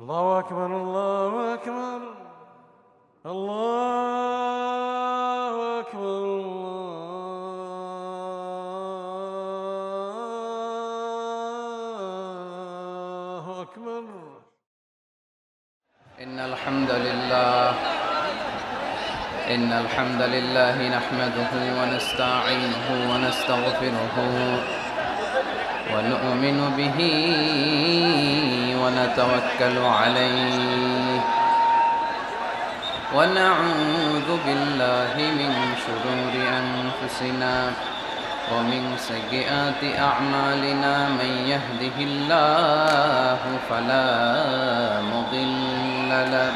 الله أكبر الله أكبر الله أكبر الله أكبر. إن الحمد لله نحمده ونستعينه ونستغفره ونؤمن به ونتوكل عليه ونعوذ بالله من شرور أنفسنا ومن سيئات أعمالنا من يهده الله فلا مضل له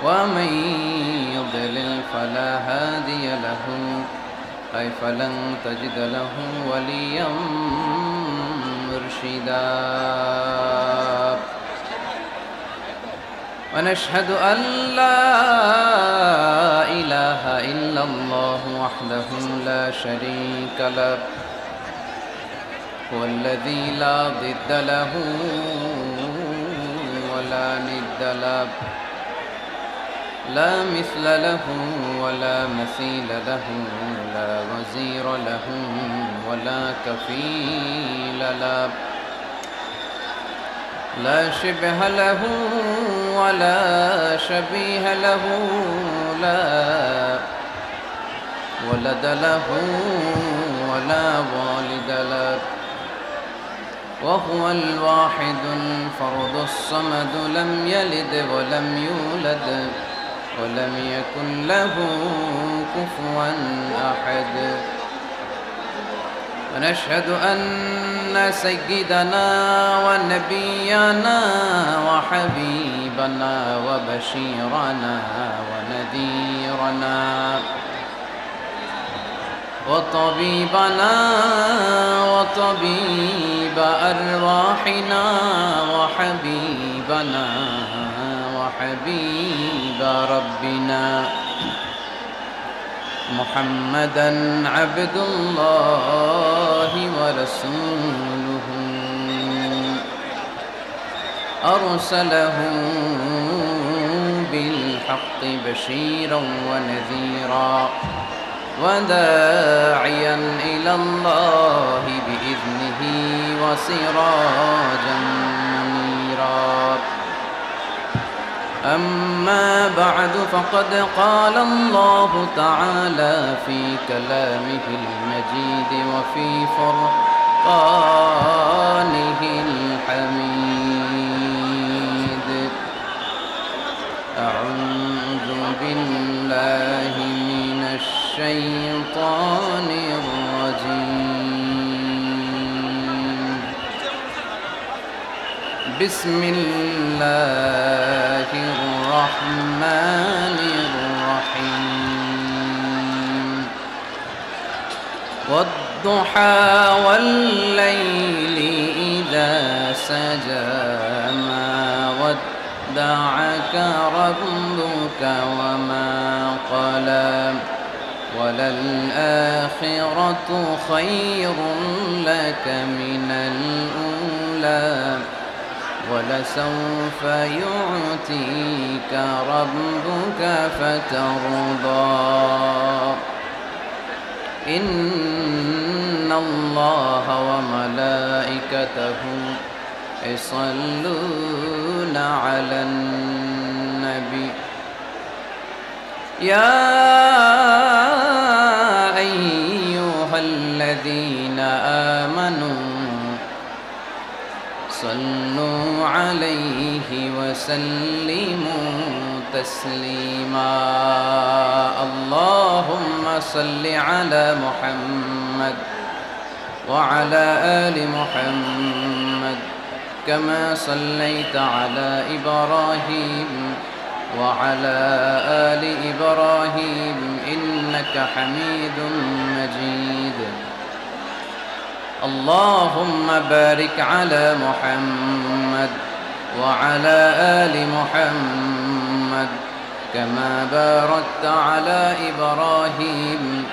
ومن يضلل فلا هادي له فلن تجد له وليا مرشدا ونشهد أن لا إله إلا الله وحده لا شريك له هو الذي لا ضد له ولا ند له لا مثل له ولا مثيل له لا وزير له ولا كفيل له لا شبه له ولا شبيه له لا ولد له ولا والد له وهو الواحد الفرد الصمد لم يلد ولم يولد ولم يكن له كفوا أحد ونشهد أن سيدنا ونبينا وحبيبنا وبشيرنا ونذيرنا وطبيبنا وطبيب أرواحنا وحبيبنا وحبيب ربنا محمدا عبد الله ورسوله أرسله بالحق بشيرا ونذيرا وداعيا إلى الله بإذنه وسراجا منيرا أما بعد فقد قال الله تعالى في كلامه المجيد وفي فرقانه الحميد أعوذ بالله من الشيطان الرجيم بسم الله الرحمن الرحيم والضحى والليل إذا سجى ما ودعك ربك وما قلى وللآخرة خير لك من الأولى ولسوف يعطيك ربك فترضى إن الله وملائكته يصلون على النبي يا أيها الذين آمنوا صلوا عليه وسلموا تسليما اللهم صل على محمد وعلى آل محمد كما صليت على إبراهيم وعلى آل إبراهيم إنك حميد مجيد اللهم بارك على محمد وعلى آل محمد كما باركت على إبراهيم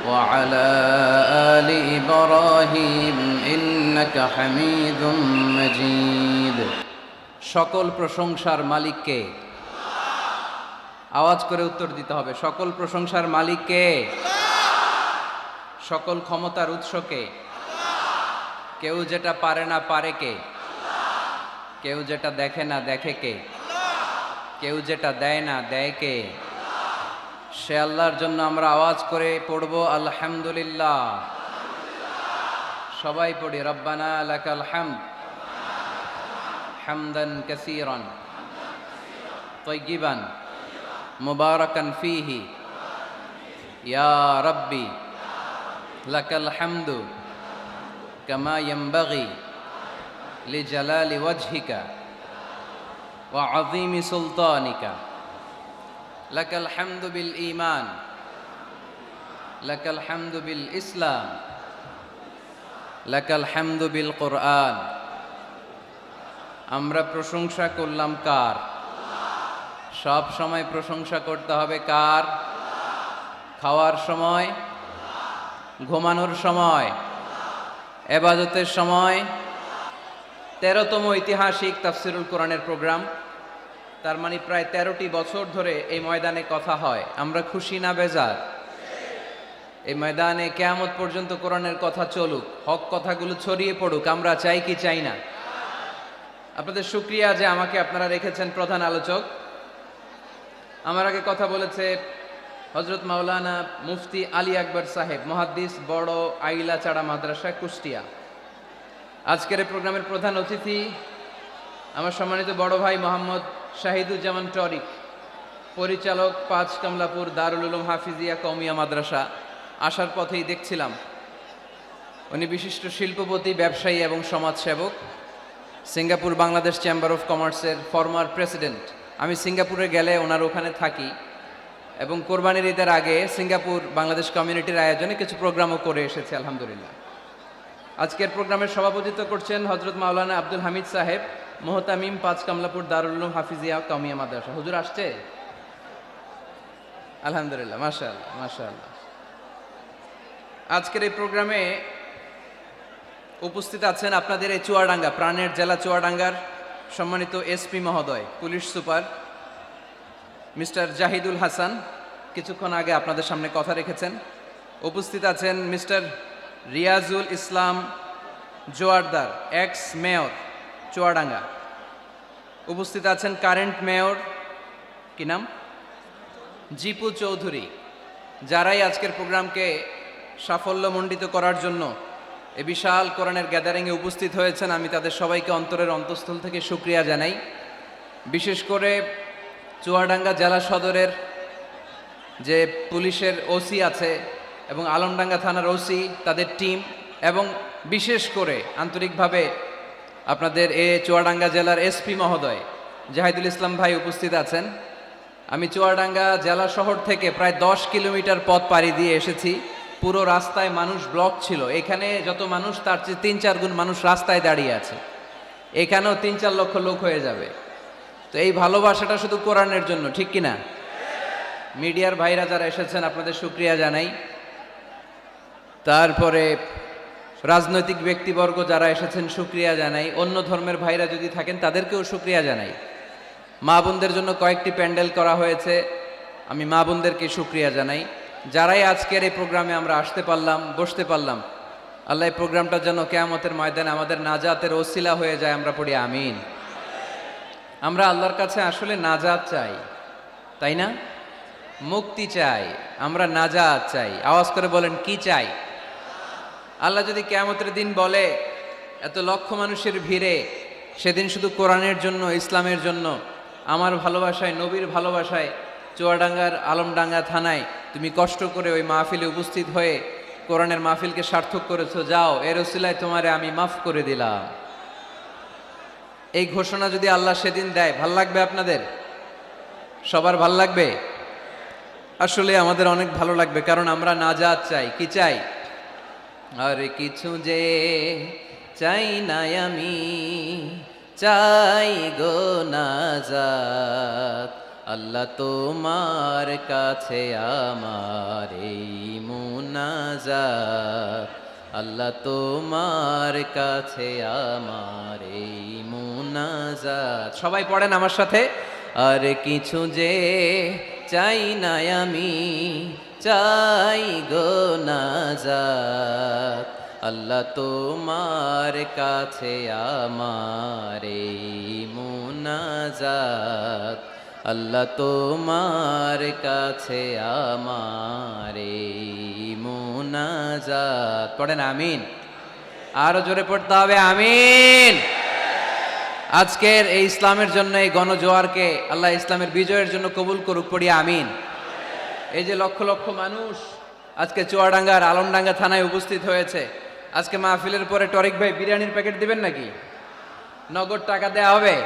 وعلى آل إبراهيم إنك حميد مجيد সকল প্রশংসার মালিক কে? আওয়াজ করে উত্তর দিতে হবে। সকল প্রশংসার মালিক কে? সকল ক্ষমতার উৎস কে? কেউ যেটা পারে না পারে কে? কেউ যেটা দেখে না দেখে কে? কেউ যেটা দেয় না দেয় কে? সে আল্লাহর জন্য আমরা আওয়াজ করে পড়ব আলহামদুলিল্লাহ। সবাই পড়ি রব্বানা লাকাল হামদ হামদান কাসীরান তাইয়িবান মুবারাকান ফীহি ইয়া রাব্বি লাকাল হামদু কামা ইয়ানবাগি লিজালালি ওয়াজহিকা ওয়া আযীমি সুলতানিকা লাকাল হামদু বিল ঈমান লাকাল হামদু বিল ইসলাম লাকাল হামদু বিল কুরআন। আমরা প্রশংসা করলাম কার? সব সময় প্রশংসা করতে হবে কার? খাওয়ার সময়, ঘুমানোর সময়, ইবাদতের সময়। 13তম ঐতিহাসিক তাফসিরুল কোরআনের প্রোগ্রাম, তার মানে প্রায় 13টি বছর ধরে এই ময়দানে কথা হয়। আমরা খুশি না বেজার? এই ময়দানে কিয়ামত পর্যন্ত কোরআনের কথা চলুক, হক কথাগুলো ছড়িয়ে পড়ুক, আমরা চাই কি চাই না? আপনাদের শুকরিয়া যে আমাকে আপনারা রেখেছেন প্রধান আলোচক। আমার আগে কথা বলেছে হযরত মাওলানা মুফতি আলী আকবর সাহেব, মুহাদ্দিস, বড় আইলাচাড়া মাদ্রাসা, কুষ্টিয়া। আজকের এই প্রোগ্রামের প্রধান অতিথি আমার সম্মানিত বড় ভাই মোহাম্মদ শাহিদুজ্জামান টরিক, পরিচালক, 5 কমলাপুর দারুল উলুম হাফিজিয়া কওমিয়া মাদ্রাসা। আসার পথেই দেখছিলাম উনি বিশিষ্ট শিল্পপতি, ব্যবসায়ী এবং সমাজসেবক, সিঙ্গাপুর বাংলাদেশ চেম্বার অফ কমার্সের ফরমার প্রেসিডেন্ট। আমি সিঙ্গাপুরে গেলে ওনার ওখানে থাকি এবং কোরবানির ঈদের আগে সিঙ্গাপুর বাংলাদেশ কমিউনিটির আয়োজনে কিছু প্রোগ্রামও করে এসেছে আলহামদুলিল্লাহ। আজকের প্রোগ্রামের সভাপতিত্ব করছেন হযরত মাওলানা আব্দুল হামিদ সাহেব, মুহতামিম, 5 কমলাপুর দারুল উলুম হাফিজিয়া কওমিয়া মাদ্রাসা। হুজুর আসছে? আলহামদুলিল্লাহ, মাশাআল্লাহ মাশাআল্লাহ। আজকের এই প্রোগ্রামে উপস্থিত আছেন আপনাদের এই চুয়াডাঙ্গা, প্রাণের জেলা চুয়াডাঙ্গার সম্মানিত এসপি মহোদয়, police super Mister Jahidul Hasan, কিছুক্ষণ আগে আপনাদের সামনে কথা রেখেছেন। উপস্থিত আছেন Mister Riyazul Islam Joardar, ex mayor Chuadanga. উপস্থিত আছেন কারেন্ট মেয়র, কি নাম, জিপু চৌধুরী। যারাই আজকের প্রোগ্রামকে সাফল্যমণ্ডিত করার জন্য এ বিশাল কোরআনের গ্যাদারিংয়ে উপস্থিত হয়েছেন, আমি তাদের সবাইকে অন্তরের অন্তঃস্থল থেকে শুকরিয়া জানাই। বিশেষ করে চুয়াডাঙ্গা জেলা সদরের যে পুলিশের ওসি আছে এবং আলমডাঙ্গা থানার ওসি, তাদের টিম, এবং বিশেষ করে আন্তরিকভাবে আপনাদের এ চুয়াডাঙ্গা জেলার এসপি মহোদয় জাহিদুল ইসলাম ভাই উপস্থিত আছেন। আমি চুয়াডাঙ্গা জেলা শহর থেকে প্রায় 10 কিলোমিটার পথ পাড়ি দিয়ে এসেছি। পুরো রাস্তায় মানুষ ব্লক ছিল। এখানে যত মানুষ তার চেয়ে 3-4 গুণ মানুষ রাস্তায় দাঁড়িয়ে আছে। এখানেও 3-4 লক্ষ লোক হয়ে যাবে। তো এই ভালোবাসাটা শুধু কোরআনের জন্য, ঠিক কিনা? মিডিয়ার ভাইরা যারা এসেছেন আপনাদের শুকরিয়া জানাই। তারপরে রাজনৈতিক ব্যক্তিবর্গ যারা এসেছেন শুকরিয়া জানাই। অন্য ধর্মের ভাইরা যদি থাকেন তাদেরকেও শুকরিয়া জানাই। মা বোনদের জন্য কয়েকটি প্যান্ডেল করা হয়েছে, আমি মা বোনদেরকে শুকরিয়া জানাই। যারাই আজকের এই প্রোগ্রামে আমরা আসতে পারলাম, বসতে পারলাম, আল্লাহ এই প্রোগ্রামটা যেন কিয়ামতের ময়দানে আমাদের নাজাতের ওসিলা হয়ে যায়, আমরা পড়ি আমিন। আমরা আল্লাহর কাছে আসলে নাজাত চাই, তাই না? মুক্তি চাই, আমরা নাজাত চাই। আওয়াজ করে বলেন, কি চাই? আল্লাহ যদি কিয়ামতের দিন বলে এত লক্ষ মানুষের ভিড়ে সেদিন শুধু কোরআনের জন্য, ইসলামের জন্য, আমার ভালোবাসায়, নবীর ভালোবাসায় চুয়াডাঙ্গার আলমডাঙ্গা থানায় তুমি কষ্ট করে ওই মাহফিলে উপস্থিত হয়ে কোরআনের মাহফিলকে সার্থক করেছো, যাও, এর ওসিলায় তোমারে আমি মাফ করে দিলাম, এই ঘোষণা যদি আল্লাহ সেদিন দেয়, ভাল লাগবে আপনাদের? সবার ভাল লাগবে? আসলে আমাদের অনেক ভালো লাগবে, কারণ আমরা নাজাত চাই। কি চাই? আর কিছু যে চাই না আমি, চাই গো নাজাত, আল্লাহ তোমার কাছে আমার এই মুনাজাত, আল্লাহ তোমার কাছে আমার এই মুনাজাত। সবাই পড়েন আমার সাথে, আর কিছু যে চাই না আমি, চাই গো নাজাত। আল্লাহ তোমার কাছে আমার এই মুনাজাত, আল্লাহ তোমার কাছে আমার এই মুনাজাত। পড়েন আমিন। আরো জোরে পড়তে হবে আমিন। আজকের এই ইসলামের জন্য এই গণজোয়ারকে আল্লাহ ইসলামের বিজয়ের জন্য কবুল করুক, পড়ি আমিন। এই যে লক্ষ লক্ষ মানুষ আজকে চুয়াডাঙ্গার আলমডাঙ্গা থানায় উপস্থিত হয়েছে, আজকে মাহফিলের পরে টরিক ভাই বিরিয়ানির প্যাকেট দিবেন নাকি? নগদ টাকা দেয়া হবে?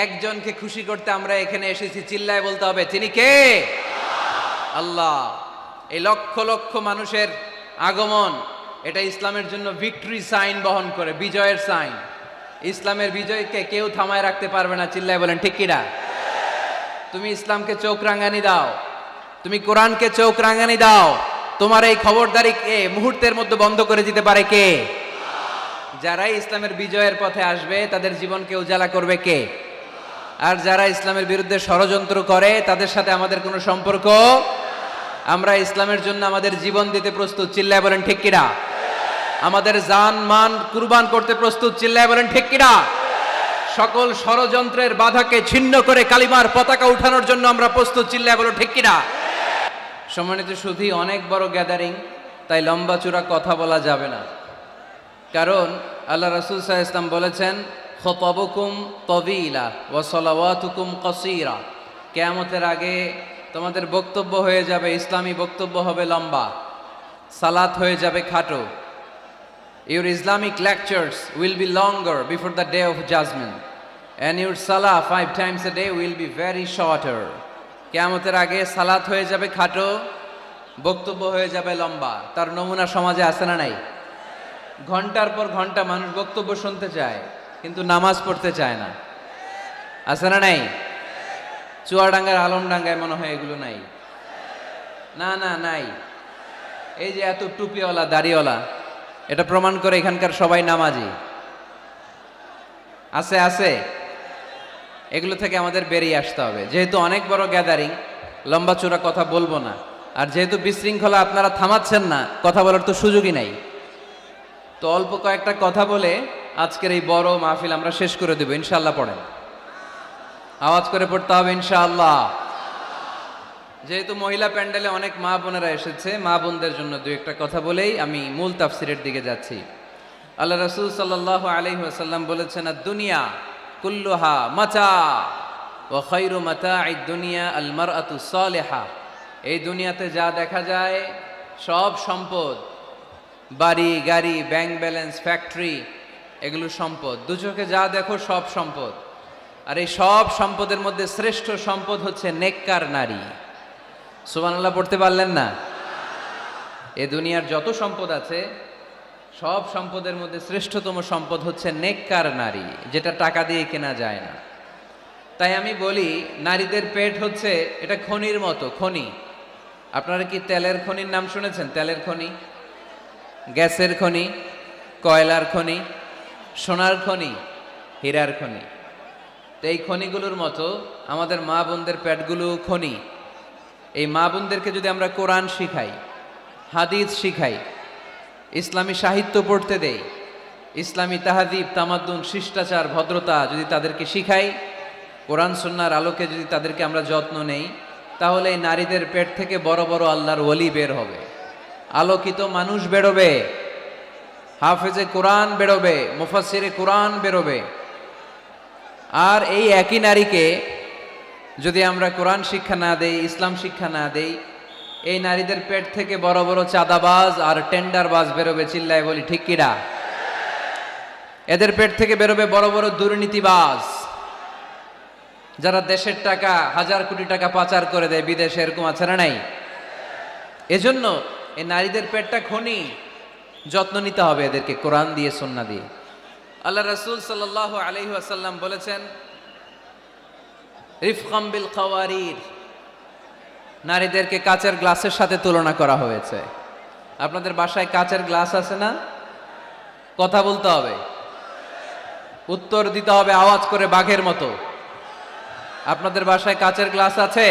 একজনকে খুশি করতে আমরা এখানে এসেছি, চিল্লায় বলতে হবে তিনি কে? আল্লাহ। এই লক্ষ লক্ষ মানুষের আগমন, এটা ইসলামের জন্য ভিক্টরি সাইন বহন করে, বিজয়ের সাইন। ইসলামের বিজয়কে কেউ থামায় রাখতে পারবে না, চিল্লায় বলেন ঠিক কিনা? তুমি ইসলামকে চোখ রাঙানি দাও, তুমি কোরআনকে চোখ রাঙানি দাও, তোমার এই খবরদারি কে মুহূর্তের মধ্যে বন্ধ করে দিতে পারে? কে? যারাই ইসলামের বিজয়ের পথে আসবে তাদের জীবনকে উজালা করবে কে? আর যারা ইসলামের বিরুদ্ধে ষড়যন্ত্র করে তাদের সাথে আমাদের কোনো সম্পর্ক। আমরা ইসলামের জন্য আমাদের জীবন দিতে প্রস্তুত, চিল্লায় বলেন ঠিক কিনা? আমাদের জান মান কুরবান করতে প্রস্তুত, চিল্লায় বলেন ঠিক কিনা? সকল ষড়যন্ত্রের বাধাকে ছিন্ন করে কালিমার পতাকা উঠানোর জন্য আমরা প্রস্তুত, চিল্লায় বলো ঠিক কিনা? সম্মানিত সুধী, অনেক বড় গ্যাদারিং, তাই লম্বা চূড়া কথা বলা যাবে না। কারণ আল্লাহ রাসূল সাল্লাল্লাহু আলাইহি ওয়াসাল্লাম বলেছেন, খুতাবুকুম তাওয়িলা ওয়া সালাওয়াতুকুম কাসীরা। কিয়ামতের আগে তোমাদের বক্তব্য হয়ে যাবে, ইসলামী বক্তব্য হবে লম্বা, সালাত হয়ে যাবে খাটো। Your Islamic lectures will be longer before the day of judgment, and your salah 5 times a day will be very shorter. কিয়ামতের আগে সালাত হয়ে যাবে খাটো, বক্তব্য হয়ে যাবে লম্বা। তার নমুনা সমাজে আছে না নাই? ঘন্টার পর ঘন্টা মানুষ বক্তব্য শুনতে চায়, কিন্তু নামাজ পড়তে চায় না, আছে না নাই? চুয়াডাঙ্গার আলমডাঙ্গায় মনে হয় এগুলো নাই। না না নাই। এই যে এত টুপিওয়ালা দাড়িওয়ালা, এটা প্রমাণ করে এখানকার সবাই নামাজি। আছে আছে, এগুলো থেকে আমাদের বেরিয়ে আসতে হবে। যেহেতু অনেক বড় গ্যাদারিং, লম্বা চূড়া কথা বলবো না। আর যেহেতু বিশৃঙ্খলা আপনারা থামাচ্ছেন না, কথা বলার তো সুযোগই নাই। তো অল্প কয়েকটা কথা বলে আজকের এই বড় মাহফিল আমরা শেষ করে দেব ইনশাআল্লাহ। পড়েন, আওয়াজ করে পড়তে হবে ইনশাআল্লাহ। যেহেতু মহিলা প্যান্ডেলে অনেক মা বোনেরা এসেছে, মা বোনদের জন্য দু একটা কথা বলেই আমি মূল তাফসিরের দিকে যাচ্ছি। আল্লাহ রাসূল সাল্লাল্লাহু আলাইহি ওয়াসাল্লাম বলেছেন, দুনিয়া কুল্লুহা মাতা ওয়া খায়রু মাতাঈদ দুনিয়া আল মারআতু সালিহা। এই দুনিয়াতে যা দেখা যায় সব সম্পদ, বাড়ি গাড়ি ব্যাংক ব্যালেন্স ফ্যাক্টরি, এগুলো সম্পদ। দু চোখে যা দেখো সব সম্পদ। আর এই সব সম্পদের মধ্যে শ্রেষ্ঠ সম্পদ হচ্ছে নেককার নারী। সুবহানাল্লাহ পড়তে পারলেন না? এ দুনিয়ার যত সম্পদ আছে সব সম্পদের মধ্যে শ্রেষ্ঠতম সম্পদ হচ্ছে নেককার নারী, যেটা টাকা দিয়ে কেনা যায় না। তাই আমি বলি, নারীদের পেট হচ্ছে এটা খনির মতো, খনি। আপনারা কি তেলের খনির নাম শুনেছেন? তেলের খনি, গ্যাসের খনি, কয়লার খনি, সোনার খনি, হীরার খনি। তো এই খনিগুলোর মতো আমাদের মা বোনদের পেটগুলো খনি। এই মা বোনদেরকে যদি আমরা কোরআন শিখাই, হাদিস শিখাই, ইসলামী সাহিত্য পড়তে দেই, ইসলামী তাহাদিব তামাদ্দুন শিষ্টাচার ভদ্রতা যদি তাদেরকে শিখাই, কোরআন সুন্নাহর আলোকে যদি তাদেরকে আমরা যত্ন নেই, তাহলে এই নারীদের পেট থেকে বড় বড় আল্লাহর ওলি বের হবে, আলোকিত মানুষ বেরোবে, হাফেজে কোরআন বেরোবে, মুফাসসিরে কোরআন বেরোবে। আর এই একই নারীকে যদি আমরা কোরআন শিক্ষা না দেই, ইসলাম শিক্ষা না দেই, এই নারীদের পেট থেকে বড় বড় চাঁদাবাজ আর টেন্ডারবাজ বেরোবে, চিল্লায় বলি ঠিক কিনা? এদের পেট থেকে বেরোবে বড় বড় দুর্নীতিবাজ, যারা দেশের টাকা, হাজার কোটি টাকা পাচার করে দেয় বিদেশে, এরকম আছে না নাই? এজন্য এই নারীদের পেটটা খনি, যত্ন নিতে হবে এদেরকে কোরআন দিয়ে, সুন্নাহ দিয়ে। আল্লাহ রাসূল সাল্লাল্লাহু আলাইহি ওয়াসাল্লাম বলেছেন, রিফকাম বিল কাওয়ারির, নারীদেরকে কাচের গ্লাসের সাথে তুলনা করা হয়েছে। আপনাদের বাসায় কাচের গ্লাস আছে না? কথা বলতে হবে, উত্তর দিতে হবে আওয়াজ করে বাঘের মতো। আপনাদের বাসায় কাচের গ্লাস আছে?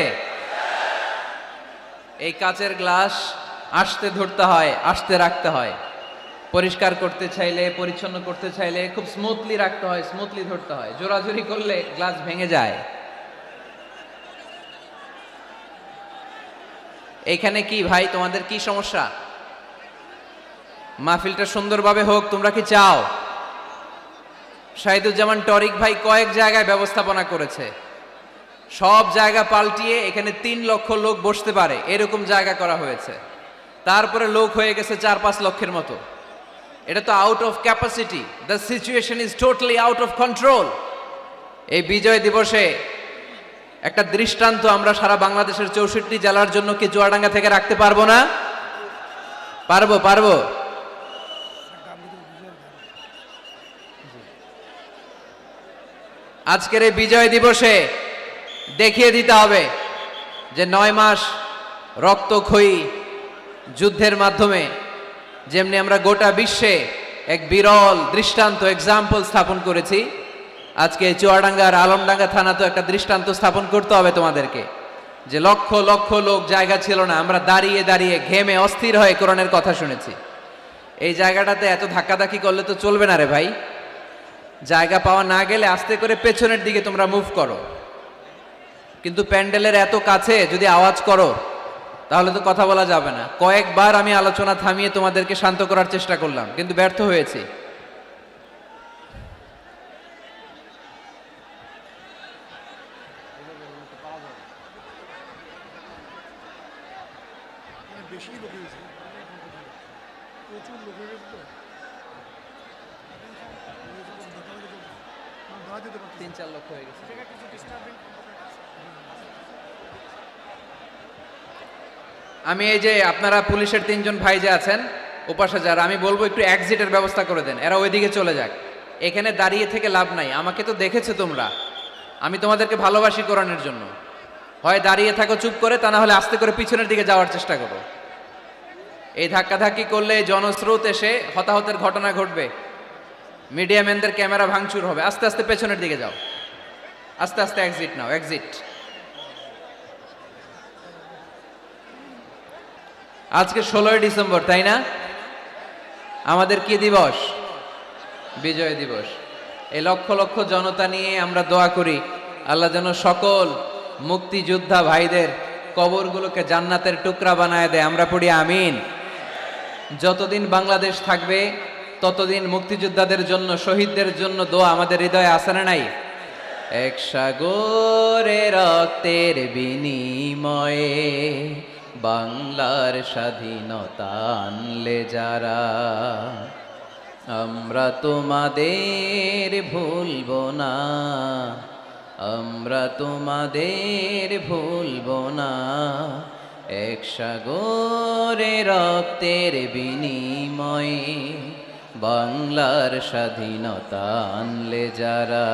এই কাচের গ্লাস আস্তে ধরতে হয়, আস্তে রাখতে হয়। পরিষ্কার করতে চাইলে, পরিচ্ছন্ন করতে চাইলে খুব স্মুথলি রাখতে হয়, স্মুথলি ধরতে হয়। জোরাজুরি করলে গ্লাস ভেঙে যায়। এইখানে কি ভাই, তোমাদের কি সমস্যা? মাহফিলটা সুন্দরভাবে হোক তোমরা কি চাও? শাহিদুজ্জামান টরিক ভাই কয়েক জায়গায় ব্যবস্থাপনা করেছে, সব জায়গা পাল্টিয়ে এখানে 3 লক্ষ লোক বসতে পারে এরকম জায়গা করা হয়েছে। তারপরে লোক হয়ে গেছে 4-5 লক্ষের মতো। এটা তো out of capacity. The situation is totally out of control. এই বিজয় দিবসে একটা দৃষ্টান্ত আমরা সারা বাংলাদেশের 64 জেলার জন্য কি চুয়াডাঙ্গা থেকে রাখতে পারবো না? পারবো। আজকের এই বিজয় দিবসে দেখিয়ে দিতে হবে যে 9 মাস রক্তক্ষয়ী যুদ্ধের মাধ্যমে যেমনি আমরা গোটা বিশ্বে এক বিরল দৃষ্টান্ত এক্সাম্পল স্থাপন করেছি, আজকে চুয়াডাঙ্গার আলমডাঙ্গা থানা তো একটা দৃষ্টান্ত স্থাপন করতে হবে তোমাদেরকে, যে লক্ষ লক্ষ লোক জায়গা ছিল না, আমরা দাঁড়িয়ে দাঁড়িয়ে ঘেমে অস্থির হয়ে কোরআনের কথা শুনেছি। এই জায়গাটাতে এত ধাক্কাধাক্কি করলে তো চলবে না রে ভাই। জায়গা পাওয়া না গেলে আস্তে করে পেছনের দিকে তোমরা মুভ করো, কিন্তু প্যান্ডেলের এত কাছে যদি আওয়াজ করো তাহলে তো কথা বলা যাবে না। কয়েকবার আমি আলোচনা থামিয়ে তোমাদেরকে শান্ত করার চেষ্টা করলাম, কিন্তু ব্যর্থ হয়েছি। বেশি লোক হয়েছে, প্রচুর লোক হয়ে গেছে তো ধরা দিতে পারছি। 3-4 লক্ষ হয়ে গেছে। আমি এই যে আপনারা পুলিশের 3 জন ভাই যে আছেন ওপাশে যারা, আমি বলবো একটু এক্সিটের ব্যবস্থা করে দেন, এরা ওইদিকে চলে যাক। এখানে দাঁড়িয়ে থেকে লাভ নাই। আমাকে তো দেখেছো তোমরা, আমি তোমাদেরকে ভালোবাসি কোরআনের জন্য। হয় দাঁড়িয়ে থাকো চুপ করে, তা না হলে আস্তে করে পিছনের দিকে যাওয়ার চেষ্টা করো। এই ধাক্কাধাক্কি করলে জনস্রোত এসে হতাহতের ঘটনা ঘটবে, মিডিয়া ম্যানদের ক্যামেরা ভাঙচুর হবে। আস্তে আস্তে পেছনের দিকে যাও, আস্তে আস্তে এক্সিট নাও, এক্সিট। আজকে 16ই ডিসেম্বর, তাই না? আমাদের কি দিবস? বিজয় দিবস। এই লক্ষ লক্ষ জনতা নিয়ে আমরা দোয়া করি আল্লাহ যেন সকল মুক্তিযোদ্ধা ভাইদের কবরগুলোকে জান্নাতের টুকরা বানায় দেয়। আমরা পড়ি আমিন। যতদিন বাংলাদেশ থাকবে ততদিন মুক্তিযোদ্ধাদের জন্য, শহীদদের জন্য দোয়া আমাদের হৃদয়ে আছে না নাই? এক সাগরে রক্তের বিনিময়ে বাংলার স্বাধীনতা আনলে যারা, আমরা তোমাদের ভুলব না, আমরা তোমাদের ভুলব না। এক সাগরে রক্তের বিনিময়ে বাংলার স্বাধীনতা আনলে যারা,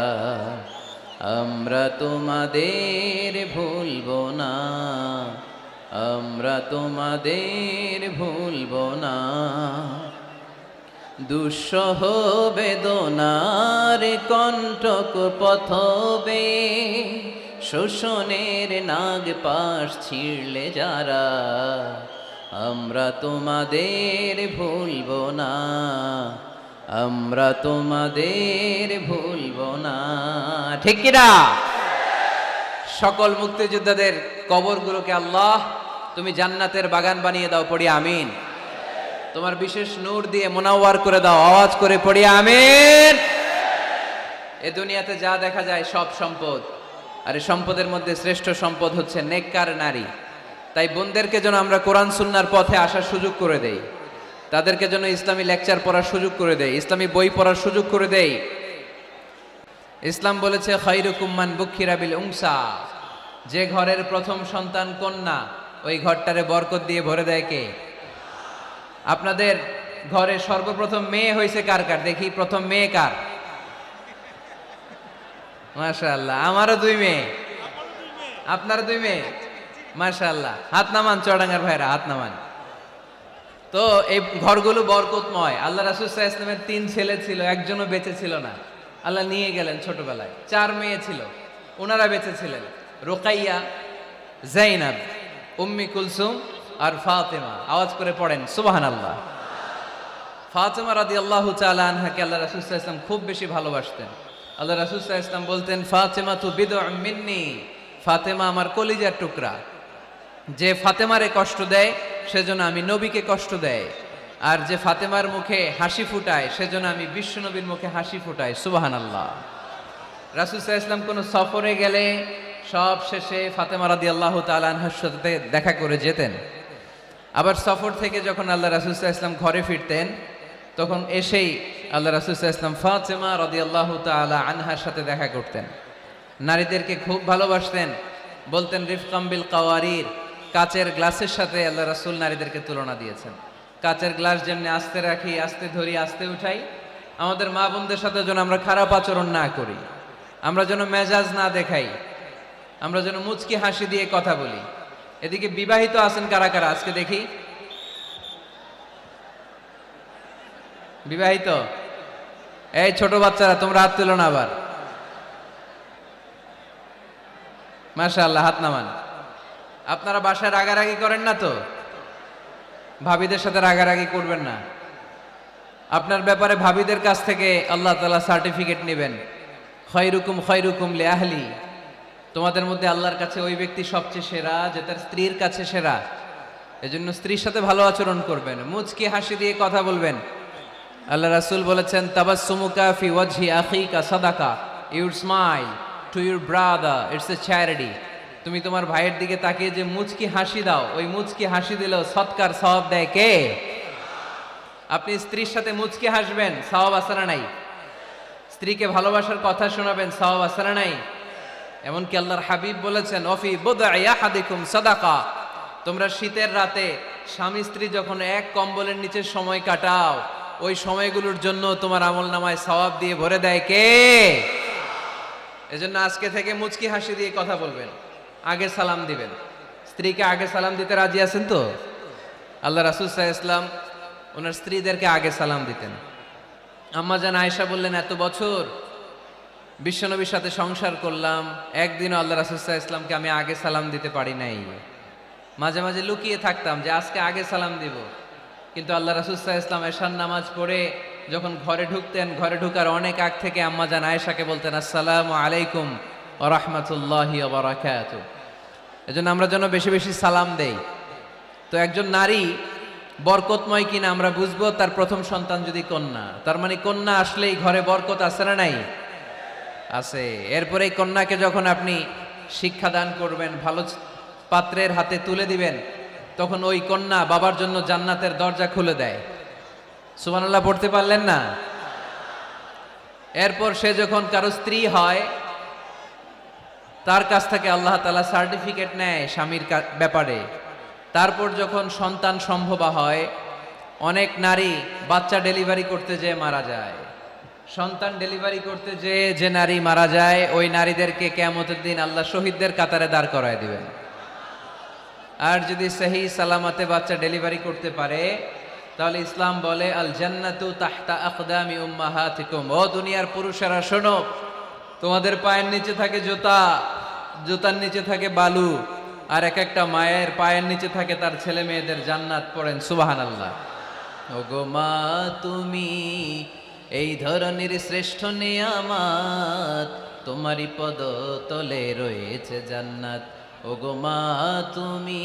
আমরা তোমাদের ভুলব না, আমরা তোমাদের ভুলব না। দুঃসহ বেদনার কণ্টক পথবে শোষণের নাগ পাশ ছিঁড়লে যারা, আমরা তোমাদের ভুলব না, আমরা তোমাদের ভুলব না। ঠিক কিনা? সকল মুক্তিযোদ্ধাদের কবরগুলোকে আল্লাহ তুমি জান্নাতের বাগান বানিয়ে দাও, পড়ি আমিন। তোমার বিশেষ নূর দিয়ে মুনাওয়ার করে দাও, আওয়াজ করে পড়ি আমিন। এ দুনিয়াতে যা দেখা যায় সব সম্পদ, আর এই সম্পদের মধ্যে শ্রেষ্ঠ সম্পদ হচ্ছে নেককার নারী। তাই বোনদেরকে যেন আমরা কোরআন সুন্নাহর পথে আসার সুযোগ করে দেই, তাদেরকে যেন ইসলামী লেকচার পড়ার সুযোগ করে দেই, ইসলামী বই পড়ার সুযোগ করে দেই। ইসলাম বলেছে খায়রুকুম মান বুখিরা বিল উনসা, যে ঘরের প্রথম সন্তান কন্যা ওই ঘরটারে বরকত দিয়ে ভরে দেয় কে? আপনাদের ঘরে সর্বপ্রথম মেয়ে হয়েছে কার কার? দেখি প্রথম মেয়ে কার? মাশাআল্লাহ, আমারও 2 মেয়ে, আপনারও 2 মেয়ে, মাশাআল্লাহ। হাত নামান চুয়াডাঙ্গার ভাইরা, হাত নামান। তো এই ঘরগুলো বরকতময়। আল্লাহ রাসূল সাল্লাল্লাহু আলাইহি ওয়াসাল্লামের 3 ছেলে ছিল, একজনও বেঁচে ছিল না। আল্লাহ নিয়ে গেলেন ছোটবেলায়। 4 মেয়ে ছিল, ওনারা বেঁচে ছিলেন। রুকাইয়া, যায়নাব, উম্মি কুলসুম আর ফাতেমা। আওয়াজ করে পড়েন সুবহানাল্লাহ। ফাতেমা রাদিয়াল্লাহু তাআলা আনহাকে আল্লাহ রাসূল সাল্লাল্লাহু আলাইহি ওয়াসাল্লাম খুব বেশি ভালোবাসতেন। আল্লাহ রাসূল সাল্লাল্লাহু আলাইহি ওয়াসাল্লাম বলতেন, ফাতেমা তু বিদউম মিন্নি, ফাতেমা আমার কলিজার টুকরা। যে ফাতেমারে কষ্ট দেয় সেজন্য আমি নবীকে কষ্ট দেয়, আর যে ফাতেমার মুখে হাসি ফুটায় সেজন্য আমি বিশ্ব নবীর মুখে হাসি ফুটাই। সুবহানাল্লাহ। রাসূল সাল্লাল্লাহু আলাইহি ওয়াসাল্লাম কোনো সফরে গেলে সব শেষে ফাতেমা রাদিয়াল্লাহু তাআলা আনহার সাথে দেখা করে যেতেন। আবার সফর থেকে যখন আল্লাহ রাসূল সাল্লাল্লাহু আলাইহি ওয়াসাল্লাম ঘরে ফিরতেন, তখন এসেই আল্লাহ রাসূল সাল্লাল্লাহু আলাইহি ওয়াসাল্লাম ফাতেমা রাদিয়াল্লাহু তাআলা আনহার সাথে দেখা করতেন। নারীদেরকে খুব ভালোবাসতেন। বলতেন রিফকাম বিল কাওয়ারির, কাচের গ্লাসের সাথে আল্লাহ রাসূল নারীদেরকে তুলনা দিয়েছেন। কাচের গ্লাস যেমনি আস্তে রাখি, আস্তে ধরি, আস্তে উঠাই, আমাদের মা বোনদের সাথে যেন আমরা খারাপ আচরণ না করি, আমরা যেন মেজাজ না দেখাই, আমরা যেন মুচকি হাসি দিয়ে কথা বলি। এদিকে বিবাহিত আছেন কারা কারা আজকে দেখি? বিবাহিত? এই ছোট বাচ্চারা তোমরা হাত তুলো না আবার। মাশাআল্লাহ, হাত নামান। আপনারা বাসায় রাগারাগি করেন না তো? ভাবিদের সাথে রাগারাগি করবেন না। আপনার ব্যাপারে ভাবিদের কাছ থেকে আল্লাহ তাআলা সার্টিফিকেট নেবেন। খায়রুকুম খায়রুকুম লিআহলি, তোমাদের মধ্যে আল্লাহর কাছে ওই ব্যক্তি সবচেয়ে সেরা যে তার স্ত্রীর কাছে সেরা। এজন্য স্ত্রীর সাথে ভালো আচরণ করবেন, মুচকি হাসি দিয়ে কথা বলবেন। আল্লাহ রাসূল বলেছেন, তাবাসসুমুকা ফি ওয়াজহি আখিকা সাদাকা, your smile to your brother it's a charity. তুমি তোমার ভাইয়ের দিকে তাকিয়ে যে মুচকি হাসি দাও, ওই মুচকি হাসি দিলেও সৎকার সওয়াব দেয় কে? আপনি স্ত্রীর সাথে মুচকি হাসবেন, সওয়াব আছে না নাই? স্ত্রীকে ভালোবাসার কথা শোনাবেন, সওয়াব আছে না নাই? এমনকি আল্লাহর হাবিব বলেছেন, অফি বুদআই আহাদিকুম সাদাকা, তোমরা শীতের রাতে স্বামী স্ত্রী যখন এক কম্বলের নিচে সময় কাটাও, ওই সময়গুলোর জন্য তোমার আমলনামায় সওয়াব দিয়ে ভরে দেয় কে? এজন্য আজকে থেকে মুচকি হাসি দিয়ে কথা বলবেন, আগে সালাম দিবেন। স্ত্রীকে আগে সালাম দিতে রাজি আছেন তো? আল্লাহ রাসূল সাল্লাল্লাহু আলাইহি ওয়াসাল্লাম ওনার স্ত্রীদেরকে আগে সালাম দিতেন। আম্মা জান আয়েশা বললেন, এত বছর বিশ্বনবীর সাথে সংসার করলাম, একদিনও আল্লাহ রাসূল সাল্লাল্লাহু আলাইহি ওয়াসাল্লামকে আমি আগে সালাম দিতে পারি নাই। মাঝে মাঝে লুকিয়ে থাকতাম যে আজকে আগে সালাম দিব। কিন্তু আল্লাহ রাসূল সাল্লাল্লাহু আলাইহি ওয়াসাল্লাম এশার নামাজ পড়ে যখন ঘরে ঢুকতেন, ঘরে ঢুকার অনেক আগ থেকে আম্মা জান আয়েশাকে বলতেন, আসসালামু আলাইকুম ওয়া রাহমাতুল্লাহি ওয়া বারাকাতুহু। এজন্য আমরা যেন বেশি বেশি সালাম দেই। তো একজন নারী বরকতময় কিনা আমরা বুঝবো তার প্রথম সন্তান যদি কন্যা। তার মানে কন্যা আসলেই ঘরে বরকত আছে না নাই? আছে। এরপরে এই কন্যাকে যখন আপনি শিক্ষা দান করবেন, ভালো পাত্রের হাতে তুলে দিবেন, তখন ওই কন্যা বাবার জন্য জান্নাতের দরজা খুলে দেয়। সুবহানাল্লাহ পড়তে পারলেন না? এরপর সে যখন কারো স্ত্রী হয়, তার কাছ থেকে আল্লাহ তাআলা সার্টিফিকেট নেয় স্বামীর ব্যাপারে। তারপর যখন সন্তান সম্ভবা হয়, অনেক নারী বাচ্চা ডেলিভারি করতে যেয়ে মারা যায়। সন্তান ডেলিভারি করতে যেয়ে যে নারী মারা যায়, ওই নারীদেরকে কিয়ামতের দিন আল্লাহ শহীদদের কাতারে দাঁড় করায় দিবেন। আর যদি সহি সালামতে বাচ্চা ডেলিভারি করতে পারে, তাহলে ইসলাম বলে আল জান্নাতু তাহতা আকদামি উম্মাহাতিকুম। ও দুনিয়ার পুরুষেরা শোনো, তোমাদের পায়ের নিচে থাকে জুতা, জুতার নিচে থাকে বালু, আর এক একটা মায়ের পায়ের নিচে থাকে তার ছেলে মেয়েদের জান্নাত। পড়েন সুবহানাল্লাহ। ওগো মা তুমি এই ধরনের শ্রেষ্ঠ নিয়ামত, তোমারই পদ তলে রয়েছে জান্নাত। ওগো মা তুমি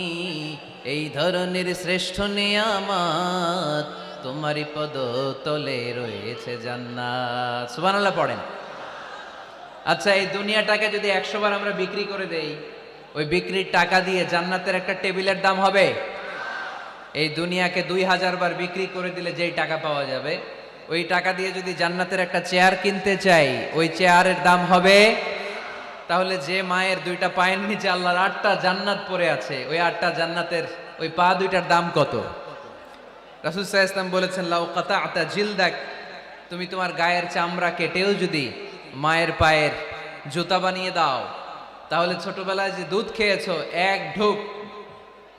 এই ধরনের শ্রেষ্ঠ নিয়ামত, তোমারই পদ তলে রয়েছে জান্নাত। সুবহানাল্লাহ পড়েন। আচ্ছা, এই দুনিয়াটাকে যদি 100 বার আমরা বিক্রি করে দেই, ওই বিক্রির টাকা দিয়ে জান্নাতের একটা টেবিলের দাম হবে? এই দুনিয়াকে 2000 বার বিক্রি করে দিলে যেই টাকা পাওয়া যাবে, ওই টাকা দিয়ে যদি জান্নাতের একটা চেয়ার কিনতে চাই, ওই চেয়ারের দাম হবে? তাহলে যে মায়ের 2টা পায়ের নিচে আল্লাহর 8টা জান্নাত পড়ে আছে, ওই 8টা জান্নাতের ওই পা 2টার দাম কত? রাসূল সাল্লাল্লাহু আলাইহি ওয়াসাল্লাম বলেছেন, লাউ কাতা'তা জিলদাক, তুমি তোমার গায়ের চামড়া কেটেও যদি মায়ের পায়ের জুতা বানিয়ে দাও, তাহলে ছোটবেলায় যে দুধ খেয়েছো, এক ঢোক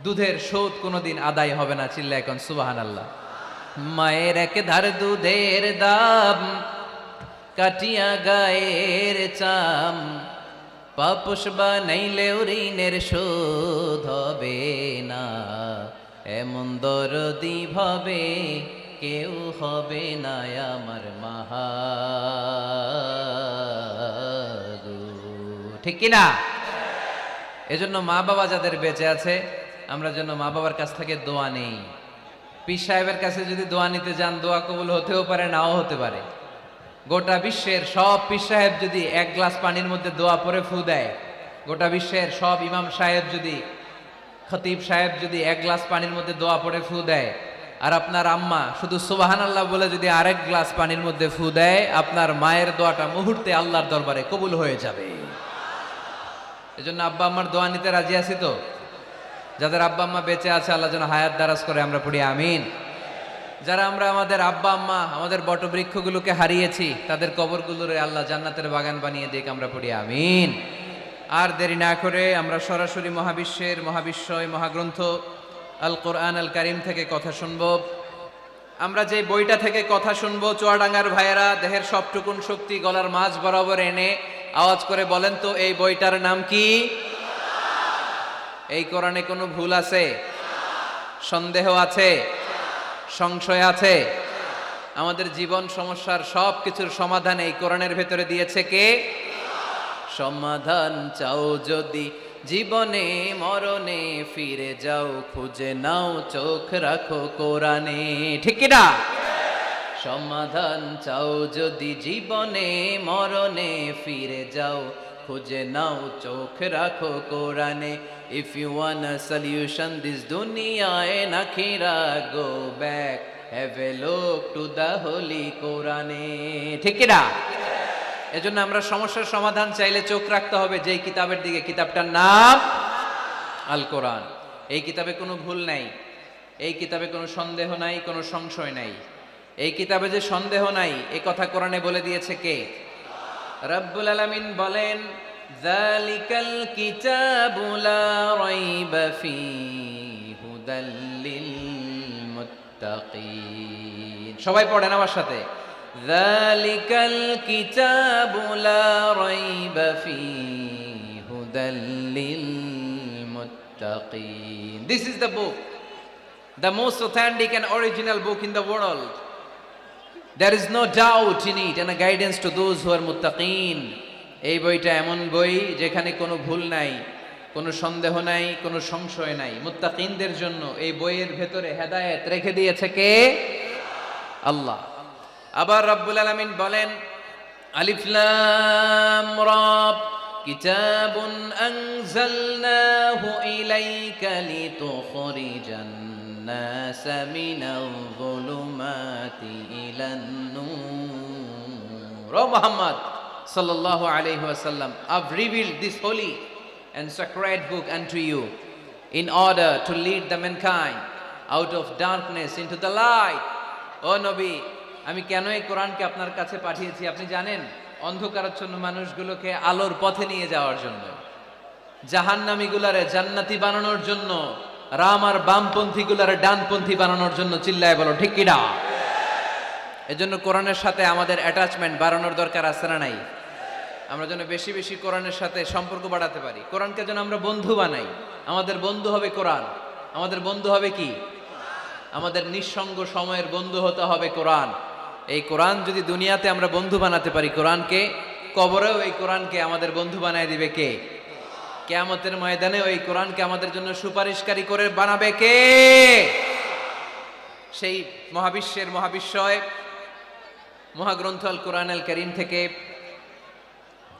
দুধের শোধ কোনোদিন আদায় হবে না। চিল্লা এখন সুবহানাল্লাহ। মায়ের এক ধার দুধের দাম, কাটিয়া গায়ের চাম, পাপস বানাইলেও ঋণের শোধ হবে না। এমন দরদি ভাবে কেউ হবে না আমার মাহাগো। ঠিক কিনা? এজন্য মা বাবা যাদের বেঁচে আছে, আমরা যেন মা বাবার কাছ থেকে দোয়া নেই। পীর সাহেবের কাছে যদি দোয়া নিতে যান, দোয়া কবুল হতেও পারে, নাও হতে পারে। গোটা বিশ্বের সব পীর সাহেব যদি এক গ্লাস পানির মধ্যে দোয়া পরে ফু দেয়, গোটা বিশ্বের সব ইমাম সাহেব যদি, খতিব সাহেব যদি এক গ্লাস পানির মধ্যে দোয়া পরে ফু দেয়, আর আপনার আম্মা শুধু সুবহানাল্লাহ বলে যদি আরেক গ্লাস পানির মধ্যে ফু দেয়, আপনার মায়ের দোয়াটা মুহূর্তে আল্লাহর দরবারে কবুল হয়ে যাবে। এজন্য আব্বা আম্মার দোয়া নিতে রাজি আছি তো? যাদের আব্বা আম্মা বেঁচে আছে, আল্লাহ যেন হায়াত দারাজ করে, আমরা পড়ি আমিন। যারা আমরা আমাদের আব্বা আম্মা, আমাদের বটবৃক্ষগুলোকে হারিয়েছি, তাদের কবরগুলোরে আল্লাহ জান্নাতের বাগান বানিয়ে দিক, আমরা পড়ি আমিন। আর দেরি না করে আমরা সরাসরি মহাবিশ্বের মহাবিশ্বয় মহাগ্রন্থ আল কোরআন আল কারিম থেকে কথা শুনব। আমরা যে বইটা থেকে কথা শুনবো, চুয়াডাঙ্গার ভাইয়েরা দেহের সবটুকুন শক্তি গলার মাঝ বরাবর এনে আওয়াজ করে বলেন তো, এই বইটার নাম কি? এই কোরআনে কোনো ভুল আছে? সন্দেহ আছে? সংশয় আছে? আমাদের জীবন সমস্যার সব কিছুর সমাধান এই কোরআনের ভেতরে দিয়েছে কে? সমাধান চাও যদি জীবনে মরণে, ফিরে যাও খুঁজে নাও, চোখ রাখো কোরআনে। ঠিক কি না? সমাধান চাও যদি জীবনে মরণে, ফিরে যাও খুঁজে নাও, চোখ রাখো কোরআনে। If you want a solution this dunya and akhirah, go back, have a look to the holy Quran. ঠিক কি না? এজন্য আমরা সমস্যার সমাধান চাইলে চোখ রাখতে হবে যেই কিতাবের দিকে, কিতাবটার নাম আল কোরআন। এই কিতাবে কোনো ভুল নাই, এই কিতাবে কোনো সন্দেহ নাই, কোনো সংশয় নাই। এই কিতাবে যে সন্দেহ নাই, এই কথা কোরআনে বলে দিয়েছে কে? রব্বুল আলামিন বলেন, যালিকাল কিতাবু লা রাইবা ফীহি হুদাল লিল মুত্তাকিন। সবাই পড়েন আমার সাথে, যালিকাল কিতাবু লা রাইবা ফীহি হুদাল লিল মুত্তাকিন। This is the book, the most authentic and original book in the world. There is no doubt in it and a guidance to those who are muttaqin. এই বইটা এমন বই যেখানে কোনো ভুল নাই, কোনো সন্দেহ নাই, কোনো সংশয় নাই। মুত্তাকিনদের জন্য এই বইয়ের ভেতরে হেদায়েত রেখে দিয়েছে কে? আল্লাহ। আবার রব্বুল আলামিন বলেন, আলিফ লাম রা, কিতাবুন আনজালনাহু ইলাইকা লিতুখরিজান الناس من الظلمات إلى النور. O Muhammad sallallahu alayhi wa sallam, I've revealed this holy and sacred book unto you in order to lead the mankind out of darkness into the light. O Nabi, আমি কেন এই কোরআনকে আপনার কাছে পাঠিয়েছি আপনি জানেন? অন্ধকারাচ্ছন্ন মানুষগুলোকে আলোর পথে নিয়ে যাওয়ার জন্য, জাহান্নামীগুলারে জান্নাতি বানানোর জন্য, রাম আর বামপন্থী গুলারে ডানপন্থী বানানোর জন্য। চিল্লায় বলো ঠিক কিনা? এজন্য কোরআনের সাথে আমাদের অ্যাটাচমেন্ট বাড়ানোর দরকার আছে না নাই? আমরা যেন বেশি বেশি কোরআনের সাথে সম্পর্ক বাড়াতে পারি, কোরআনকে যেন আমরা বন্ধু বানাই। আমাদের বন্ধু হবে কোরআন। আমাদের বন্ধু হবে কি? আমাদের নিঃসঙ্গ সময়ের বন্ধু হতে হবে কোরআন। এই কোরআন যদি দুনিয়াতে আমরা বন্ধু বানাতে পারি কোরআনকে, কবরেও এই কোরআনকে আমাদের বন্ধু বানায় দিবে কে? কিয়ামতের ময়দানে ওই কোরআনকে আমাদের জন্য সুপারিশকারী করে বানাবে কে? সেই মহাবিশ্বের মহাবিশ্বয় মহাগ্রন্থ আল কোরআন আল কারীম থেকে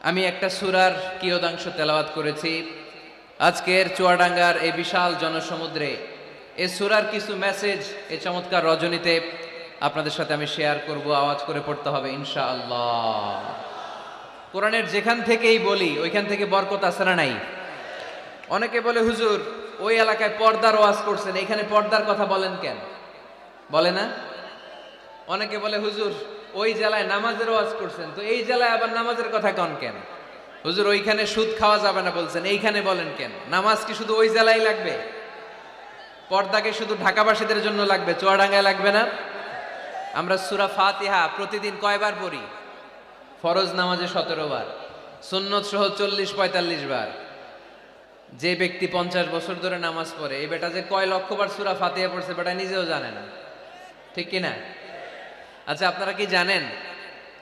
আমি একটা সূরার কিয়দাংশ তেলাওয়াত করেছি। আজকের চুয়াডাঙ্গার এই বিশাল জনসমুদ্রে এই সূরার কিছু মেসেজ এই চমৎকার রজনীতে আপনাদের সাথে আমি শেয়ার করব। আওয়াজ করে পড়তে হবে ইনশাআল্লাহ। কোরআনের যেখান থেকেই বলি ওইখান থেকে বরকত আছে না নাই? অনেকে বলে, হুজুর ওই এলাকায় পর্দার ওয়াজ করছেন, এখানে পর্দার কথা বলেন কেন? বলে না? অনেকে বলে, হুজুর ওই জেলায় নামাজের ওয়াজ করছেন, তো এই জেলায় আবার নামাজের কথা কন কেন? হুজুর ওইখানে সুদ খাওয়া যাবে না বলছেন, এইখানে বলেন কেন? নামাজ কি শুধু ওই জেলায় লাগবে? পর্দাকে শুধু ঢাকাবাসীদের জন্য লাগবে, চুয়াডাঙ্গায় লাগবে না? আমরা সূরা ফাতিহা প্রতিদিন কয়বার পড়ি? ফরজ নামাজে 17 বার, সুন্নত সহ 40-45 বার। যে ব্যক্তি 50 বছর ধরে নামাজ পড়ে, এই বেটা যে কয় লক্ষবার সূরা ফাতিহা পড়ছে বেটা নিজেও জানে না, ঠিক কি না? আচ্ছা, আপনারা কি জানেন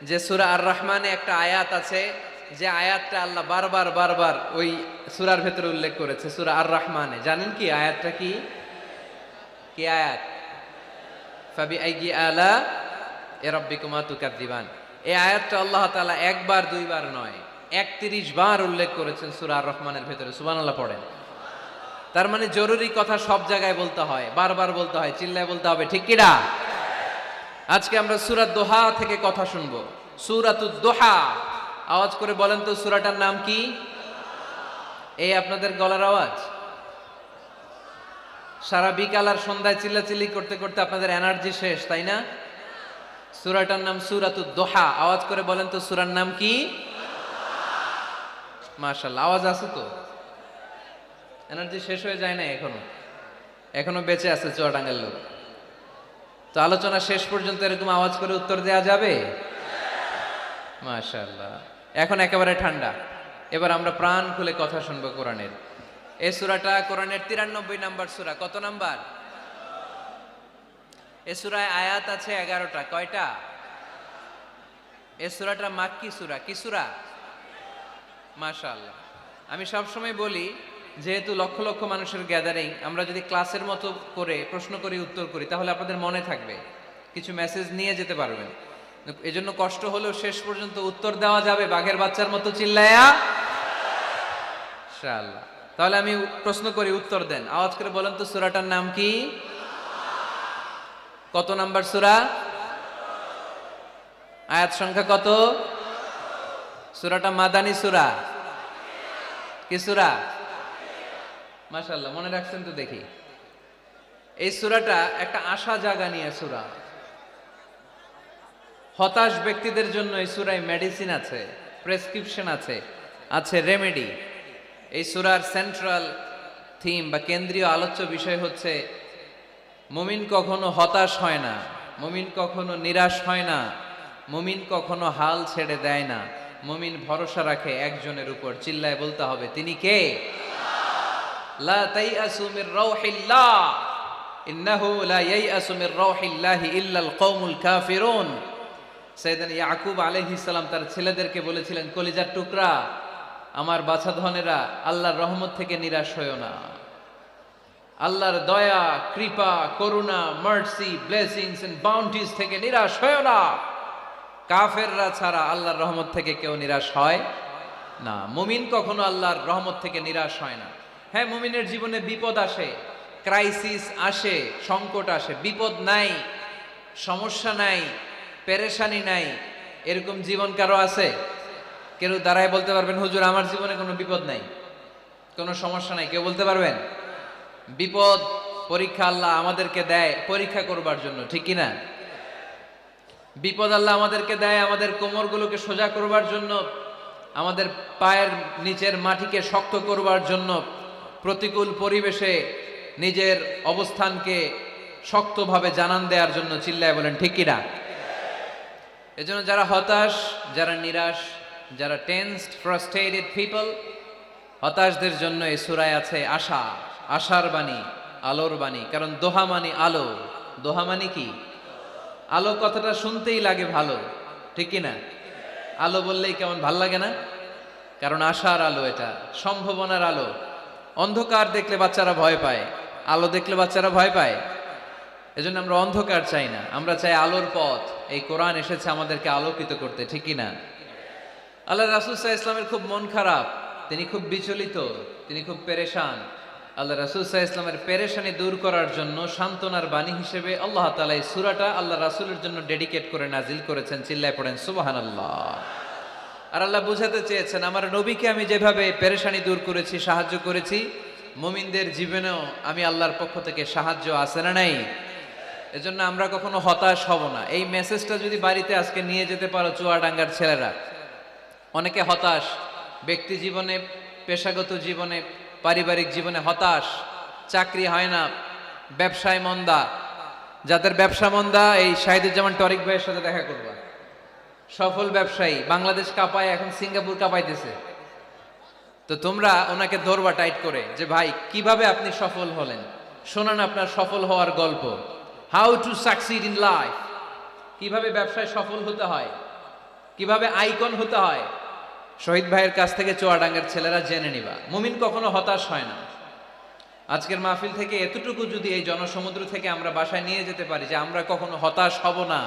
যে সূরা আর রহমানে একটা আয়াত আছে, যে আয়াতটা আল্লাহ বারবার বারবার ওই সূরার ভেতরে উল্লেখ করেছে, সূরা আর রহমানে? জানেন কি আয়াতটা কি? কি আয়াত? ফাবিআইয়ি আলা রাব্বিকুমা তুকাযযিবান। এই আয়াতটা আল্লাহ তাআলা একবার দুইবার নয়, 31 বার উল্লেখ করেছেন সূরা আর রহমানের ভেতরে। সুবহানাল্লাহ পড়েন। তার মানে জরুরি কথা সব জায়গায় বলতে হয়, বারবার বলতে হয়, চিল্লায় বলতে হবে, ঠিক কি না? আজকে আমরা সূরা দোহা থেকে কথা শুনবো। সূরাতুদ দোহা, আওয়াজ করে বলেন তো সূরাটার নাম কি? এই আপনাদের গলার আওয়াজ। সারা বিকাল আর সন্ধ্যায় চিল্লাচিল্লি করতে করতে আপনাদের এনার্জি শেষ, তাই না? সূরাটার নাম সূরাতুদ দোহা। আওয়াজ করে বলেন তো সূরার নাম কি? মাশাআল্লাহ, আওয়াজ আছে তো? এনার্জি শেষ হয়ে যায় না এখনো বেঁচে আছে চুয়াডাঙ্গার লোক। তো আলোচনা শেষ পর্যন্ত এরকম আওয়াজ করে উত্তর দেওয়া যাবে? মাশাআল্লাহ। এখন একেবারে ঠান্ডা, এবার আমরা প্রাণ খুলে কথা শুনবো কোরআনের। এই সূরাটা কোরআনের 93 নাম্বার সূরা। কত নাম্বার? এই সূরায় আয়াত আছে 11টা। কয়টা? এই সূরাটা মাক্কি সূরা। কি সূরা? মাশাআল্লাহ। আমি সবসময় বলি, যেহেতু লক্ষ লক্ষ মানুষের গ্যাদারিং, আমরা যদি ক্লাসের মতো করে প্রশ্ন করি, উত্তর করি, তাহলে আপনাদের মনে থাকবে, কিছু মেসেজ নিয়ে যেতে পারবেন। এজন্য কষ্ট হলেও শেষ পর্যন্ত উত্তর দেওয়া যাবে বাঘের বাচ্চার মতো চিল্লায়া ইনশাআল্লাহ। তাহলে আমি প্রশ্ন করি, উত্তর দেন। আওয়াজ করে বলেন তো সূরাটার নাম কি? কত নাম্বার সূরা? আয়াত সংখ্যা কত? সূরাটা মাদানী সূরা। কি সূরা? মাশাআল্লাহ, মনে রাখছেন তো দেখি। এই সূরাটা একটা আশা জাগা নিয়ে সূরা। হতাশ ব্যক্তিদের জন্য এই সূরায় মেডিসিন আছে, প্রেসক্রিপশন আছে, আছে রেমেডি। এই সূরার সেন্ট্রাল থিম বা কেন্দ্রীয় আলোচ্য বিষয় হচ্ছে, মুমিন কখনো হতাশ হয় না, মুমিন কখনো নিরাশ হয় না, মুমিন কখনো হাল ছেড়ে দেয় না, মুমিন ভরসা রাখে একজনের উপর। চিল্লায় বলতে হবে, তিনি কে? লা তাইয়াসু মির রাউহিল্লাহ, ইন্নাহু লা ইয়াইয়াসু মির রাউহিল্লাহি ইল্লাল কওমুল কাফিরুন। সাইয়েদনা ইয়াকুব আলাইহিস সালাম তার ছেলেদেরকে বলেছিলেন, কলিজার টুকরা, আমার বাছাধনেরা, আল্লাহর রহমত থেকে নিরাশ হয়ো না। আল্লাহর দয়া, কৃপা, করুণা, মার্সি, ব্লেসিংস এন্ড বাউন্টিজ থেকে নিরাশ হয়ো না। কাফেররা ছাড়া আল্লাহর রহমত থেকে কেউ নিরাশ হয় না। মুমিন কখনো আল্লাহর রহমত থেকে নিরাশ হয় না। হ্যাঁ, মুমিনের জীবনে বিপদ আসে, ক্রাইসিস আসে, সংকট আসে। বিপদ নাই, সমস্যা নাই, পেরেশানি নাই, এরকম জীবন কারো আছে? কেউ দাঁড়ায় বলতে পারবেন, হুজুর আমার জীবনে কোনো বিপদ নাই, কোনো সমস্যা নাই? কেউ বলতে পারবেন? বিপদ, পরীক্ষা আল্লাহ আমাদেরকে দেয় পরীক্ষা করবার জন্য, ঠিক কি না? বিপদ আল্লাহ আমাদেরকে দেয় আমাদের কোমরগুলোকে সোজা করবার জন্য, আমাদের পায়ের নিচের মাটিকে শক্ত করবার জন্য, প্রতিকূল পরিবেশে নিজের অবস্থানকে শক্তভাবে জানান দেওয়ার জন্য। চিল্লায় বলেন ঠিক কি না? এজন্য যারা হতাশ, যারা নিরাশ, যারা টেন্সড, ফ্রাস্ট্রেটেড পিপল, হতাশদের জন্য এই সূরায় আছে আশা, আশার বাণী, আলোর বাণী। কারণ দোহা মানে আলো। দোহা মানে কি? আলো কথাটা শুনতেই লাগে ভালো, ঠিক কি না? আলো বললেই কেমন ভাল লাগে না? কারণ আশার আলো, এটা সম্ভাবনার আলো। অন্ধকার দেখলে বাচ্চারা ভয় পায়, আলো দেখলে বাচ্চারা ভয় পায়। এজন্য আমরা অন্ধকার চাই না, আমরা চাই আলোর পথ। এই কোরআন এসেছে আমাদেরকে আলোকিত করতে, ঠিক কি না? আল্লাহ রাসূল সাল্লাল্লাহু আলাইহি ওয়াসাল্লামের খুব মন খারাপ, তিনি খুব বিচলিত, তিনি খুব পেরেশান। আল্লাহ রাসূল সাল্লাল্লাহু আলাইহি ওয়াসাল্লামের পেরেশানি দূর করার জন্য সান্ত্বনার বাণী হিসেবে আল্লাহ তাআলা এই সূরাটা আল্লাহ রাসূলের জন্য ডেডিকেট করে নাজিল করেছেন। চিল্লায় পড়েন সুবহানাল্লাহ। আর আল্লাহ বুঝাতে চেয়েছেন, আমার নবীকে আমি যেভাবে পেরেশানি দূর করেছি, সাহায্য করেছি, মুমিনদের জীবনেও আমি আল্লাহর পক্ষ থেকে সাহায্য আছে না নাই? এজন্য আমরা কখনো হতাশ হব না। এই মেসেজটা যদি বাড়িতে আজকে নিয়ে যেতে পারো চুয়াডাঙ্গার ছেলেরা, অনেকে হতাশ, ব্যক্তি জীবনে, পেশাগত জীবনে, পারিবারিক জীবনে হতাশ, চাকরি হয় না, ব্যবসায় মন্দা, যাদের ব্যবসা মন্দা এই শাহিদুজ্জামান টরিক ভাইয়ের সাথে দেখা করবা। সফল ব্যবসায়ী, বাংলাদেশ কাঁপায়, এখন সিঙ্গাপুর কাঁপাইতেছে। তো তোমরা ওনাকে ধরবা টাইট করে যে ভাই কিভাবে আপনি সফল হলেন, শোনান আপনার সফল হওয়ার গল্প। How to succeed in life, কিভাবে ব্যবসায় সফল হতে হয়, কিভাবে আইকন হতে হয়। শহীদ ভাইয়ের কাছ থেকে চুয়াডাঙ্গার ছেলেরা জেনে নিবা। মুমিন কখনো হতাশ হয় না। আজকের মাহফিল থেকে এতটুকু যদি এই জনসমুদ্র থেকে আমরা বাসায় নিয়ে যেতে পারি যে আমরা কখনো হতাশ হব না,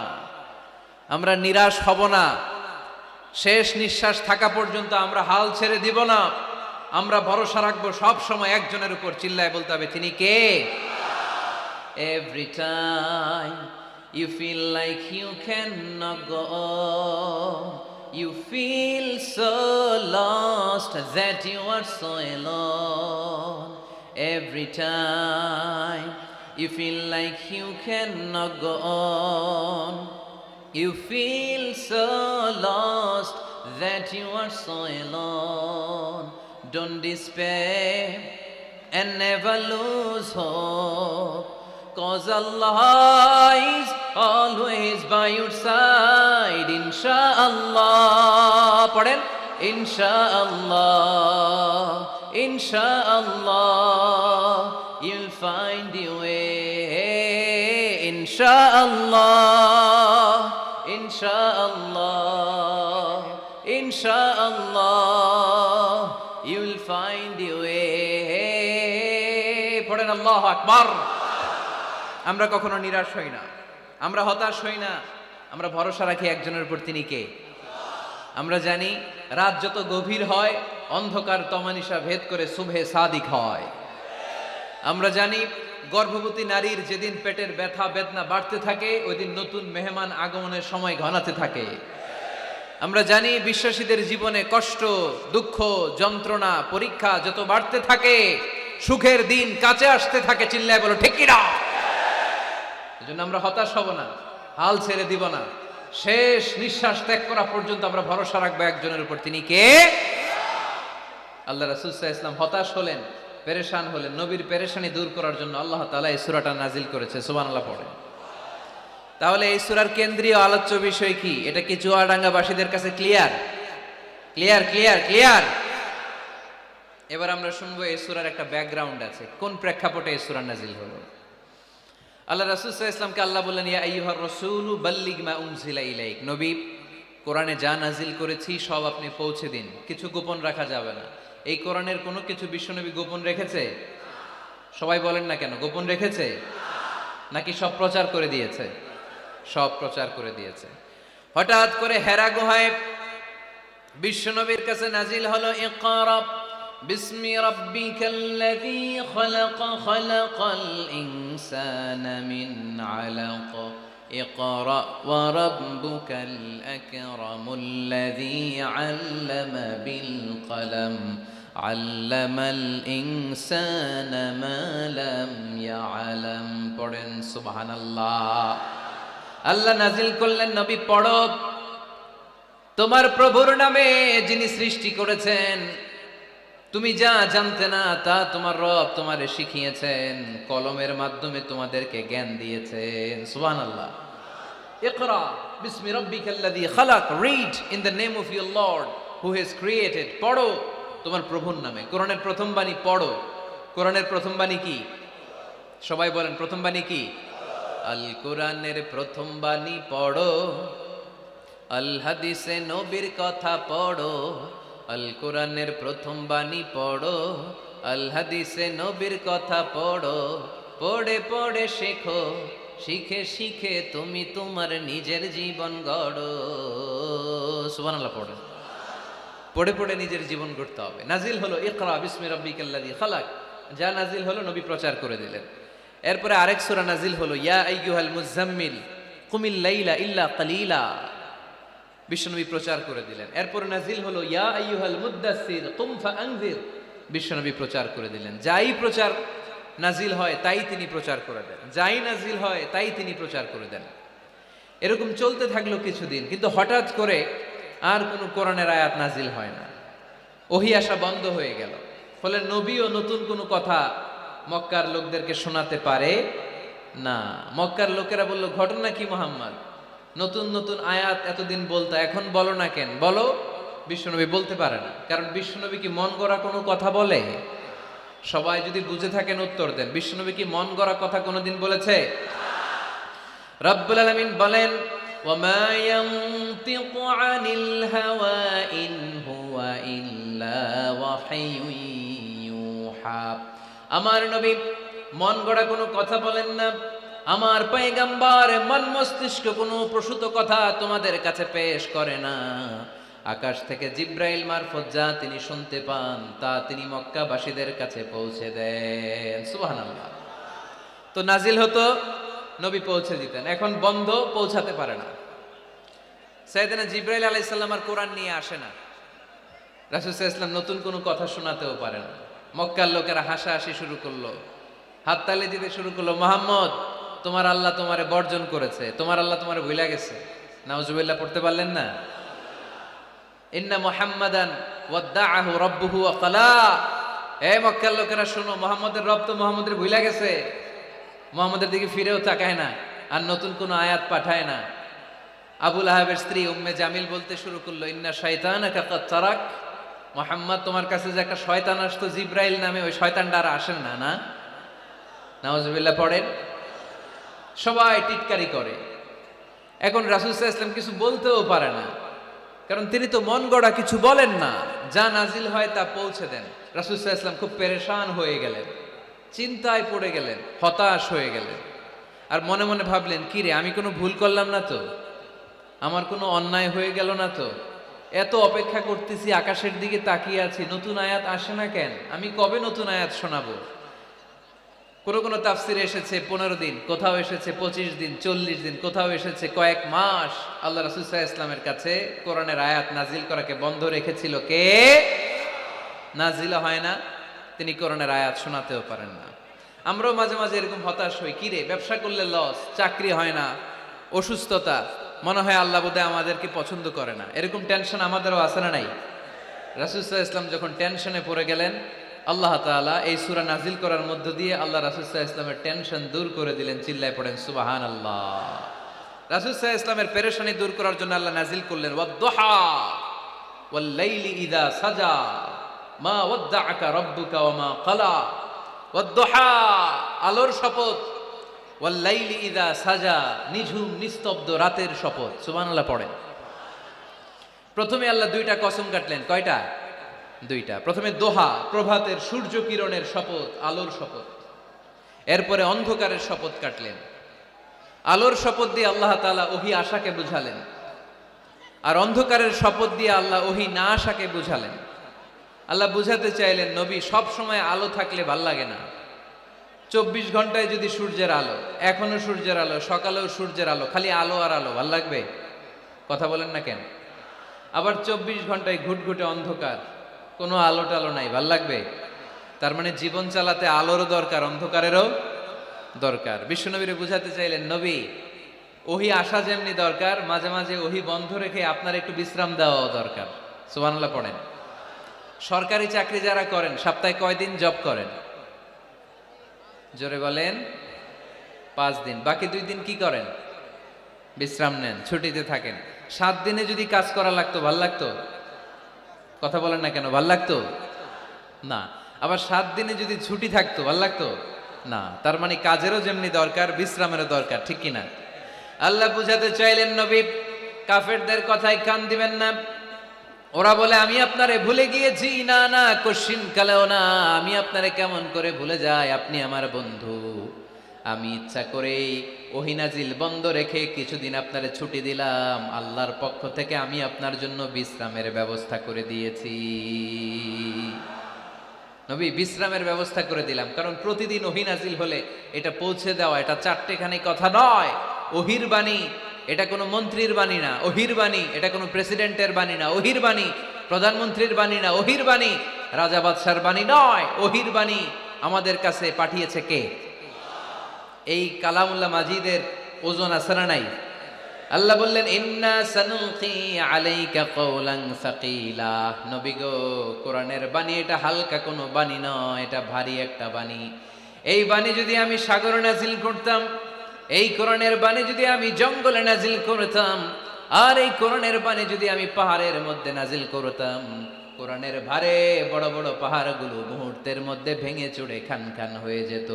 আমরা নিরাশ হব না, শেষ নিঃশ্বাস থাকা পর্যন্ত আমরা হাল ছেড়ে দিব না, আমরা ভরসা রাখবো সব সময় একজনের উপর। চিল্লায় বলতে হবে তিনি কে? Every time you feel like you cannot go on, you feel so lost that you are so alone. Every time you feel like you cannot go on, you feel so lost that you are so alone. Don't despair and never lose hope, 'cause Allah is always by your side. Insha'Allah, পড়েন, Insha'Allah, Insha'Allah, you'll find your way. Insha'Allah, Insha'Allah, Insha'Allah, you'll find your way. পড়েন আল্লাহু আকবার। আমরা কখনো নিরাশ হই না, আমরা হতাশ হই না, আমরা ভরসা রাখি একজনের উপর, তিনি কে? আমরা জানি রাত যত গভীর হয় অন্ধকার তমানিসা ভেদ করে শুভে সাদিক হয়। আমরা জানি গর্ভবতী নারীর যেদিন পেটের ব্যথা বেদনা বাড়তে থাকে ওই দিন নতুন মেহমান আগমনের সময় ঘনাতে থাকে। আমরা জানি বিশ্বাসীদের জীবনে কষ্ট, দুঃখ, যন্ত্রণা, পরীক্ষা যত বাড়তে থাকে সুখের দিন কাছে আসতে থাকে। চিল্লায় বলো ঠিক কিনা? এজন্য আমরা হতাশ হব না, হাল ছেড়ে দিব না, শেষ নিঃশ্বাস ত্যাগ করা পর্যন্ত আমরা ভরসা রাখবো একজনের উপর, তিনি কে? আল্লাহ রাসূল সাল্লাল্লাহু আলাইহি ওয়াসাল্লাম হতাশ হলেন, পেরেশান হলেন। নবীর পেরেশানি দূর করার জন্য আল্লাহ তাআলা এই সূরাটা নাজিল করেছে। সুবহানাল্লাহ পড়েন। তাহলে এই সূরার কেন্দ্রীয় আলোচ্য বিষয় কি? এটা কি চুয়াডাঙ্গাবাসীদের কাছে ক্লিয়ার? Clear clear clear. এবার আমরা শুনবো এই সূরার একটা ব্যাকগ্রাউন্ড আছে, কোন প্রেক্ষাপটে এই সূরা নাজিল হলো। আল্লাহ রাসূল সাল্লাল্লাহু আলাইহি ওয়াসাল্লামকে আল্লাহ বললেন, ইয়া আইয়ুহার রাসূলু বাল্লিগ মা উনজিলা ইলাইক। নবী, কোরআনে যা নাজিল করেছি সব আপনি পৌঁছে দিন, কিছু গোপন রাখা যাবে না। এই কোরআনের কোনো কিছু বিশ্বনবী গোপন রেখেছে? সবাই বলেন না কেন, গোপন রেখেছে নাকি সব প্রচার করে দিয়েছে? সব প্রচার করে দিয়েছে। হঠাৎ করে হেরা গুহায় বিশ্বনবীর কাছে নাজিল হলো, ইকরা বিসমি রাব্বিকাল্লাযী খালাক, খালাকাল ইনসানা মিন আলাক, ইকরা ওয়া রাব্বুকাল আকরামুল্লাযী আল্লামা বিল কলম, আল্লামাল ইনসানা মা লাম ইয়ালাম। পড়েন সুবহানাল্লাহ। আল্লাহ নাজিল করলেন, নবী পড়ো, তোমার প্রভুর নামে যিনি সৃষ্টি করেছেন, তুমি যা জানতে না তা তোমার রব তোমারে শিখিয়েছেন, কলমের মাধ্যমে তোমাদেরকে জ্ঞান দিয়েছেন। সুবহানাল্লাহ। ইকরা বিসমি রাব্বিকাল্লাযী খালাক, read in the name of your lord who has created. পড়ো তোমার প্রভুর নামে। কোরআনের প্রথম বাণী পড়ো। কোরআনের প্রথম বাণী কি? সবাই বলেন, প্রথম বাণী কি? আল কোরআনের প্রথম বাণী পড়ো, আল হাদিসে নবীর কথা পড়ো। আল কোরআনের প্রথম বাণী পড়ো, আল হাদিসে নবীর কথা পড়ো। পড়ে পড়ে শেখো, শিখে শিখে তুমি তোমার নিজের জীবন গড়ো। সুবহানাল্লাহ পড়ো। পড়ে পড়ে নিজের জীবন গড়তে হবে। নাজিল হলো ইকরা বিসমি রাব্বিকাল্লাযী খালাক, যা নাজিল হলো নবী প্রচার করে দিলেন। এরপরে আরেক সূরা নাজিল হলো, ইয়া আইয়ুহাল মুযাম্মিল কুমিল লাইলা ইল্লা কালিলা, বিশ্বনবী প্রচার করে দিলেন। এরপরে নাজিল হলো, ইয়া আইয়ুহাল মুদ্দাসসির কুম ফাআনজির, বিশ্বনবী প্রচার করে দিলেন। যাই প্রচার নাজিল হয় তাই তিনি প্রচার করে দেন, যাই নাজিল হয় তাই তিনি প্রচার করে দেন। এরকম চলতে থাকলো কিছুদিন, কিন্তু হঠাৎ করে আর কোনো কোরআনের আয়াত নাজিল হয় না, ওহী আসা বন্ধ হয়ে গেল। ফলে নবীও নতুন কোনো কথা মক্কার লোকদেরকে শোনাতে পারে না। মক্কার লোকেরা বলল, ঘটনা কি মুহাম্মদ? নতুন নতুন আয়াত এতদিন বলতা, এখন বলো না কেন? বলো। বিশ্বনবী বলতে পারে না, কারণ বিশ্বনবী কি মন গড়া কোনো কথা বলে? সবাই যদি বুঝে থাকেন উত্তর দেন, বিশ্বনবী কি মন গড়া কথা কোনোদিন বলেছে? রব্বুল আলামিন বলেন, ওয়ামা ইয়ানতিকু আনিল হাওয়া ইন হুয়া ইল্লা ওয়াহয়ুন ইউহা। আমার নবী মন গড়া কোনো কথা বলেন না। আমার পয়গম্বর মন মস্তিষ্ক কোনো প্রসূত কথা তোমাদের কাছে পেশ করে না। আকাশ থেকে জিব্রাইল মারফত যা তিনি শুনতে পান তা তিনি মক্কাবাসীদের কাছে পৌঁছে দেন। সুবহানাল্লাহ। তো নাজিল হতো, নবী পৌঁছে দিতেন। এখন বন্ধ, পৌঁছাতে পারে না। সাইয়েদনা জিব্রাইল আলাইহিস সালাম আর কোরআন নিয়ে আসে না। রাসূল সাল্লাল্লাহু আলাইহি ওয়াসাল্লাম নতুন কোনো কথা শোনাতেও পারে না। মক্কার লোকেরা হাসাহাসি শুরু করলো, হাততালি দিতে শুরু করলো। মুহাম্মদ, তোমার আল্লাহ তোমারে বর্জন করেছে, তোমার আল্লাহ তোমারে ভুলে গেছে। নাউজুবিল্লাহ পড়তে পারলেন না? ইন্না মুহাম্মাদান ওয়াদ্দাআহু রাব্বুহু ওয়া ক্বালা। হে মক্কার লোকেরা শোনো, মুহাম্মদের রব তো মুহাম্মদের ভুলে গেছে, মুহাম্মদের দিকে ফিরেও তাকায় না, আর নতুন কোন আয়াত পাঠায় না। আবু লাহাবের স্ত্রী উম্মে জামিল বলতে শুরু করলো, ইন্না শাইতানাকা কাদ তারাক। মুহাম্মদ, তোমার কাছে যে একটা শয়তান আসতো জিব্রাইল নামে, ওই শয়তানটা আর আসেন না। না, নাউজুবিল্লাহ পড়েন। সবাই টিটকারি করে। এখন রাসূল সাল্লাল্লাহু আলাইহি ওয়াসাল্লাম কিছু বলতেও পারে না, কারণ তিনি তো মন গড়া কিছু বলেন না। যা নাজিল হয় তা পৌঁছে দেন। রাসূল সাল্লাল্লাহু আলাইহি ওয়াসাল্লাম খুব পেরেশান হয়ে গেলেন, চিন্তায় পড়ে গেলেন, হতাশ হয়ে গেলেন। আর মনে মনে ভাবলেন, কি রে, আমি কোনো ভুল করলাম না তো? আমার কোনো অন্যায় হয়ে গেল না তো? এত অপেক্ষা করতেছি, আকাশের দিকে তাকিয়ে আছি, নতুন আয়াত আসে না কেন? আমি কবে নতুন আয়াত শোনাবো? কোনো তাফসিরে এসেছে 15 দিন, কোথাও এসেছে 25 দিন, 40 দিন, কোথাও এসেছে কয়েক মাস। আল্লাহ রাসূল সাল্লাল্লাহু আলাইহি ওয়াসাল্লামের কাছে কোরআনের আয়াত নাজিল করাকে বন্ধ রেখেছিল কে? নাজিল হয় না, তিনি কোরআনের আয়াত শোনাতেও পারেন না। আমরাও মাঝে মাঝে এরকম হতাশ হই, কি রে, ব্যবসা করলে লস, চাকরি হয় না, অসুস্থতা, মনে হয় আল্লাহ বোধহয় আমাদেরকে পছন্দ করে না। এরকম টেনশন আমাদেরও আছে না নাই? রাসূল সাল্লাল্লাহু আলাইহি ওয়াসাল্লাম যখন টেনশনে পড়ে গেলেন, আল্লাহ তাআলা এই সূরা নাজিল করার মধ্য দিয়ে আল্লাহ রাসূল সাল্লাল্লাহু আলাইহি ওয়াসাল্লামের টেনশন দূর করে দিলেন। চিল্লায় পড়েন সুবহানাল্লাহ। রাসূল সাল্লাল্লাহু আলাইহি ওয়াসাল্লামের পেরেশানি দূর করার জন্য আল্লাহ নাজিল করলেন, ওয়াদ-দুহা ওয়াল-লাইলি ইযা সাজা মা ওয়াদ্দাআকা রাব্বুকা ওয়া মা ক্বালা। ওয়াদ-দুহা, আলোর শপথ, ওয়াল-লাইলি ইযা সাজা, নিঝুম নিস্তব্ধ রাতের শপথ। সুবহানাল্লাহ পড়েন। প্রথমে আল্লাহ দুইটা কসম কাটলেন। কয়টা? দুইটা। প্রথমে দোহা, প্রভাতের সূর্য কিরণের শপথ, আলোর শপথ। এরপরে অন্ধকারের শপথ কাটলেন। আলোর শপথ দিয়ে আল্লাহ তাআলা ওহী আশাকে বুঝালেন, আর অন্ধকারের শপথ দিয়ে আল্লাহ ওহী না আশাকে বুঝালেন। আল্লাহ বুঝাতে চাইলেন, নবী, সব সময় আলো থাকলে ভাল লাগে না। 24 ঘন্টায় যদি সূর্যের আলো, এখনো সূর্যের আলো, সকালেও সূর্যের আলো, খালি আলো আর আলো, ভাল লাগবে? কথা বলেন না কেন? আবার 24 ঘন্টায় ঘুটঘুটে অন্ধকার, কোনো আলো টালো নাই, ভাল লাগবে? তার মানে জীবন চালাতে আলোরও দরকার, অন্ধকারেরও দরকার। বিশ্বনবীরে বুঝাতে চাইলেন, নবী, ওহী আসা যেমনি দরকার, মাঝে মাঝে ওহী বন্ধ রেখে আপনার একটু বিশ্রাম দেওয়াও দরকার। সুবহানাল্লাহ পড়েন। সরকারি চাকরি যারা করেন, সপ্তাহে কয়দিন জব করেন? জোরে বলেন। 5 দিন। বাকি 2 দিন কি করেন? বিশ্রাম নেন, ছুটিতে থাকেন। 7 দিনে যদি কাজ করা লাগতো, ভাল লাগতো? কথা বলেন না কেন? ভাল লাগতো না। আবার 7 দিনে যদি ছুটি থাকতো, ভাল লাগতো না। তার মানে কাজেরও যেমনি দরকার, বিশ্রামেরও দরকার, ঠিক কিনা? আল্লাহ বুঝাতে চাইলেন, নবী, কাফেরদের কথায় কান দিবেন না। ওরা বলে, আমি আপনারে ভুলে গিয়েছি। না না, কশিন কালেও না। আমি আপনারে কেমন করে ভুলে যাই? আপনি আমার বন্ধু। আমি ইচ্ছা করেই ওহী নাজিল বন্ধ রেখে কিছুদিন আপনারে ছুটি দিলাম। আল্লাহর পক্ষ থেকে আমি আপনার জন্য বিশ্রামের ব্যবস্থা করে দিয়েছি। নবী, বিশ্রামের ব্যবস্থা করে দিলাম, কারণ প্রতিদিন ওহী নাজিল হলে এটা পৌঁছে দেওয়া, এটা চারটেখানি কথা নয়। ওহীর বাণী, এটা কোনো মন্ত্রীর বাণী না। ওহীর বাণী, এটা কোনো প্রেসিডেন্টের বাণী না। ওহীর বাণী প্রধানমন্ত্রীর বাণী না। ওহীর বাণী রাজা বাদশার বাণী নয়। ওহীর বাণী আমাদের কাছে পাঠিয়েছে কে? এই কালামুল্লাহ মাজিদের ওজন আছে না নাই? আল্লাহ বললেন, ইন্না সানুলকি আলাইকা কওলান সাকিলা। নবী গো, কোরআনের বাণী এটা হালকা কোনো বাণী নয়, এটা ভারী একটা বাণী। এই বাণী যদি আমি সাগরে নাজিল করতাম, এই কোরআনের বাণী যদি আমি জঙ্গলে নাজিল করতাম, আর এই কোরআনের বাণী যদি আমি পাহাড়ের মধ্যে নাজিল করতাম, কোরআনের ভারে বড় বড় পাহাড়গুলো মুহূর্তের মধ্যে ভেঙে চুরে খান খান হয়ে যেত।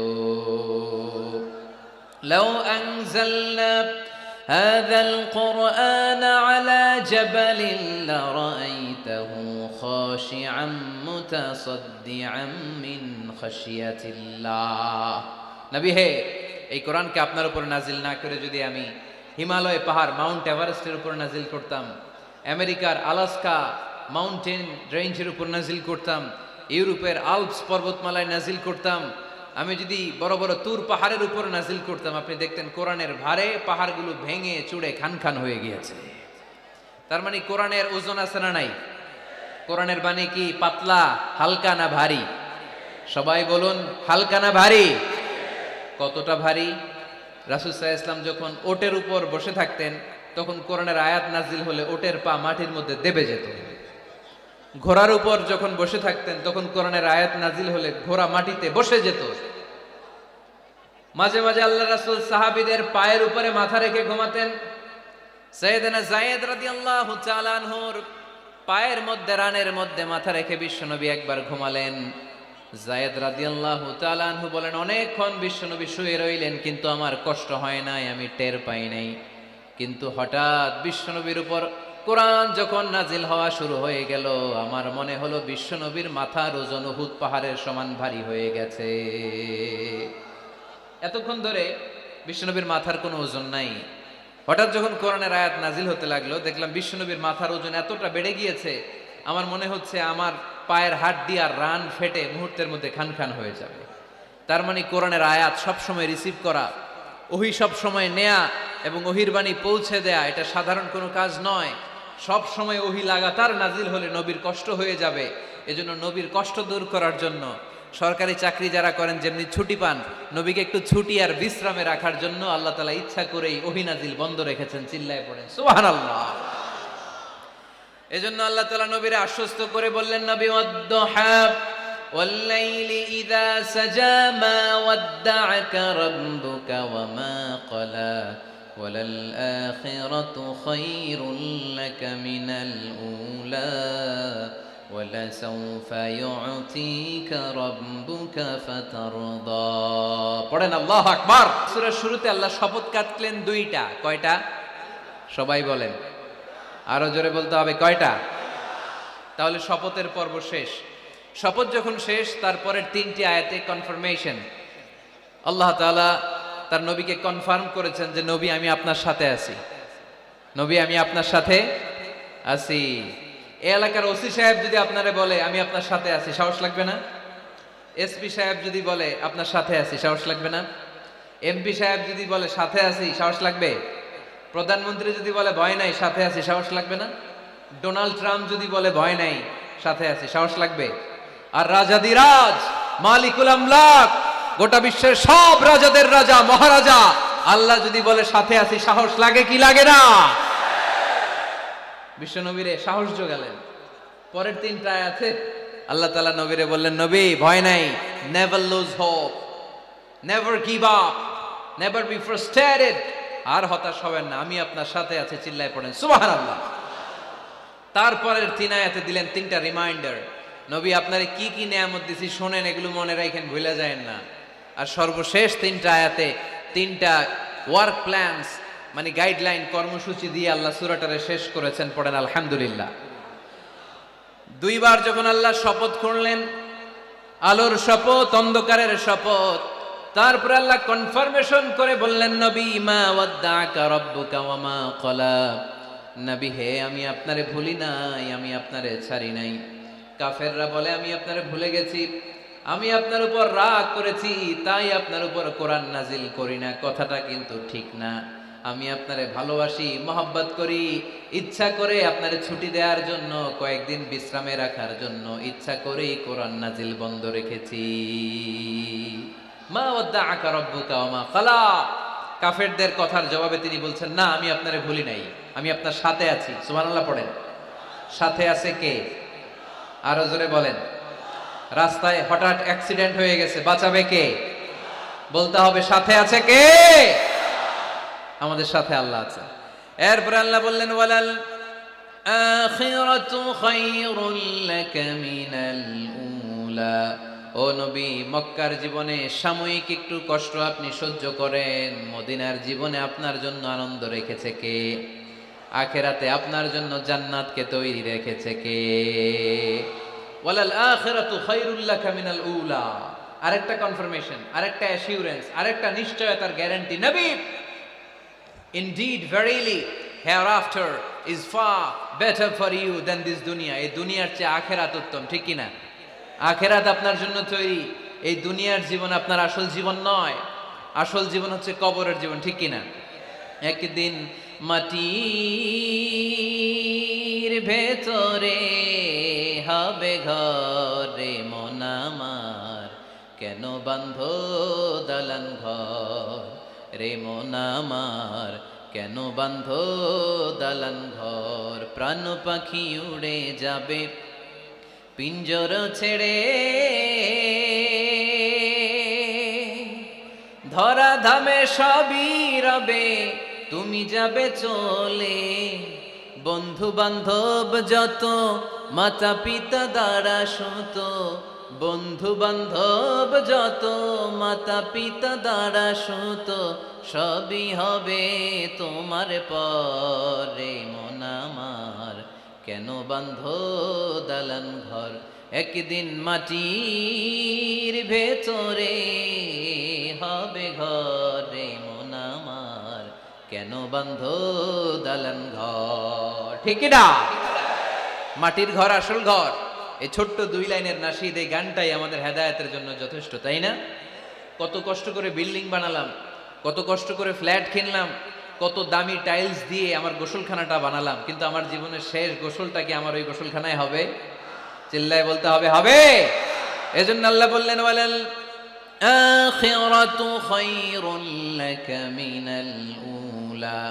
লাউ আনজালনা হাযাল কুরআন আলা জাবালিন লারাআইতাহু খাশিআম মুতাসাদ্দিআম মিন খাশিয়াতিল্লাহ। নবী হে, এই কোরআনকে আপনার উপর নাজিল না করে যদি আমি হিমালয় পাহাড় মাউন্ট এভারেস্টের উপর নাজিল করতাম, আমেরিকার আলাস্কা মাউন্টেন রেঞ্জের উপর নাজিল করতাম, ইউরোপের আল্পস পর্বতমালায় নাজিল করতাম, আমি যদি বড় বড় তুর পাহাড়ের উপর নাজিল করতাম, আপনি দেখতেন কোরআনের ভারে পাহাড়গুলো ভেঙে চুড়ে খান খান হয়ে গিয়েছে। তার মানে কোরআনের ওজন আছে না নাই? কোরআনের বাণী কি পাতলা, হালকা না ভারী? সবাই বলুন, হালকা না ভারী? কতটা ভারী? রাসূল সাল্লাল্লাহু আলাইহি ওয়াসাল্লাম যখন ওটের উপর বসে থাকতেন, তখন কোরআনের আয়াত নাজিল হলে ওটের পা মাটির মধ্যে দেবে যেত। ঘোড়ার উপর যখন বসে থাকতেন, তখন কোরআনের আয়াত নাজিল হলে ঘোড়া মাটিতে বসে যেত। মাঝে মাঝে আল্লাহ রাসূল সাহাবীদের পায়ের উপরে মাথা রেখে ঘুমাতেন। সাইয়েদনা যায়েদ রাদিয়াল্লাহু তাআলা আনহুর পায়ের মধ্যে, রানের মধ্যে মাথা রেখে বিশ্বনবী একবার ঘুমালেন। যায়েদ রাদিয়াল্লাহু তাআলা আনহু বলেন, অনেকক্ষণ বিশ্বনবী শুয়ে রইলেন, কিন্তু আমার কষ্ট হয় নাই, আমি টের পাই নাই। কিন্তু হঠাৎ বিশ্বনবীর উপর কোরআন যখন নাজিল হওয়া শুরু হয়ে গেল, আমার মনে হলো বিশ্বনবীর মাথার ওজন উহুদ পাহাড়ের সমান ভারী হয়ে গেছে। এতক্ষণ ধরে বিশ্বনবীর মাথার কোনো ওজন নাই। হঠাৎ যখন কোরআনের আয়াত নাজিল হতে লাগলো, দেখলাম বিশ্বনবীর মাথার ওজন এতটা বেড়ে গিয়েছে, আমার মনে হচ্ছে আমার পায়ের হাড্ডি আর রান ফেটে মুহূর্তের মধ্যে খান খান হয়ে যাবে। তার মানে কোরআনের আয়াত সবসময় রিসিভ করা, ওহি সব সময় নেয়া এবং ওহির বাণী পৌঁছে দেয়া, এটা সাধারণ কোনো কাজ নয়। সব সময় ওহি লাগাতার নাজিল হলে নবীর কষ্ট হয়ে যাবে। এজন্য নবীর কষ্ট দূর করার জন্য সরকারি চাকরি যারা করেন যেমনি ছুটি পান, নবীকে একটু ছুটি আর বিশ্রামে রাখার জন্য আল্লাহ তাআলা ইচ্ছা করেই ওহি নাজিল বন্ধ রেখেছেন। চিল্লায় পড়েন সুবহানাল্লাহ। এজন্য আল্লাহ তাআলা নবীরে আশ্বস্ত করে বললেন, নবী ওয়াদ-দুহা ওয়াল-লাইলি ইযা সাজা মা ওয়াদ্দা'আকা রাব্বুকা ওয়া মা ক্বালা ওয়ালাল আখিরাতু খায়রুল লাকা মিনাল উলা ওয়ালাসাউফা ইউ'তিকা রাব্বুকা ফাতারদা। পড়েন আল্লাহু আকবার। সূরার শুরুতে আল্লাহ শপথ কাটলেন দুইটা। কয়টা? সবাই বলেন, আরো জোরে বলতে হবে, কয়টা? তাহলে শপথের পর্ব শেষ। শপথ যখন শেষ, তারপরের তিনটি আয়াতে কনফার্মেশন। আল্লাহ তাআলা তার নবীকে কনফার্ম করেছেন যে নবী আমি আপনার সাথে আছি, নবী আমি আপনার সাথে আছি। এই এলাকার ওসি সাহেব যদি আপনারে বলে আমি আপনার সাথে আছি, সাহস লাগবে না? এসপি সাহেব যদি বলে আপনার সাথে আছি, সাহস লাগবে না? এমপি সাহেব যদি বলে সাথে আছি, সাহস লাগবে? প্রধানমন্ত্রী যদি বলে ভয় নাই, সাথে আছি, সাহস লাগবে না? ডোনাল্ড ট্রাম্প যদি বলে ভয় নাই, সাথে আছি, সাহস লাগবে? আর রাজাদিরাজ মালিকুল আমলাক, গোটা বিশ্বের সব রাজাদের রাজা মহারাজা আল্লাহ যদি বলে সাথে আছি, সাহস লাগে কি লাগে না? বিশ্ব নবীরে সাহস যোগালেন। পরের তিনটা আয়াতে আল্লাহ তাআলা নবীরে বললেন, নবী ভয় নাই, never lose hope, never give up, never be frustrated, আর হতাশ হবেন না, আমি আপনার সাথে আছি। চিল্লায় পড়েন সুবহানাল্লাহ। তারপরের তিন আয়াতে দিলেন তিনটা রিমাইন্ডার, নবী আপনারে কি কি নিয়ামত দিছি শোনেন, এগুলো মনে রাখেন, ভুলে যায়েন না। আর সর্বশেষ তিনটা আয়াতে তিনটা ওয়ার্ক প্ল্যানস, মানে গাইডলাইন, কর্মসূচি দিয়ে আল্লাহ সূরাটারে শেষ করেছেন। পড়েন আলহামদুলিল্লাহ। দুইবার যখন আল্লাহ শপথ করলেন, আলোর শপথ, অন্ধকারের শপথ, তারপরে আল্লাহ কনফার্মেশন করে বললেন, নবী মা ওয়াদ্দা'আকা রাব্বুকা ওয়া মা ক্বালা, নবী হে আমি আপনারে ভুলি নাই, আমি আপনারে ছাড়ি নাই। কাফেররা বলে আমি আপনারে ভুলে গেছি, আমি আপনার উপর রাগ করেছি, তাই আপনার উপর কোরআন নাজিল করি না। কথাটা কিন্তু ঠিক না। আমি আপনারে ভালোবাসি, মহব্বত করি, ইচ্ছা করে আপনারে ছুটি দেওয়ার জন্য, কয়েকদিন বিশ্রামে রাখার জন্য ইচ্ছা করেই কোরআন নাজিল বন্ধ রেখেছি। মা ওয়াদ্দা'আকা রাব্বুকা ওয়া মা ক্বালা। কাফেরদের কথার জবাবে তিনি বলছেন, না আমি আপনারে ভুলি নাই, আমি আপনার সাথে আছি। সুবহানাল্লাহ পড়েন। সাথে আছে কে? আরো জোরে বলেন। রাস্তায় হঠাৎ অ্যাক্সিডেন্ট হয়ে গেছে, বাঁচাবে কে? বলতে হবে সাথে আছে কে? আমাদের সাথে আল্লাহ আছে। এরপরে আল্লাহ বললেন ওয়ালাল আখিরাতু খায়রুল লাকা মিনাল উলা। ও নবী, মক্কার জীবনে সাময়িক একটু কষ্ট আপনি সহ্য করেন, মদিনার জীবনে আপনার জন্য আনন্দ রেখেছে কে? আখিরাতে আপনার জন্য জান্নাতকে তৈরি রেখেছে কে? ওয়ালাল আখিরাতু খায়রুল লাকা মিনাল উলা। আরেকটা কনফার্মেশন, আরেকটা অ্যাসিউরেন্স, আরেকটা নিশ্চয়তার গ্যারান্টি। নবী, indeed verily hereafter is far better for you than this dunya. এই দুনিয়ার চেয়ে আখিরাত উত্তম, ঠিক কি না? আখিরাত আপনার জন্য তৈরি, এই দুনিয়ার জীবন আপনার আসল জীবন নয়। আসল জীবন হচ্ছে কবরের জীবন, ঠিক কি না? একদিন মাটির ভেতরে হবে ঘরে মন আমার, কেন বাঁধো দালান ঘর রে মন আমার, কেন বাঁধো দালান ঘর। প্রাণ পাখি উড়ে যাবে পিঞ্জর ছেড়ে, ধরা ধামে সবই রবে তুমি যাবে চলে। বন্ধু বান্ধব যত মাতা পিতা দ্বারা সুত, বন্ধু বান্ধব যত মাতা পিতা দ্বারা সুত, সবই হবে তোমার পরে মন আমার, কেন বাঁধো দালান ঘর। একদিন মাটির ভেতরে হবে ঘরে মন আমার, কেন বাঁধো দালান ঘর। ঠিক না? মাটির ঘর আসল ঘর। এই ছোট্ট 2 লাইনের নাশিদ, এই গানটাই আমাদের হেদায়েতের জন্য যথেষ্ট, তাই না? কত কষ্ট করে বিল্ডিং বানালাম, কত কষ্ট করে ফ্ল্যাট কিনলাম, কত দামি টাইলস দিয়ে আমার গোসলখানাটা বানালাম, কিন্তু আমার জীবনের শেষ গোসলটা কি আমার ওই গোসলখানায় হবে? চিল্লায় বলতে হবে, হবে। এজন্য আল্লাহ বললেন ওয়ালাল আখিরাতু খায়রুল লাকা মিনাল উলা।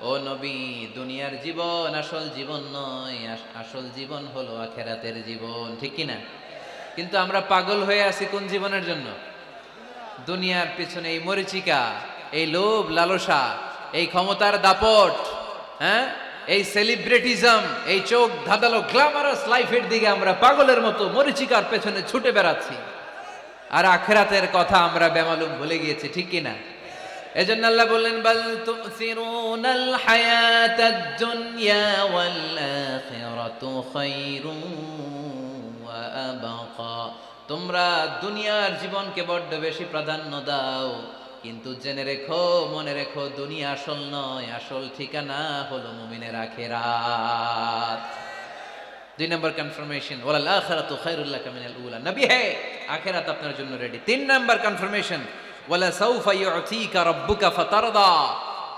ও নবী, দুনিয়ার জীবন আসল জীবন নয়, আসল জীবন হলো আখিরাতের জীবন, ঠিক কি না? কিন্তু আমরা পাগল হয়ে আছি কোন জীবনের জন্য? দুনিয়ার পিছনে এই মরিচিকা, এই লোভ লালসা, এই ক্ষমতার দাপট, হ্যাঁ, এই সেলিব্রিটিজম, এই চোখ ধাঁধালো গ্ল্যামারাস লাইফের দিকে আমরা পাগলের মতো মরিচিকার পেছনে ছুটে বেড়াচ্ছি, আর আখিরাতের কথা আমরা বেমালুম ভুলে গিয়েছি, ঠিক কি না? এজন্য আল্লাহ বললেন বাল তুসিরুনাল হায়াতাদ দুনিয়া ওয়াল আখিরাতু খায়রুন ওয়া আবকা। তোমরা দুনিয়ার জীবনকে বড্ড বেশি প্রাধান্য দাও, কিন্তু জেনে রেখো, মনে রেখো, দুনিয়া আসল নয়, আসল ঠিকানা হলো মুমিনের আখিরাত। 2 নম্বর কনফার্মেশন, ওয়ালাল আখিরাতু খায়রুল লাকা মিনাল উলা। নবী হে, আখিরাত আপনার জন্য রেডি। 3 নম্বর কনফার্মেশন, ওয়ালা সাউফা ইউতিকা রাব্বুকা ফাতারদা।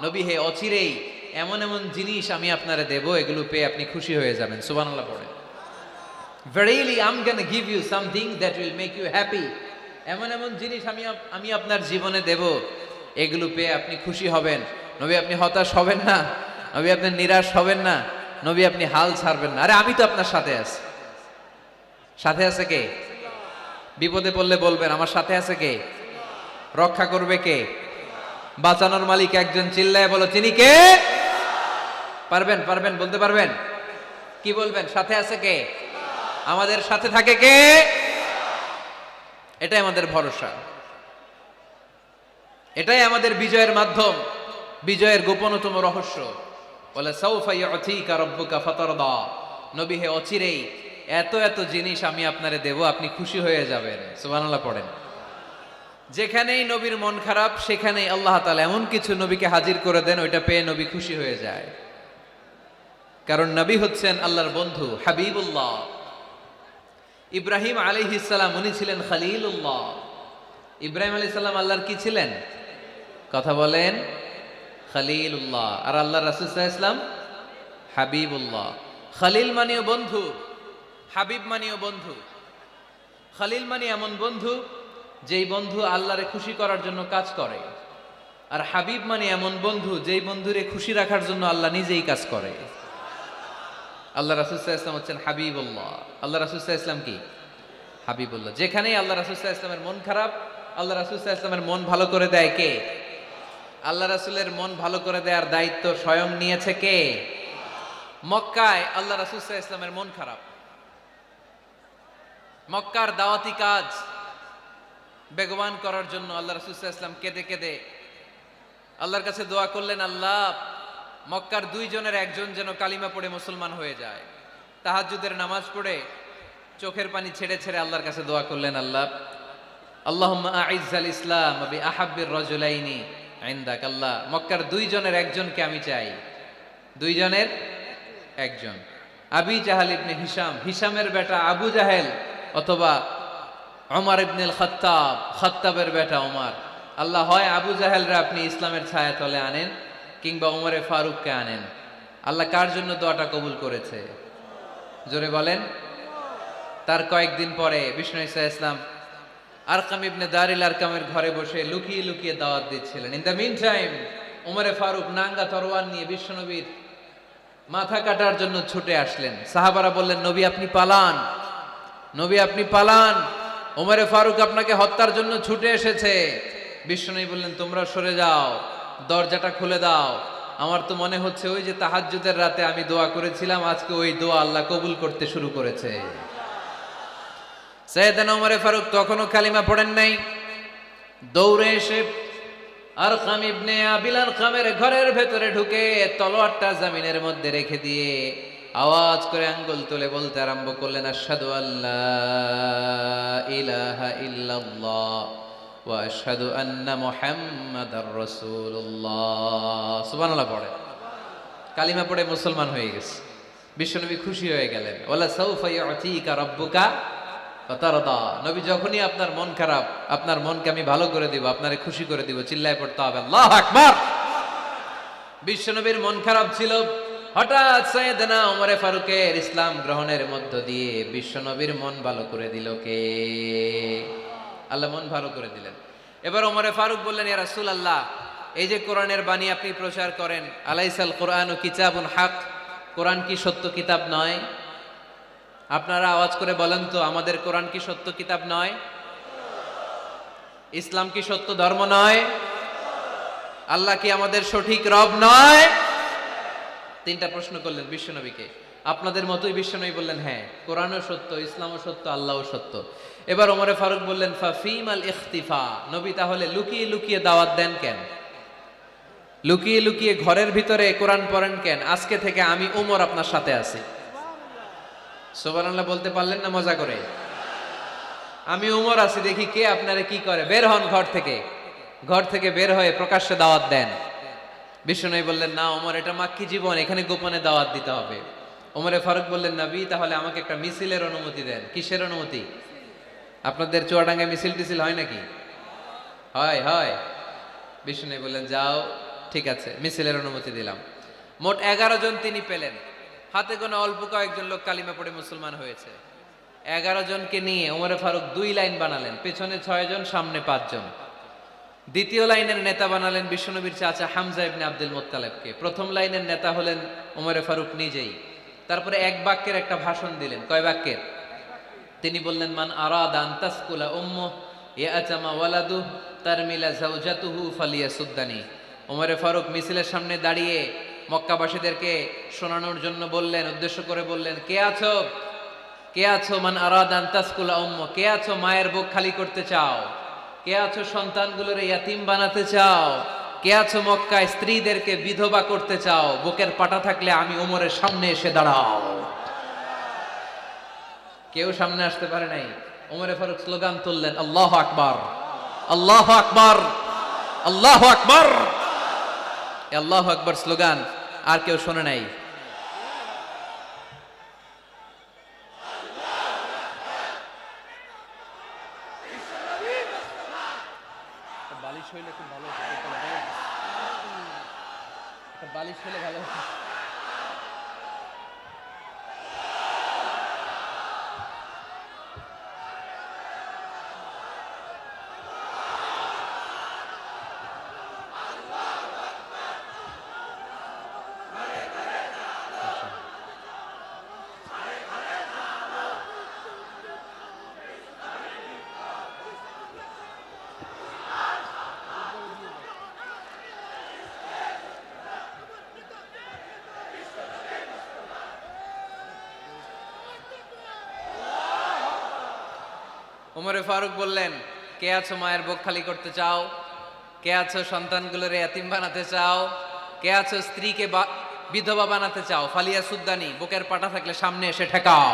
নবী হে, অচিরেই এমন এমন জিনিস আমি আপনারে দেব, এগুলো পেয়ে আপনি খুশি হয়ে যাবেন। সুবহানাল্লাহ পড়েন। Verily I'm gonna give you something that will make you happy. এমন এমন জিনিস আমি আপনার জীবনে দেব, এগুলো পেয়ে আপনি খুশি হবেন। নবী, আপনি হতাশ হবেন না, নবী আপনি নিরাশ হবেন না, নবী আপনি হাল ছাড়বেন না। আরে আমি তো আপনার সাথে আছি। সাথে আছে কে? বিপদে পড়লে বলবেন আমার সাথে আছে কে? রক্ষা করবে কে? বাঁচানোর মালিক একজন। চিল্লায় বলো, তিনি কে? পারবেন, পারবেন, বলতে পারবেন? কি বলবেন? সাথে আছে কে? আমাদের সাথে থাকে কে? এটাই আমাদের ভরসা, এটাই আমাদের বিজয়ের মাধ্যম, বিজয়ের গোপনতম রহস্য। বলে সাউফা ইউতিকা রাব্বুকা ফাতারদা। নবী হে, অচিরেই এত এত জিনিস আমি আপনারে দেব, আপনি খুশি হয়ে যাবেন। সুবহানাল্লাহ পড়েন। যেখানেই নবীর মন খারাপ, সেখানেই আল্লাহ তাআলা এমন কিছু নবীকে হাজির করে দেন, ওইটা পেয়ে নবী খুশি হয়ে যায়। কারণ নবী হচ্ছেন আল্লাহর বন্ধু, হাবিবুল্লাহ। ইব্রাহিম আলাইহিস সালাম, উনি ছিলেন খলিলুল্লাহ। ইব্রাহিম আলাইহিস সালাম আল্লাহর কি ছিলেন? কথা বলেন, খলিলুল্লাহ। আর আল্লাহ রাসূল সাল্লাল্লাহু আলাইহি ওয়াসাল্লাম হাবিবুল্লাহ। খলিল মানেও বন্ধু, হাবিব মানেও বন্ধু। খলিল মানে এমন বন্ধু যেই বন্ধু আল্লাহরে খুশি করার জন্য কাজ করে, আর হাবিব মানে এমন বন্ধু যেই বন্ধুরে খুশি রাখার জন্য আল্লাহ নিজেই কাজ করে। আল্লাহ রাসূল সাল্লাল্লাহু আলাইহি ওয়াসাল্লাম হচ্ছেন হাবিবুল্লাহ। আল্লাহ রাসূল সাল্লাল্লাহু আলাইহি ওয়াসাল্লাম কি? হাবিবুল্লাহ। যেখানেই আল্লাহ রাসূল সাল্লাল্লাহু আলাইহি ওয়াসাল্লামের মন খারাপ, আল্লাহ রাসূল সাল্লাল্লাহু আলাইহি ওয়াসাল্লামের মন ভালো করে দেয় কে? আল্লাহ রাসূলের মন ভালো করে দেওয়ার দায়িত্ব স্বয়ং নিয়েছে কে? মক্কায় আল্লাহ রাসূল সাল্লাল্লাহু আলাইহি ওয়াসাল্লামের মন খারাপ। মক্কার দাওয়াতি কাজ বেগবান করার জন্য আল্লাহ রাসূল সাল্লাল্লাহু আলাইহি ওয়াসাল্লাম কেঁদে কেঁদে আল্লাহর কাছে দোয়া করলেন, আল্লাহ মক্কার দুইজনের একজন যেন কালিমা পড়ে মুসলমান হয়ে যায়। তাহাজ্জুদের নামাজ পড়ে চোখের পানি ছেড়ে ছেড়ে আল্লাহর কাছে দোয়া করলেন, আল্লাহ আল্লাহুম্মা আইজ্জাল ইসলাম বি আহাব্বির রাজুলাইনি ইনদাক। আল্লাহ মক্কার দুইজনের একজনকে আমি চাই, দুইজনের একজন। আবি জাহাল ইবনে হিশাম, হিশামের বেটা আবু জাহেল, অথবা ওমর ইবনুল খাত্তাব, খাত্তাবের বেটা ওমর। আল্লাহ হয় আবু জাহেলরা আপনি ইসলামের ছায়া তলে আনেন, কিংবা ওমরে ফারুককে আনেন। আল্লাহ কার জন্য দোয়াটা কবুল করেছে? জোরে বলেন। তার কয়েকদিন পরে বিষ্ণু ঈসা ইসলাম আরকাম ইবনে দারিল আরকামের ঘরে বসে লুকিয়ে লুকিয়ে দাওয়াত দিচ্ছিলেন। ইন দ্য মিন টাইম ওমরে ফারুক নাঙ্গা তরোয়ার নিয়ে বিশ্বনবীর মাথা কাটার জন্য ছুটে আসলেন। সাহাবারা বললেন, নবী আপনি পালান, নবী আপনি পালান, ওমরে ফারুক আপনাকে হত্যার জন্য ছুটে এসেছে। বিশ্বনবী বললেন, তোমরা সরে যাও, দরজাটা খুলে দাও। আমার তো মনে হচ্ছে ওই যে তাহাজ্জুদের রাতে আমি দোয়া করেছিলাম, আজকে ওই দোয়া আল্লাহ কবুল করতে শুরু করেছে। সাইয়েদনা ওমরে ফারুক তখনও কালিমা পড়েন নাই। দৌড়ে এসে আরকাম ইবনে আবিল আরকামের ঘরের ভেতরে ঢুকে তলোয়ারটা জমিনের মধ্যে রেখে দিয়ে আওয়াজ করে আঙ্গুল তুলে বলতে আরম্ভ করলেন, আশহাদু আল্লা ইলাহা ইল্লাল্লাহ ওয়া আশহাদু আন্না মুহাম্মাদার রাসূলুল্লাহ। সুবহানাল্লাহ পড়ে কালিমা পড়ে মুসলমান হয়ে গেছে। বিশ্বনবী খুশি হয়ে গেলেন। ওয়ালা সাউফা ইউতিকা রাব্বুকা ফাতারদা। নবী যখনই আপনার মন খারাপ, আপনার মনকে আমি ভালো করে দিব, আপনারে খুশি করে দিব। চিল্লায় পড়তে হবে আল্লাহু আকবার। বিশ্বনবীর মন খারাপ ছিল। হঠাৎ সাইয়েদনা ওমরে ফারুকের ইসলাম গ্রহণের মধ্য দিয়ে বিশ্বনবীর মন ভালো করে দিল কে? আল্লাহ মন ভালো করে দিলেন। এবার ওমরে ফারুক বললেন, ইয়া রাসূলুল্লাহ, এই যে কোরআনের বাণী আপনি প্রচার করেন, আলাইসাল কোরআনু কিতাবুন হক, কোরআন কি সত্য কিতাব নয়? আপনারা আওয়াজ করে বলেন তো, আমাদের কোরআন কি সত্য কিতাব নয়? ইসলাম কি সত্য ধর্ম নয়? আল্লাহ কি আমাদের সঠিক রব নয়? তিনটা প্রশ্ন করলেন বিশ্বনবীকে। আপনাদের মতোই বিশ্বনবী বললেন, হ্যাঁ কোরআনও সত্য, ইসলামও সত্য, আল্লাহও সত্য। এবার ওমরে ফারুক বললেন, ফাফিমাল ইখতিফা, নবী তাহলে লুকিয়ে লুকিয়ে দাওয়াত দেন কেন? লুকিয়ে লুকিয়ে ঘরের ভিতরে কোরআন পড়েন কেন? আজকে থেকে আমি ওমর আপনার সাথে আছি। সুবহানাল্লাহ বলতে পারলেন না মজা করে? আমি ওমর আছি, দেখি কে আপনারে কি করে। বের হন ঘর থেকে। ঘর থেকে বের হয়ে প্রকাশ্যে দাওয়াত দেন। বিশ্বনবী বললেন, না ওমর, এটা মাক্কি জীবন, এখানে গোপনে দাওয়াত দিতে হবে। ওমরে ফারুক বললেন, নবী তাহলে আমাকে একটা মিছিলের অনুমতি দেন। কিসের অনুমতি? আপনাদের চুয়াডাঙ্গায় মিছিল টিছিল হয় নাকি? হয় হয়। বিশ্বনবী বললেন, যাও, ঠিক আছে, মিছিলের অনুমতি দিলাম। মোট 11 জন তিনি পেলেন। হাতে গোনা অল্প কয়েকজন লোক কালিমা পড়ে মুসলমান হয়েছে। 11 জনকে নিয়ে ওমরে ফারুক 2 লাইন বানালেন, পেছনে 6 জন, সামনে 5 জন। দ্বিতীয় লাইনের নেতা বানালেন বিশ্বনবীর চাচা হামজা ইবনে আব্দুল মুত্তালিবকে। প্রথম লাইনের নেতা হলেন ওমরে ফারুক নিজেই। তারপরে এক বাক্যের একটা ভাষণ দিলেন। কয় বাক্যের? তিনি বললেন, মান আরাদা আন তাসকুলা উম্মুহ ইয়াতামা ওয়ালাদু তারমিলা যাওজাতুহু ফালিয়াসুদ্দানি। ওমরে ফারুক মিছিলের সামনে দাঁড়িয়ে মক্কাবাসীদেরকে শোনানোর জন্য বললেন, উদ্দেশ্য করে বললেন, কে আছো, কে আছো মান আরাদা আন তাসকুলা উম্মুহ, কে আছো মায়ের বুক খালি করতে চাও, কে আছো সন্তানগুলোর ইয়াতিম বানাতে চাও, কে আছো মক্কায় স্ত্রীদেরকে বিধবা করতে চাও, বুকের পাটা থাকলে আমি ওমরের সামনে এসে দাঁড়াও। কেউ সামনে আসতে পারে নাই। ওমরে ফারুক স্লোগান তুললেন, আল্লাহু আকবার, আল্লাহু আকবার, আল্লাহু আকবার। আল্লাহু আকবার স্লোগান আর কেউ শোনে নাই। বালিশ হইলে খুব ভালো হতো, একটা বালিশ হলে ভালো হতো। উমরে ফারুক বললেন, কে আছো মায়ের বুক খালি করতে চাও? কে আছো সন্তানগুলোরে এতিম বানাতে চাও? কে আছো স্ত্রীকে বিধবা বানাতে চাও? ফালিয়া সুদ্দানি, বুকের পাটা থাকলে সামনে এসে ঠেকাও।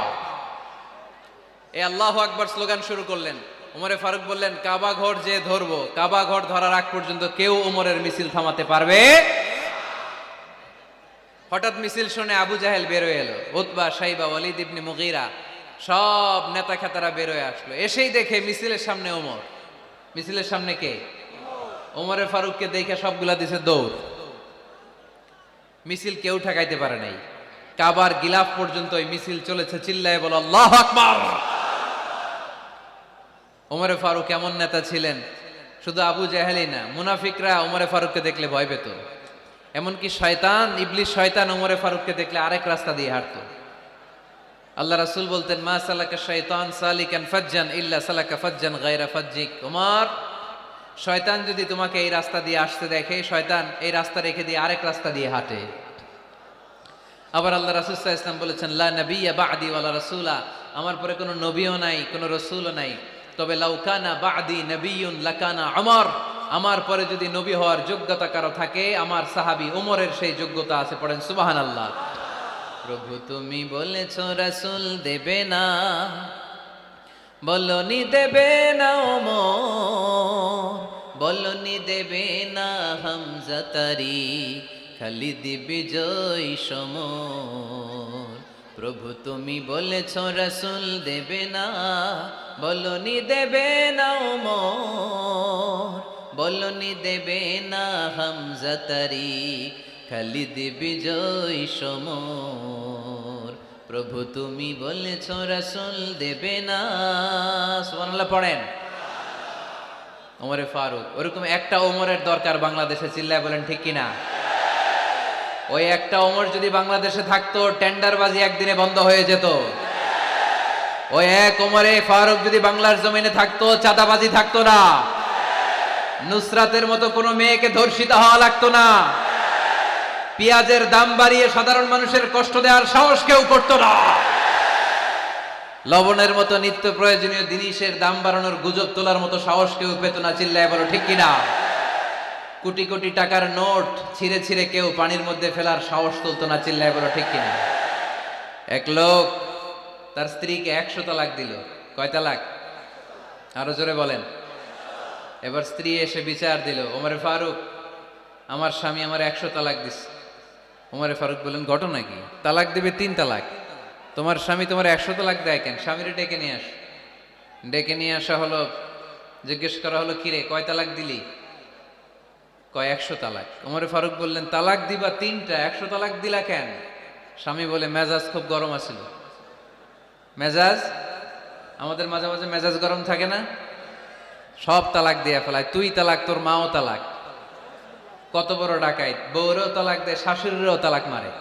এ আল্লাহু আকবার স্লোগান শুরু করলেন। উমরে ফারুক বললেন, কাবা ঘর যে ধরবো, কাবা ঘর ধরার আগ পর্যন্ত কেউ উমরের মিছিল থামাতে পারবে? হঠাৎ মিছিল শুনে আবু জাহেল বেরোয় এলো, উতবা, সাইবা, ওয়ালিদ ইবনে মুগীরা, সব নেতা খেতারা বেরোয় আসলো। এসেই দেখে মিছিলের সামনে ওমর। মিছিলের সামনে কে? ওমরে ফারুককে দেখে সবগুলা দিছে দৌড়। মিছিল কেউ ঠেকাইতে পারে নাই। কাবার গিলাফ পর্যন্ত ওই মিছিল চলেছে। চিল্লায় বলো আল্লাহু আকবার। ওমরে ফারুক এমন নেতা ছিলেন, শুধু আবু জাহেলই না, মুনাফিকরা ওমরে ফারুককে দেখলে ভয় পেত। এমনকি শয়তান, ইবলিস শয়তান ওমরে ফারুককে দেখলে আরেক রাস্তা দিয়ে হাঁটতো। আল্লাহ রাসূল বলতেন, মা সালাকা শাইতান সালিকান ফাজ্জান ইল্লা সালাকা ফাজ্জান গায়রা ফাজ্জিক। ওমর, শয়তান যদি তোমাকে এই রাস্তা দিয়ে আসতে দেখে, শয়তান এই রাস্তা রেখে দিয়ে আরেক রাস্তা দিয়ে হাঁটে। আবার আল্লাহ রাসূল সাল্লাল্লাহু আলাইহি ওয়াসাল্লাম বলেছেন, লা নাবিয়্যা বা'দি ওয়ালা রাসূলা, আমার পরে কোনো নবীও নাই, কোনো রাসূলও নাই, তবে লাউ কানা বা'দি নাবিয়্যুন লাকানা উমর, আমার পরে যদি নবী হওয়ার যোগ্যতা কারো থাকে, আমার সাহাবী ওমরের সেই যোগ্যতা আছে। পড়েন সুবহানাল্লাহ। প্রভু তুমি বলেছো রাসূল দেবে না, বলনি দেবে না ওমর, বলনি দেবে না হামজা তারি, খালিদ বিজয় সমর। প্রভু তুমি বলেছো রাসূল দেবে না, বলনি দেবে না ওমর, বলনি দেবে না হামজা তারি, খালিদ বিজয় সমর। প্রভু তুমি বলেছো রাসূল দেবে না। সুবহানাল্লাহ পড়েন। ওমরে ফারুক, ওরকম একটা ওমরের দরকার বাংলাদেশে। চিল্লায় বলেন ঠিক কিনা? ওই একটা ওমর যদি বাংলাদেশে থাকতো, টেন্ডারবাজি একদিনে বন্ধ হয়ে যেত। ওই এক ওমরে ফারুক যদি বাংলার জমিনে থাকতো, চাঁদাবাজি থাকতো না, নুসরাতের মতো কোনো মেয়েকে ধর্ষিত হওয়া লাগতো না, পেঁয়াজের দাম বাড়িয়ে সাধারণ মানুষের কষ্ট দেওয়ার সাহস কেউ করতো না, লবণের মতো নিত্য প্রয়োজনীয় জিনিসের দাম বাড়ানোর গুজব তোলার মতো সাহস কেউ পেত না। চিল্লায় বলো ঠিক কিনা? কোটি কোটি টাকার নোট ছিঁড়ে ছিঁড়ে কেউ পানির মধ্যে ফেলার সাহস তুলতো না। চিল্লায় বলো ঠিক কিনা? এক লোক তার স্ত্রীকে 100 তালাক দিল। কয় তালাক? আরো জোরে বলেন। এবার স্ত্রী এসে বিচার দিল, ওমরে ফারুক, আমার স্বামী আমার 100 তালাক দিছে। ওমরে ফারুক বললেন, ঘটনা কি? তালাক দিবে 3 তালাক, তোমার স্বামী তোমার 100 তালাক দেয় কেন? স্বামীরে ডেকে নিয়ে আস। ডেকে নিয়ে আসা হলো, জিজ্ঞেস করা হলো, কিরে কয় তালাক দিলি? কয় 100 তালাক। ওমরে ফারুক বললেন, তালাক দিবা 3টা, 100 তালাক দিলা কেন? স্বামী বলে, মেজাজ খুব গরম আছিল। মেজাজ, আমাদের মাঝে মাঝে মেজাজ গরম থাকে না? সব তালাক দিয়ে ফেলায়। তুই তালাক, তোর মাও তালাক। কত বড় ডাকাইত, বউরেও তালাক দেয়, শাশুড়িরও তালাক মারে।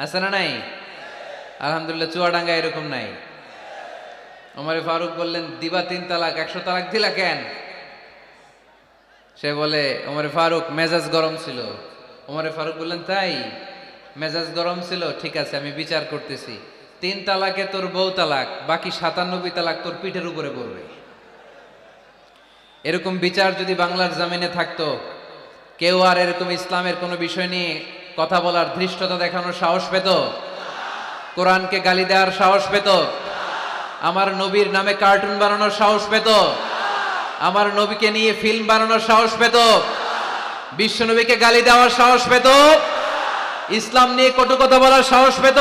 আছে না নাই? আলহামদুলিল্লাহ চুয়াডাঙ্গা এরকম নাই। ওমরে ফারুক বললেন, দিবা 3 তালাক, 100 তালাক দিলা কেন? সে বলে, ওমরে ফারুক মেজাজ গরম ছিল। ওমরে ফারুক বললেন, তাই মেজাজ গরম ছিল? ঠিক আছে, আমি বিচার করতেছি। 3 তালাকে তোর বউ তালাক, বাকি 97 তালাক তোর পিঠের উপরে পড়বে। এরকম বিচার যদি বাংলার জমিনে থাকতো, কেউ আর এরকম ইসলামের কোনো বিষয় নিয়ে কথা বলার, ধৃষ্টতা দেখানোর সাহস পেত? কোরআনকে গালি দেওয়ার সাহস পেত? আমার নবীর নামে কার্টুন বানানোর সাহস পেত? আমার নবীকে নিয়ে ফিল্ম বানানোর সাহস পেত? বিশ্ব নবীকে গালি দেওয়ার সাহস পেত? ইসলাম নিয়ে কটু কথা বলার সাহস পেত?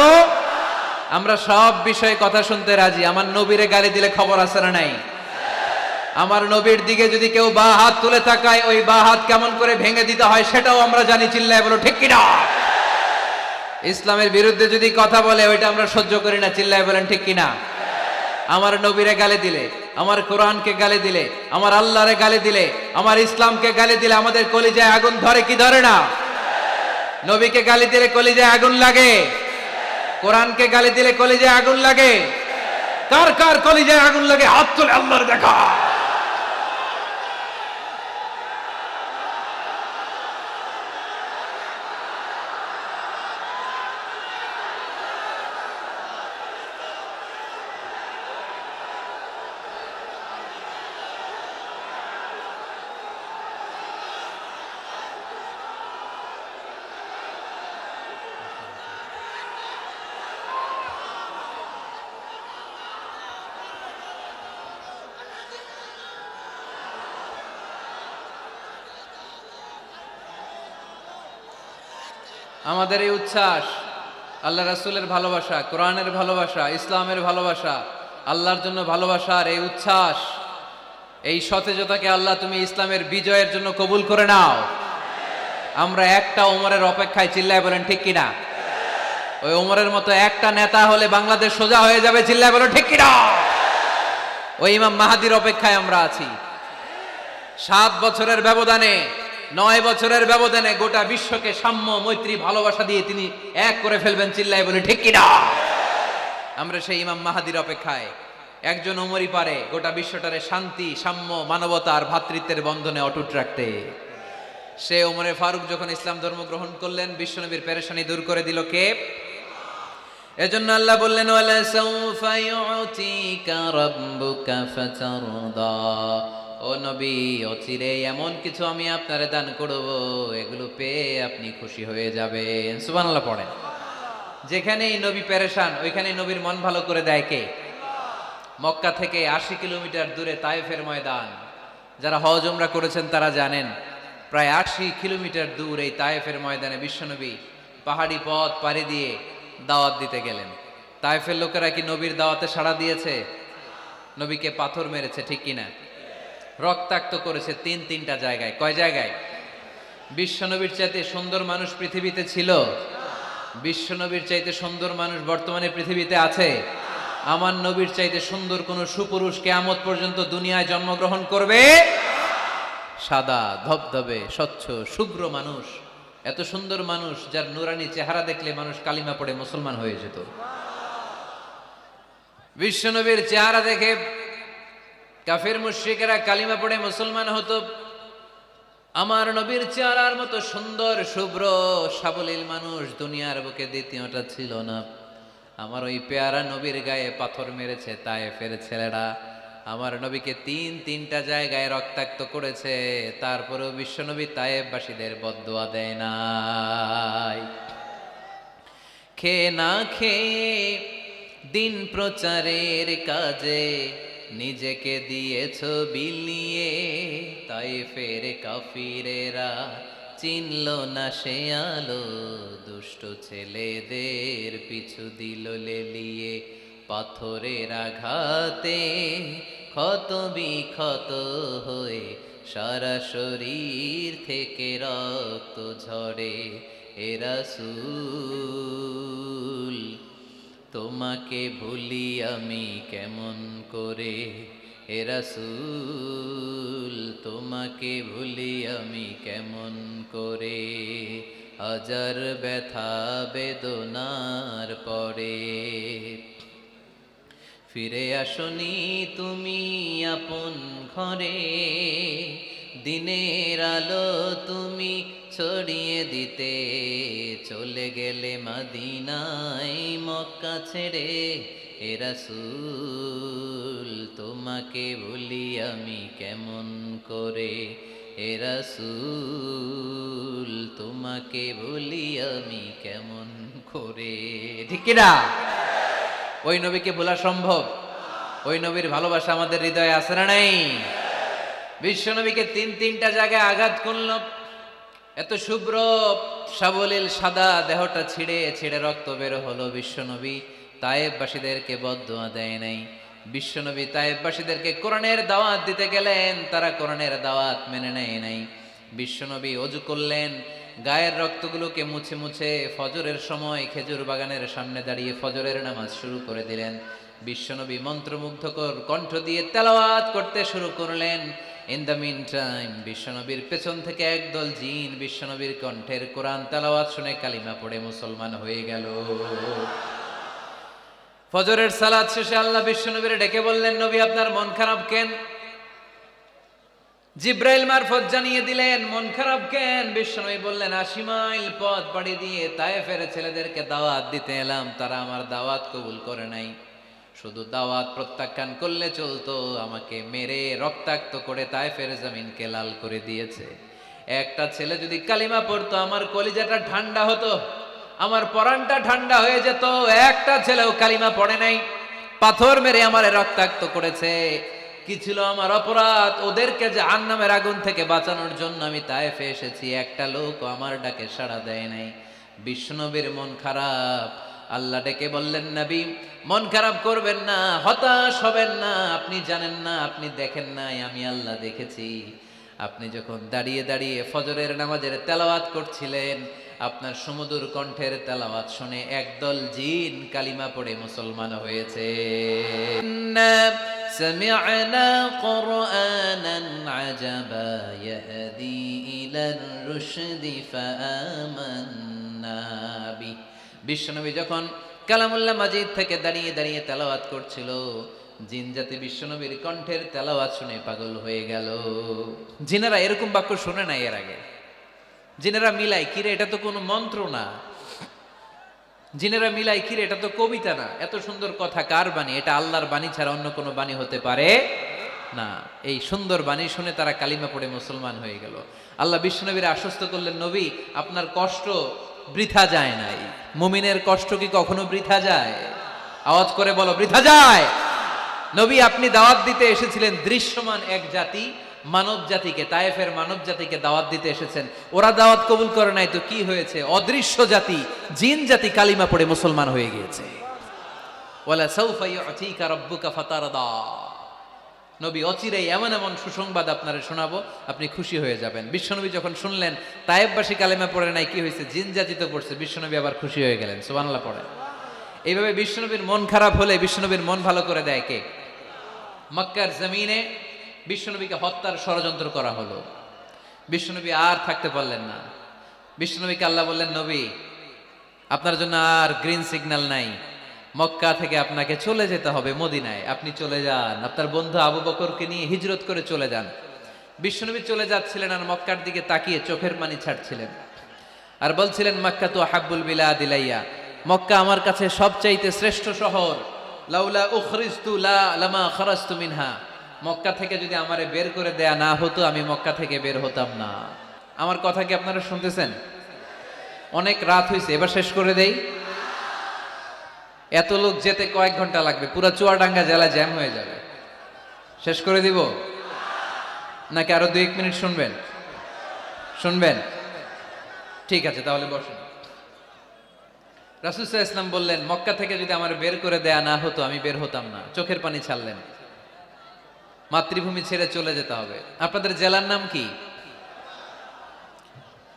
আমরা সব বিষয়ে কথা শুনতে রাজি। আমার নবীরে গালি দিলে খবর আছে না নাই? আমার নবীর দিকে যদি কেউ বা হাত তুলে তাকায়, ওই বা হাত কেমন করে ভেঙে দিতে হয় সেটাও আমরা জানি। চিল্লায় বলো ঠিক কিনা? ইসলামের বিরুদ্ধে যদি কথা বলে, ওইটা আমরা সহ্য করি না। চিল্লায় বলেন ঠিক কিনা? আমার নবীরে গালি দিলে, আমার কোরআনকে গালি দিলে, আমার আল্লাহরে গালি দিলে, আমার ইসলামকে গালি দিলে আমাদের কলিজায় আগুন ধরে কি ধরে না? নবীকে গালি দিলে কলিজায় আগুন লাগে? কোরআনকে গালি দিলে কলিজায় আগুন লাগে? কার কার কলিজায় আগুন লাগে? হাত তুলে আল্লাহর দেখা। আমাদের এই উচ্ছ্বাস, আল্লাহ রাসূলের ভালোবাসা, কোরআনের ভালোবাসা, ইসলামের ভালোবাসা, আল্লাহর জন্য ভালোবাসার এই উচ্ছ্বাস, এই সতেজতাকে আল্লাহ তুমি ইসলামের বিজয়ের জন্য কবুল করে নাও। আমরা একটা ওমরের অপেক্ষায়, চিল্লায় বলেন ঠিক কিনা? ওই ওমরের মতো একটা নেতা হলে বাংলাদেশ সোজা হয়ে যাবে, চিল্লায় বলেন ঠিক কিনা? ওই ইমাম মাহাদির অপেক্ষায় আমরা আছি। 7 বছরের ব্যবধানে, 9 বছরের ব্যবধানে গোটা বিশ্বকে সাম্য, মৈত্রী, ভালোবাসা দিয়ে তিনি এক করে ফেলবেন, চিল্লায় বলে ঠিক কিনা? আমরা সেই ইমাম মাহাদির অপেক্ষায়। একজন ওমরই পারে গোটা বিশ্বটারে শান্তি, সাম্য, মানবতা আর ভ্রাতৃত্বের বন্ধনে অটুট রাখতে। সে ওমরে ফারুক যখন ইসলাম ধর্ম গ্রহণ করলেন, বিশ্বনবীর পেরেশানি দূর করে দিল কে? এজন্য আল্লাহ বললেন, ওয়ালা সাউফা ইউতিকা রাব্বুকা ফাতারদা। ও নবী, অচিরে এমন কিছু আমি আপনারে দান করব, এগুলো পেয়ে আপনি খুশি হয়ে যাবেন। সুবহানাল্লাহ পড়েন। যেখানেই নবী পেরেশান, ওইখানেই নবীর মন ভালো করে দেয় কে? মক্কা থেকে 80 কিলোমিটার দূরে তায়েফের ময়দান। যারা হজ উমরা করেছেন তারা জানেন, প্রায় 80 কিলোমিটার দূর এই তায়েফের ময়দানে বিশ্বনবী পাহাড়ি পথ পাড়ি দিয়ে দাওয়াত দিতে গেলেন। তায়েফের লোকেরা কি নবীর দাওয়াতে সাড়া দিয়েছে? নবীকে পাথর মেরেছে, ঠিক কিনা? রক্তাক্ত করেছে 3টা জায়গায়। কয় জায়গায়? বিশ্বনবীর চাইতে সুন্দর মানুষ পৃথিবীতে ছিল? বিশ্বনবীর চাইতে সুন্দর মানুষ বর্তমানে পৃথিবীতে আছে? আমার নবীর চাইতে সুন্দর কোন সুপুরুষ কিয়ামত পর্যন্ত দুনিয়ায় জন্মগ্রহণ করবে? সাদা ধবধবে স্বচ্ছ শুভ্র মানুষ, এত সুন্দর মানুষ যার নুরানি চেহারা দেখলে মানুষ কালিমা পড়ে মুসলমান হয়ে যেত। বিশ্বনবীর চেহারা দেখে কাফির মুশরিকেরা কালিমা পড়ে মুসলমান হতো। আমার নবীর চেহারার মতো সুন্দর শুভ্র সাবলীল মানুষ দুনিয়ার বুকে দ্বিতীয়টা ছিল না। আমার ওই পেয়ারা নবীর গায়ে পাথর মেরেছে তায়েফের ছেলেরা। আমার নবীকে 3টা জায়গায় রক্তাক্ত করেছে, তারপরেও বিশ্বনবী তায়েফবাসীদের বদদুয়া দেয় নাই। খেয়ে না খেয়ে দিন প্রচারের কাজে নিজেকে দিয়েছ বিলিয়ে, তায়েফের কাফিরেরা চিনল না সে আলো, দুষ্ট ছেলেদের পিছু দিল লেলিয়ে। পাথরের আঘাতে ক্ষত বিক্ষত হয়ে সারা শরীর থেকে রক্ত ঝরে। এ রাসূল, তোমাকে ভুলি আমি কেমন করে? এ রাসূল, তোমাকে ভুলি আমি কেমন করে? হাজার ব্যথা বেদনার পরে ফিরে আসনি তুমি আপন ঘরে, দিনের আলো তুমি ছড়িয়ে দিতে চলে গেলে মদিনায় মক্কা ছেড়ে। এ রাসূল, তোমাকে ভুলি আমি কেমন করে? এ রাসূল, তোমাকে ভুলি আমি কেমন করে? ঠিক কিনা? ওই নবীকে ভোলা সম্ভব? ওই নবীর ভালোবাসা আমাদের হৃদয়ে আছে না নাই? বিশ্ব নবীকে 3টা জায়গায় আঘাত করল। এত শুভ্র সাবলীল সাদা দেহটা ছিঁড়ে ছিঁড়ে রক্ত বের হলো। বিশ্বনবী তায়েফবাসীদেরকে বদদুয়া দেয় নাই। বিশ্বনবী তায়েফবাসীদেরকে কোরআনের দাওয়াত দিতে গেলেন, তারা কোরআনের দাওয়াত মেনে নেয় নাই। বিশ্বনবী ওযু করলেন, গায়ের রক্তগুলোকে মুছে মুছে ফজরের সময় খেজুর বাগানের সামনে দাঁড়িয়ে ফজরের নামাজ শুরু করে দিলেন। বিশ্বনবী মন্ত্রমুগ্ধকর কণ্ঠ দিয়ে তেলাওয়াত করতে শুরু করলেন। ইন দ্য মিন টাইম বিশ্বনবীর পেছন থেকে একদল জিন বিশ্বনবীর কণ্ঠের কোরআন তেলাওয়াত শুনে কালিমা পড়ে মুসলমান হয়ে গেল। ফজরের সালাত শেষে আল্লাহ বিশ্বনবীর ডেকে বললেন, নবী আপনার মন খারাপ কেন? জিব্রাইল মারফত জানিয়ে দিলেন মন খারাপ কেন? বিশ্বনবী বললেন, 80 মাইল পথ পাড়ি দিয়ে তায়েফের ছেলেদেরকে দাওয়াত দিতে এলাম, তারা আমার দাওয়াত কবুল করে নাই। শুধু দাওয়াত প্রত্যাখ্যান করলে চলতো, আমাকে মেরে রক্তাক্ত করে তায়েফের জমিনকে লাল করে দিয়েছে। একটা ছেলে যদি কালিমা পড়তো আমার কলিজাটা ঠান্ডা হতো, আমার পরানটা ঠান্ডা হয়ে যেত। একটা ছেলেও কালিমা পড়ে নাই, পাথর মেরে আমারে রক্তাক্ত করেছে। কি ছিল আমার অপরাধ? ওদেরকে জাহান্নামের আগুন থেকে বাঁচানোর জন্য আমি তায়েফে এসেছি, একটা লোক আমার ডাকে সাড়া দেয় নাই। বিশ্বনবীর মন খারাপ। আল্লাহ ডেকে বললেন, নবী মন খারাপ করবেন না, হতাশ হবেন না। আপনি জানেন না, আপনি দেখেন নাই, আমি আল্লাহ দেখেছি। আপনি যখন দাঁড়িয়ে দাঁড়িয়ে ফজরের নামাজের তেলাওয়াত করছিলেন, আপনার সুমধুর কণ্ঠের তেলাওয়াত শুনে একদল জিন কালিমা পড়ে মুসলমান হয়েছে। سمعنا قرآنا عجبا يهدي إلى الرشد فآمنا به। বিশ্বনবী যখন কালামুল্লাহ মাজিদ থেকে দাঁড়িয়ে দাঁড়িয়ে তেলাওয়াত করছিল, জিন জাতি বিশ্বনবীর কণ্ঠের তেলাওয়াত শুনে পাগল হয়ে গেল। জিনেরা এরকম বাক্য শুনে নাই এর আগে। জিনেরা মিলাই, কিরে এটা তো কোনো মন্ত্র না। জিনেরা মিলাই, কিরে এটা তো কবিতা না। এত সুন্দর কথা কার বাণী? এটা আল্লাহর বাণী ছাড়া অন্য কোনো বাণী হতে পারে না। এই সুন্দর বাণী শুনে তারা কালিমা পড়ে মুসলমান হয়ে গেল। আল্লাহ বিশ্বনবীর আশ্বস্ত করলেন, নবী আপনার কষ্ট বৃথা যায় নাই। মুমিনের কষ্ট কি কখনো বৃথা যায়? আওয়াজ করে বলো, বৃথা যায়। নবী আপনি দাওয়াত দিতে এসেছিলেন দৃশ্যমান এক জাতি, মানব জাতিকে, তায়েফের মানব জাতিকে দাওয়াত দিতে এসেছেন। ওরা দাওয়াত কবুল করে নাই তো কি হয়েছে? অদৃশ্য জাতি, জিন জাতি কালিমা পড়ে মুসলমান হয়ে গিয়েছে। ওয়ালা সাউফা ইউতিকা রাব্বুকা ফাতারদা। নবী অচিরেই এমন এমন সুসংবাদ আপনারে শোনাবো, আপনি খুশি হয়ে যাবেন। বিশ্বনবী যখন শুনলেন তায়েফবাসী কালিমা পড়ে নাই, কি হয়েছে? জিন জাতি তো পড়ছে। বিশ্বনবী আবার খুশি হয়ে গেলেন। সুবহানাল্লাহ পড়ে। এইভাবে বিশ্বনবীর মন খারাপ হলে বিশ্বনবীর মন ভালো করে দেয় কে? মক্কার জমিনে বিশ্বনবীকে হত্যার ষড়যন্ত্র করা হলো। বিশ্বনবী আর থাকতে পারলেন না। বিশ্বনবীকে আল্লাহ বললেন, নবী আপনার জন্য আর গ্রিন সিগন্যাল নাই, মক্কা থেকে আপনাকে চলে যেতে হবে মদিনায়। আপনি চলে যান, আপনার বন্ধু আবু বকরকে নিয়ে হিজরত করে চলে যান। বিশ্বনবী চলে যাচ্ছিলেন আর মক্কার দিকে তাকিয়ে চোখের পানি ছাড়ছিলেন আর বলছিলেন, মক্কা তো হাব্বুল বিলাদ ইলাইয়া, মক্কা আমার কাছে সবচাইতে শ্রেষ্ঠ শহর। লাউলা উখরিজতু লামা খারাজতু মিনহা, মক্কা থেকে যদি আমারে বের করে দেয়া না হতো আমি মক্কা থেকে বের হতাম না। আমার কথা কি আপনারা শুনতেছেন? অনেক রাত হয়েছে, এবার শেষ করে দেই। এত লোক যেতে কয়েক ঘন্টা লাগবে, পুরো চুয়াডাঙ্গা জেলা জ্যাম হয়ে যাবে। শেষ করে দিব নাকি আরো 2-1 মিনিট শুনবেন? শুনবেন? ঠিক আছে, তাহলে বসুন। রাসূল সাল্লাল্লাহু আলাইহি ওয়াসাল্লাম বললেন, মক্কা থেকে যদি আমার বের করে দেয়া না হতো আমি বের হতাম না। চোখের পানি ছাড়লেন। মাতৃভূমি ছেড়ে চলে যেতে হবে। আপনাদের জেলার নাম কি?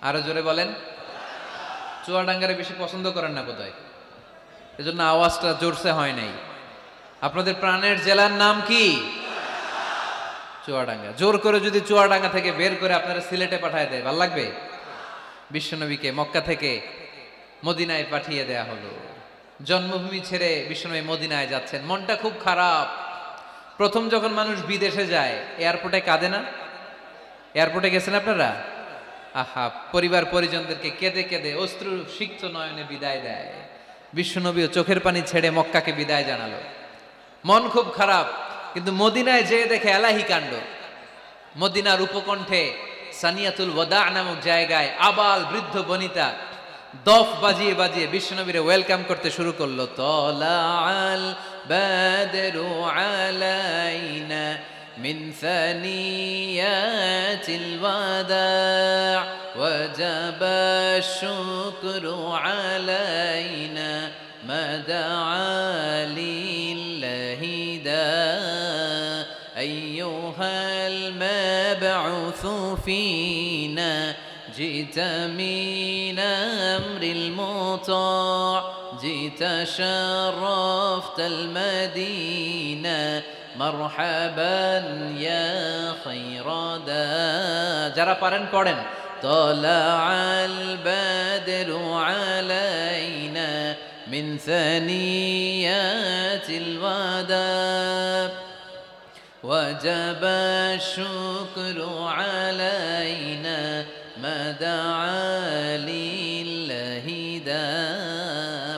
আরো জোরে বলেন। চুয়াডাঙ্গারে বেশি পছন্দ করেন না বোধহয়, এজন্য আওয়াজটা জোরসে হয় নাই। আপনাদের প্রাণের জেলার নাম কি? চুয়াডাঙ্গা। জোর করে যদি চুয়াডাঙ্গা থেকে বের করে আপনারা সিলেটে পাঠায় দেয়, ভাল লাগবে? বিশ্বনবীকে মক্কা থেকে মদিনায় পাঠিয়ে দেয়া হলো। জন্মভূমি ছেড়ে বিশ্বনবী মদিনায় যাচ্ছেন, মনটা খুব খারাপ। প্রথম যখন মানুষ বিদেশে যায় এয়ারপোর্টে কাঁদে না? এয়ারপোর্টে গেছেন আপনারা? আহা, পরিবার পরিজনদেরকে কেঁদে কেঁদে অশ্রু সিক্ত নয়নে বিদায় দেয়। বিশ্বনবীও চোখের পানি ছেড়ে মক্কাকে বিদায় জানালো। মন খুব খারাপ, কিন্তু মদিনায় যেয়ে দেখে এলাহি কাণ্ড। মদিনার উপকণ্ঠে সানিয়াতুল ওয়াদা নামক জায়গায় আবাল বৃদ্ধ বনিতা দফ বাজিয়ে বাজিয়ে বিশ্বনবীরে ওয়েলকাম করতে শুরু করলো। তলাআল বাদরু আলাইনা মিন সানিয়াতিল ওয়াদা ওয়াজাবা শুকরু আলাইনা মাদআ লিল্লাহি দা আইয়ুহাল মাবউসু ফিনা جئت من أمر المطاع جئت شرفت المدينة مرحبا يا خير دا যারা পারেন পড়েন। طلع البدر علينا من ثنيات الوداع وجب الشكر علينا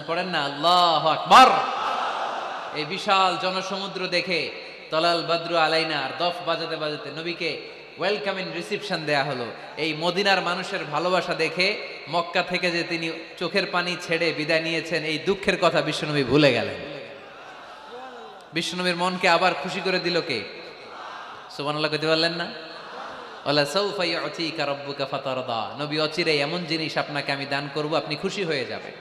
পড়েন না আল্লাহু আকবার। এই বিশাল জনসমুদ্র দেখে তলাল বদরু আলাইনা আর দফ বাজাতে বাজাতে নবীকে ওয়েলকাম ইন রিসিপশন দেয়া হলো। এই মদিনার মানুষের ভালোবাসা দেখে মক্কা থেকে যে তিনি চোখের পানি ছেড়ে বিদায় নিয়েছেন, এই দুঃখের কথা বিশ্বনবী ভুলে গেলেন। বিশ্বনবীর মনকে আবার খুশি করে দিল কে? সুবহানাল্লাহ কইতে পারলেন না? ওয়ালা সাউফা ইউতিকা রাব্বুকা ফাতারদা, নবী অচিরেই এমন জিনিস আপনাকে আমি দান করব, আপনি খুশি হয়ে যাবেন।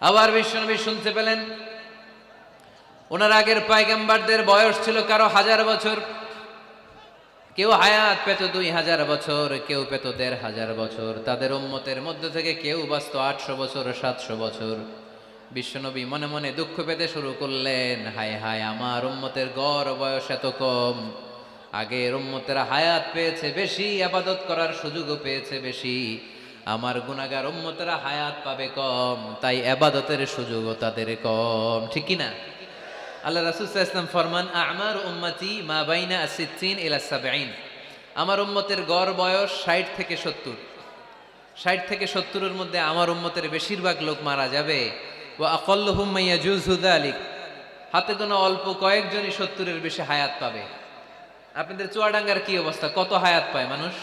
আবার বিশ্বনবী শুনতে পেলেন ওনার আগের পয়গম্বরদের বয়স ছিল কারো 1000 বছর, কেউ হায়াত পেত 2000 বছর, কেউ পেত 1500 বছর, তাদের উম্মতের মধ্যে থেকে কেউ বাঁচত 800 বছর 700 বছর। বিশ্বনবী মনে মনে দুঃখ পেতে শুরু করলেন, হায় হায় আমার উম্মতের গড় বয়স এত কম, আগের উম্মতেরা হায়াত পেয়েছে বেশি, ইবাদত করার সুযোগও পেয়েছে বেশি, আমার গুনাহগার উম্মতেরা হায়াত পাবে কম, তাই ইবাদতের সুযোগও তাদের কম। ঠিক কি না? আল্লাহ রাসূল সাল্লাল্লাহু আলাইহি ওয়াসাল্লাম ফরমান, আমার উম্মতি মা বাইনা 60 ইলা 70, আমার উম্মতের গড় বয়স 60 থেকে 70, 60 থেকে 70-এর মধ্যে আমার উম্মতের বেশিরভাগ লোক মারা যাবে। ওয়া আকাল্লুহুম মাইয়াজুযু যালিক, হাতে গোনা অল্প কয়েকজনই 70-এর বেশি হায়াত পাবে। আপনাদের চুয়াডাঙ্গার কি অবস্থা, কত হায়াত পায় মানুষ?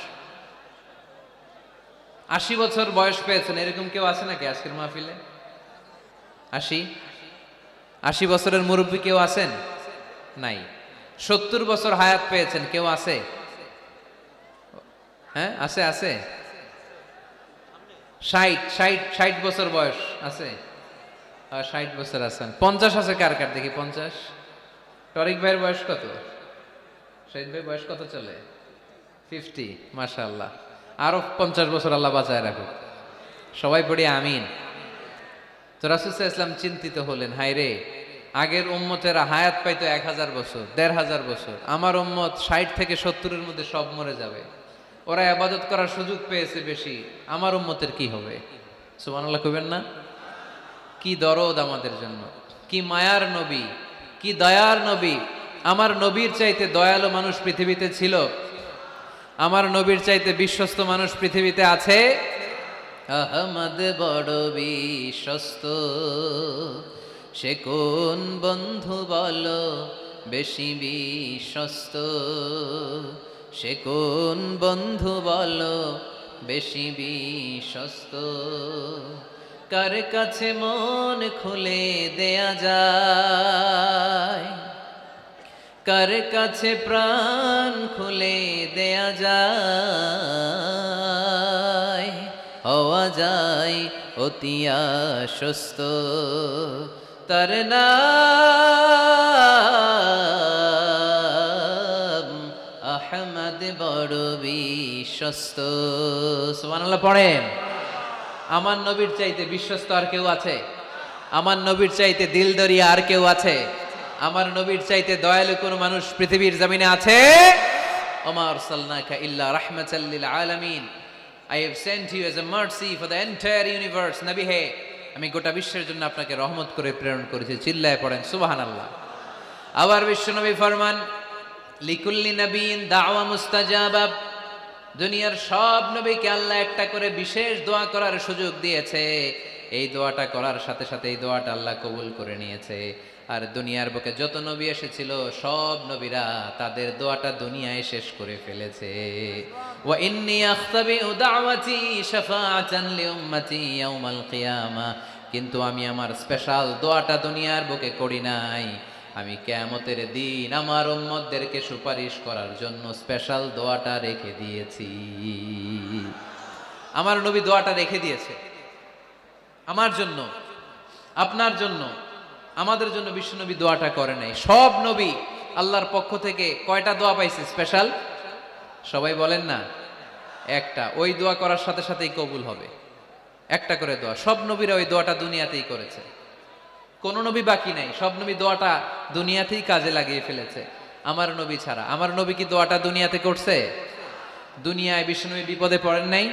80 বছর বয়স পেয়েছেন এরকম কেউ আছে নাকি আজকের মাহফিলে? 80 বছরের মুরব্বী কেউ আছেন? নাই। 70 বছর হায়াত পেয়েছেন কেউ আছে? হ্যাঁ আছে, আছে। 60 বছর বয়স আছে? 60 বছর আছেন। 50 আছে কার কার দেখি? 50। টরিক ভাইয়ের বয়স কত? শহীদ ভাই বয়স কত চলে? 50। মাশাআল্লাহ, আরো 50 বছর আল্লাহ বাঁচায় রাখুক। সবাই পড়ি আমিন। তো রাসূল সাল্লাল্লাহু আলাইহি ওয়াসাল্লাম চিন্তিত হলেন, হায় রে, আগের উম্মতেরা হায়াত পাইতো 1000 বছর 1500 বছর, আমার উম্মত 60 থেকে 70-এর মধ্যে সব মরে যাবে, ওরা ইবাদত করার সুযোগ পেয়েছে বেশি, আমার উম্মতের কি হবে? সুবহানাল্লাহ কইবেন না? কি দরদ আমাদের জন্য, কি মায়ার নবী, কি দয়ার নবী। আমার নবীর চাইতে দয়ালু মানুষ পৃথিবীতে ছিল? আমার নবীর চাইতে বিশ্বস্ত মানুষ পৃথিবীতে আছে? আহমদ বড় বিশ্বস্ত, সে কোন বন্ধু বলো বেশি বিশ্বস্ত, সে কোন বন্ধু বলো বেশি বিশ্বস্ত, কার কাছে মন খুলে দেয়া যায়, কার কাছে প্রাণ খুলে দেয়া যায়, হওয়া যায় অতি আশ্বস্ত, তার নাম আহমদ বড় বিশ্বস্ত। সুবহানাল্লাহ পড়েন। আমার নবীর চাইতে বিশ্বস্ত আর কেউ আছে? আমার নবীর চাইতে দিলদরিয়া আর কেউ আছে? আমার নবীর চাইতে দয়ালু কোন মানুষ পৃথিবীর জমিনে আছে? ওমা আরসালনাকা ইল্লা রাহমাতাল লিল আলামিন, I have sent you as a mercy for the entire universe. নবী হে, আমি গোটা বিশ্বের জন্য আপনাকে রহমত করে প্রেরণ করেছি। চিল্লায় পড়েন সুবহানাল্লাহ। আবার বিশ্বনবী ফরমান, লিকুল্লি নবিয়্যিন দাওয়া মুস্তাজাবা, দুনিয়ার সব নবীকে আল্লাহ একটা করে বিশেষ দোয়া করার সুযোগ দিয়েছে, এই দোয়াটা করার সাথে সাথে এই দোয়াটা আল্লাহ কবুল করে নিয়েছে। আর দুনিয়ার বুকে যত নবী এসেছিল সব নবীরা তাদের দোয়াটা দুনিয়ায় শেষ করে ফেলেছে। ওয়া ইন্নী আখতাবিউ দাওয়াতি শাফাআতান লিউম্মতি ইয়াউমাল কিয়ামা, কিন্তু আমি আমার স্পেশাল দোয়াটা দুনিয়ার বুকে করি নাই, আমি কিয়ামতের দিন আমার উম্মতদেরকে সুপারিশ করার জন্য স্পেশাল দোয়াটা রেখে দিয়েছি। আমার নবী দোয়াটা রেখে দিয়েছে আমার জন্য, আপনার জন্য, আমাদের জন্য। বিশ্বনবী দোয়াটা করে নাই। সব নবী আল্লাহর পক্ষ থেকে কয়টা দোয়া পাইছে স্পেশাল? সবাই বলেন না? একটা। ওই দোয়া করার সাথে সাথেই কবুল হবে, একটা করে দোয়া। সব নবীরা ওই দোয়াটা দুনিয়াতেই করেছে, কোন নবী বাকি নাই, সব নবী দোয়াটা দুনিয়াতেই কাজে লাগিয়ে ফেলেছে আমার নবী ছাড়া। আমার নবী কি দোয়াটা দুনিয়াতে করছে? দুনিয়ায় বিশ্বনবী বিপদে পড়েন নাই,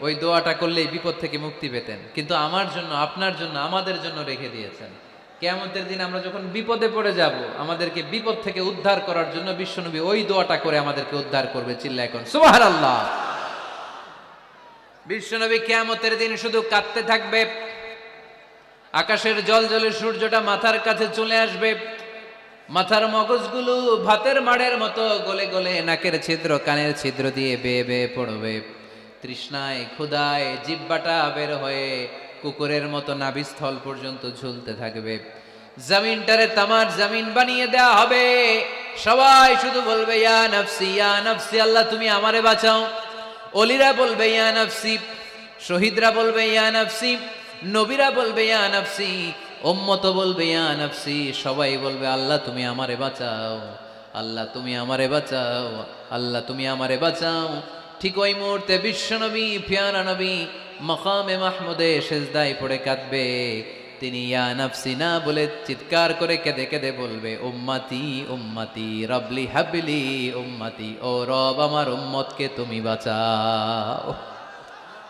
ওই দোয়াটা করলেই বিপদ থেকে মুক্তি পেতেন। কিন্তু আমার জন্য, আপনার জন্য, আমাদের জন্য রেখে দিয়েছেন। কিয়ামতের দিন আমরা যখন বিপদে পড়ে যাব, আমাদেরকে বিপদ থেকে উদ্ধার করার জন্য বিশ্বনবী ওই দোয়াটা করে আমাদেরকে উদ্ধার করবে। চিল্লায় এখন সুবহানাল্লাহ। বিশ্বনবী কিয়ামতের দিন শুধু কাঁদতে থাকবে, আকাশের জলজলে সূর্যটা মাথার কাছে চলে আসবে, মাথার মগজগুলো ভাতের মাড়ের মতো গলে গলে নাকের ছিদ্র কানের ছিদ্র দিয়ে বেয়ে বেয়ে পড়বে, তৃষ্ণায় ক্ষুধায় জিহ্বাটা বের হয়ে কুকুরের মতো নাভিস্থল পর্যন্ত ঝুলতে থাকবে। জমিনটারে তামার জমিন বানিয়ে দেয়া হবে, সবাই শুধু বলবে ইয়া নাফসি, আল্লাহ তুমি আমারে বাঁচাও। অলিরা বলবে ইয়া নাফসি, শহীদরা বলবে ইয়া নাফসি, নবীরা বলবে ইয়া নাফসি, উম্মত বলবে ইয়া নাফসি। সবাই বলবে আল্লাহ তুমি আমারে বাঁচাও, আল্লাহ তুমি আমারে বাঁচাও, আল্লাহ তুমি আমারে বাঁচাও। ঠিক ওই মুহূর্তে বিশ্বনবী পিয়ারা নবী মাকামে মাহমুদে সেজদায় পড়ে কাঁদবে। তিনি ইয়া নাফসি না বলে চিৎকার করে কেঁদে কেঁদে বলবে উম্মতি উম্মতি রবলি হাবলি উম্মতি, ও রব আমার উম্মতকে তুমি বাঁচাও।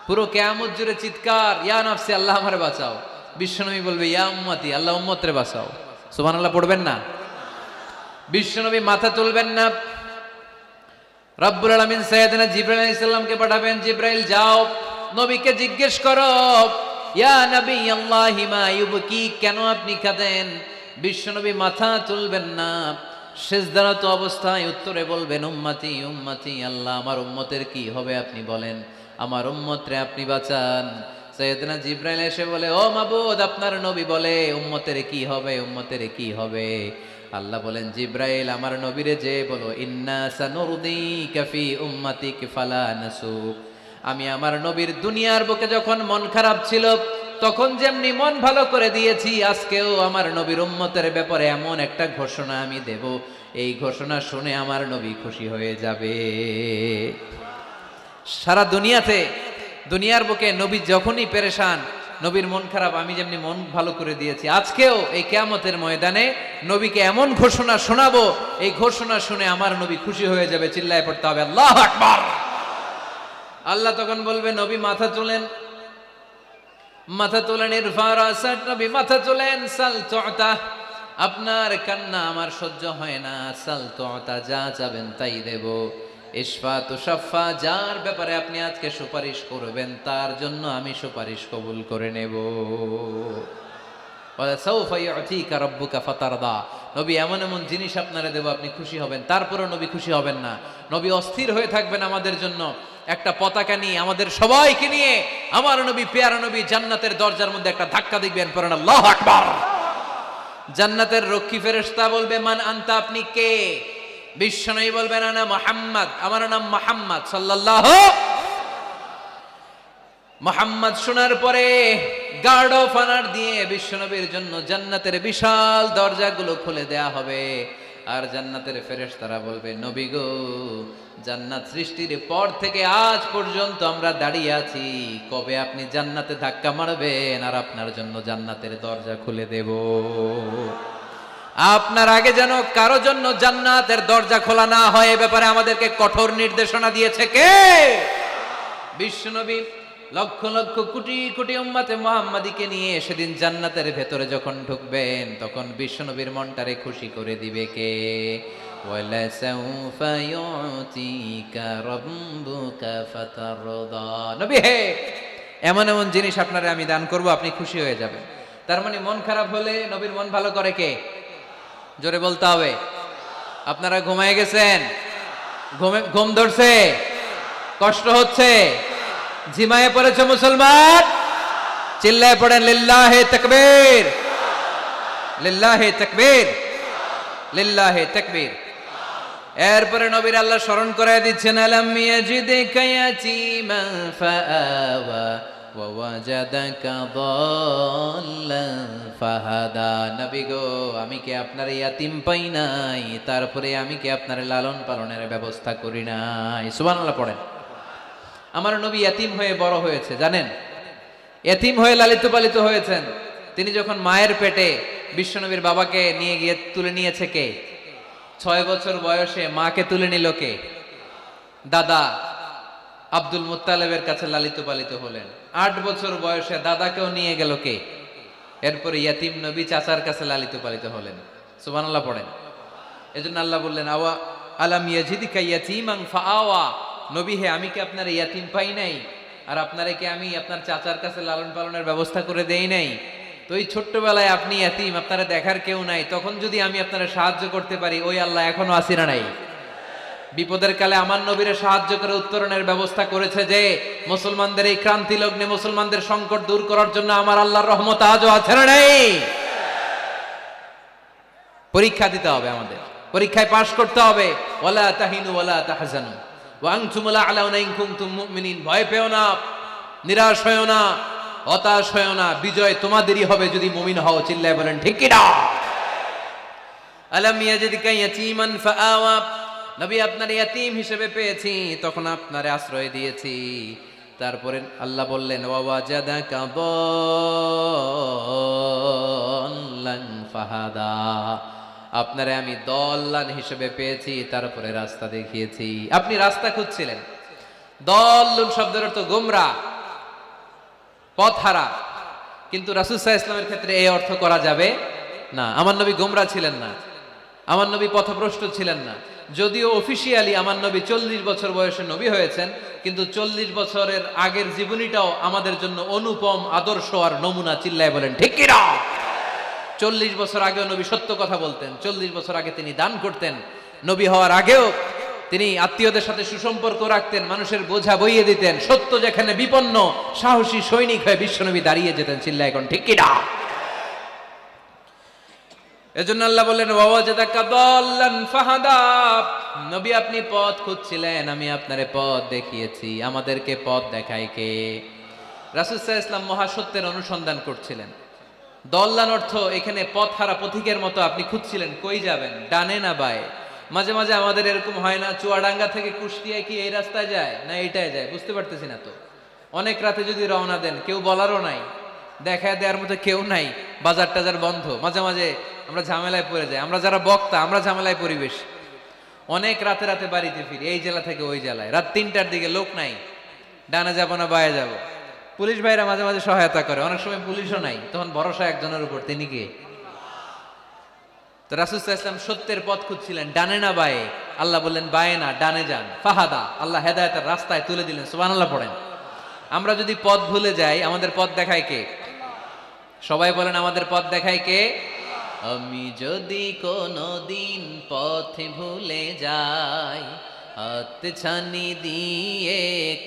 পুরো কিয়ামত জুড়ে চিৎকার ইয়া নাফসি, আল্লাহ আমারে বাঁচাও। বিশ্বনবী বলবে ইয়া উম্মতি, আল্লাহ উম্মতরে বাঁচাও। সুবহানাল্লাহ পড়বেন না? বিশ্বনবী মাথা তুলবেন না। রব্বুল আলামিন সাইয়েদনা জিবরাইল আলাইহিস সালামকে পাঠাবেন, জিবরাইল যাও নবীকে জিজ্ঞেস করো ইয়া নবী আল্লাহি মা ইউবকি, কেন আপনি কাঁদেন? বিশ্বনবী মাথা তুলবেন না, সিজদারত অবস্থায় উত্তরে বলবেন উম্মতি উম্মতি, আল্লাহ আমার উম্মতের কি হবে আপনি বলেন, আমার উম্মতরে আপনি বাঁচান। সাইয়েদনা জিবরাইল এসে বলে ও মাবুদ, আপনার নবী বলে উম্মতের কি হবে, উম্মতের কি হবে? আল্লাহ বলেন জিবরাইল আমার নবীরে যে বলো ইন্না সানুরদিকা ফি উম্মাতিক ফালা নাসুক। আমি আমার নবীর দুনিয়ার বুকে যখন মন খারাপ ছিল তখন যেমনি মন ভালো করে দিয়েছি, আজকেও আমার নবীর উম্মতের ব্যাপারে এমন একটা ঘোষণা আমি দেব, এই ঘোষণা শুনে আমার নবী খুশি হয়ে যাবে। সারা দুনিয়াতে দুনিয়ার বুকে নবী যখনই পেরেশান, নবীর মন খারাপ, আমি যেমনি মন ভালো করে দিয়েছি, আজকেও এই কিয়ামতের ময়দানে নবীকে এমন ঘোষণা শোনাবো, এই ঘোষণা শুনে আমার নবী খুশি হয়ে যাবে। চিল্লায় পড়তে হবে আল্লাহু আকবার। আল্লাহ তখন বলবে নবী মাথা তোলেন, মাথা তোলেন, ইরফা রাসাক, নবী মাথা তোলেন, সাল তুতা, আপনার কান্না আমার সহ্য হয় না, সাল তুতা, যা চাবেন তাই দেব। ইশফা তুশাফা, যার ব্যাপারে আপনি আজকে সুপারিশ করবেন তার জন্য আমি সুপারিশ কবুল করে নেব। ওয়া সাউফা ইউতিকা রাব্বুকা ফাতারদা, নবী এমন এমন জিনিস আপনারে দেব আপনি খুশি হবেন। তারপরেও নবী খুশি হবেন না, নবী অস্থির হয়ে থাকবেন আমাদের জন্য। একটা পতাকা নিয়ে আমাদের সবাইকে নিয়ে আমার নবী পেয়ারা নবী জান্নাতের দরজার মধ্যে একটা ধাক্কা দিবেন, পড়েন আল্লাহু আকবার। জান্নাতের রক্ষী ফেরেশতা বলবে মান আনতা, আপনি কে? বিশ্বনবী বলবেন আনা মুহাম্মদ, আমার নাম মুহাম্মদ সাল্লাল্লাহু। মুহাম্মদ শোনার পরে গার্ড অফ অনার দিয়ে বিশ্বনবীর জন্য জান্নাতের বিশাল দরজাগুলো খুলে দেয়া হবে। আর জান্নাতের ফেরেশতারা বলবে নবী গো, জান্নাত সৃষ্টির পর থেকে আজ পর্যন্ত আমরা দাঁড়িয়ে আছি, কবে আপনি জান্নাতে ধাক্কা মারবেন আর আপনার জন্য জান্নাতের দরজা খুলে দেব। আপনার আগে যেন কারো জন্য জান্নাতের দরজা খোলা না হয়, এ ব্যাপারে আমাদেরকে কঠোর নির্দেশনা দিয়েছে কে? বিশ্বনবী লক্ষ লক্ষ কোটি কোটি উম্মতে মুহাম্মাদীকে নিয়ে সেদিন জান্নাতের ভেতরে যখন ঢুকবেন তখন বিশ্বনবীর মনটারে খুশি করে দিবে কে? ওয়ালা সাউফা ইউতিকা রাব্বুকা ফাতারদা, নবী হে এমন এমন জিনিস আপনারে আমি দান করব, আপনি খুশি হয়ে যাবেন। তার মানে মন খারাপ হলে নবীর মন ভালো করে কে? জোরে বলতে হবে। আপনারা ঘুমায় গেছেন, ঘুম ধরছে, কষ্ট হচ্ছে, ঝিমায়ে পড়েছে মুসলমান, চিল্লায় পড়েন লিল্লাহে তাকবীর, লিল্লাহে তাকবীর, লিল্লাহে তাকবীর। এরপরে নবীর আল্লাহ স্মরণ করে দিচ্ছেন আলাম ইয়াজিদিকা ইয়াতীমান ফাআওয়া ওয়া ওয়াজাদাকা দাল্লান ফাহাদা। নবী গো, আমি কি আপনার ইয়াতিম পাই নাই, তারপরে আমি কি আপনার লালন পালনের ব্যবস্থা করি নাই? সুবহানাল্লাহ পড়েন। আমার নবী ইয়াতিম হয়ে বড় হয়েছে, জানেন? ইয়াতিম হয়ে লালিত পালিত হয়েছেন। তিনি যখন মায়ের পেটে বিশ্বনবীর বাবাকে নিয়ে গিয়ে তুলে নিয়েছে কে? 6 বছর বয়সে মাকে তুলে নিল কে? দাদা আব্দুল মুত্তালিবের কাছে লালিত পালিত হলেন। 8 বছর বয়সে দাদাকেও নিয়ে গেল কে? এরপরে ইয়াতিম নবী চাচার কাছে লালিত পালিত হলেন। সুবহানাল্লাহ পড়েন। এজন্য আল্লাহ বললেন আওয়া আলাম ইয়াজিদিকা ইয়াতীমান ফাআওয়া, নবী হে আমি কি আপনার ইয়াতিম পাই নাই, আর আপনারে কি আমি আপনার চাচার কাছে লালন পালনের ব্যবস্থা করে দেই নাই? তো এই ছোট্টবেলায় আপনি ইয়াতিম, আপনারা দেখার কেউ নাই, তখন যদি আমি আপনারা সাহায্য করতে পারি, ওই আল্লাহ এখনো আসিনা নাই? বিপদের কালে আমার নবীরে সাহায্য করে উত্তরণের ব্যবস্থা করেছে যে, মুসলমানদের এই ক্রান্তি লগ্নে মুসলমানদের সংকট দূর করার জন্য আমার আল্লাহর রহমত আজও আছে না নাই? পরীক্ষা দিতে হবে আমাদের। পরীক্ষায় পাশ করতে হবে। ওয়ালা তাহিনু ওয়ালা তাহজানু ওয়া আনতুমুল আ'লাউনা ইন কুনতুম মুমিনিন। ভয় পেও না, নিরাশ হয়ো না, হতাশ হয়ো না, বিজয় তোমাদেরই হবে যদি মুমিন হও। চিল্লায় বলেন ঠিক কি না? আলাম ইয়াজিদকা ইয়াতীমান ফাআওয়া, নবী আপনার ইয়াতীম হিসেবে পেয়েছি, তখন আপনারে আশ্রয় দিয়েছি। তারপরে আল্লাহ বললেন ওয়াওয়াজাদাকা দাল্লান ফাহাদা, আপনারে আমি দল্লান হিসেবে পেয়েছি, তারপরে রাস্তা দেখিয়েছি। আপনি রাস্তা খুঁজছিলেন। দল্লুন শব্দের অর্থ গোমরা, পথহারা, কিন্তু রাসূল সাল্লাল্লাহু আলাইহি ওয়াসাল্লামের ক্ষেত্রে এই অর্থ করা যাবে না। আমার নবী গোমরা ছিলেন না, আমার নবী পথভ্রষ্ট ছিলেন না। যদিও অফিসিয়ালি আমার নবী 40 বছর বয়সে নবী হয়েছেন, কিন্তু 40 বছরের আগের জীবনীটাও আমাদের জন্য অনুপম আদর্শ আর নমুনা। চিল্লায় বলেন ঠিক কি না? 40 বছর আগেও নবী সত্য কথা বলতেন, 40 বছর আগে তিনি দান করতেন, নবী হওয়ার আগেও তিনি আত্মীয়দের সাথে সুসম্পর্ক রাখতেন, মানুষের বোঝা বইয়ে দিতেন। সত্য যেখানে বিপন্ন, সাহসী সৈনিক হয়ে বিশ্বনবী দাঁড়িয়ে যেতেন। চিল্লায় এখন ঠিক কি না? এজন্য আল্লাহ বললেন ওয়াওয়াজাদাকা দাল্লান ফাহাদা, নবী আপনি পথ খুঁজছিলেন, আমি আপনারে পথ দেখিয়েছি। আমাদেরকে পথ দেখায় কে? রাসূল সাল্লাল্লাহু আলাইহি ওয়াসাল্লাম মহাসত্যের অনুসন্ধান করছিলেন। দল্লান অর্থ এখানে পথহারা পথিকের মতো আপনি খুঁজছিলেন, কই যাবেন, ডানে না বায়ে। মাঝে মাঝে আমাদের এরকম হয় না, চুয়াডাঙ্গা থেকে কুষ্টিয়ায় কি এই রাস্তায় যায় না এইটায় যায়, বুঝতে পারতেছি না তো। অনেক রাতে যদি রওনা দেন, কেউ বলারও নাই, দেখা দেওয়ার মতো কেউ নাই, বাজার টাজার বন্ধ, মাঝে মাঝে আমরা ঝামেলায় পড়ে যাই। আমরা যারা বক্তা, আমরা ঝামেলায় পরিবেশ। অনেক রাতে রাতে বাড়িতে ফিরি, এই জেলা থেকে ওই জেলায়, রাত 3টার দিকে, লোক নাই, ডানে যাবো না বায়ে যাবো। পুলিশ ভাইরা মাঝে মাঝে সহায়তা করে, অনেক সময় পুলিশও নাই, তখন ভরসা একজনের উপর, তিনি কে? তো রাসূল সাল্লাল্লাহু আলাইহি ওয়াসাল্লাম সত্যের পথ খুঁজছিলেন, ডানে না বায়ে। আল্লাহ বললেন বায়ে না, ডানে যান। ফাহাদা, আল্লাহ হেদায়েতের রাস্তায় তুলে দিলেন। সুবহানাল্লাহ পড়েন। আমরা যদি পথ ভুলে যাই, আমাদের পথ দেখায় কে? সবাই বলেন আমাদের পথ দেখায় কে? আমি যদি কোনদিন পথ ভুলে যাই, হাত ছানি দিয়ে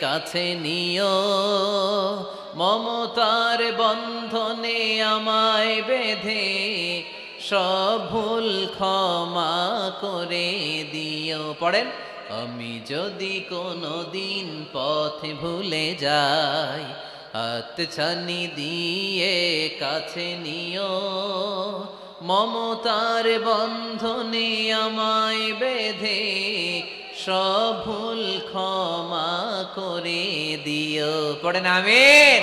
কাছে নিও, মমতার বন্ধনে আমায় বেঁধে সব ভুল ক্ষমা করে দিও। পড়েন, আমি যদি কোনদিন পথ ভুলে যাই, হাত ছানি দিয়ে কাছে নিও, মমতার বন্ধনে আমায় বেঁধে সব ভুল ক্ষমা করে দিও। পড়েন আমিন।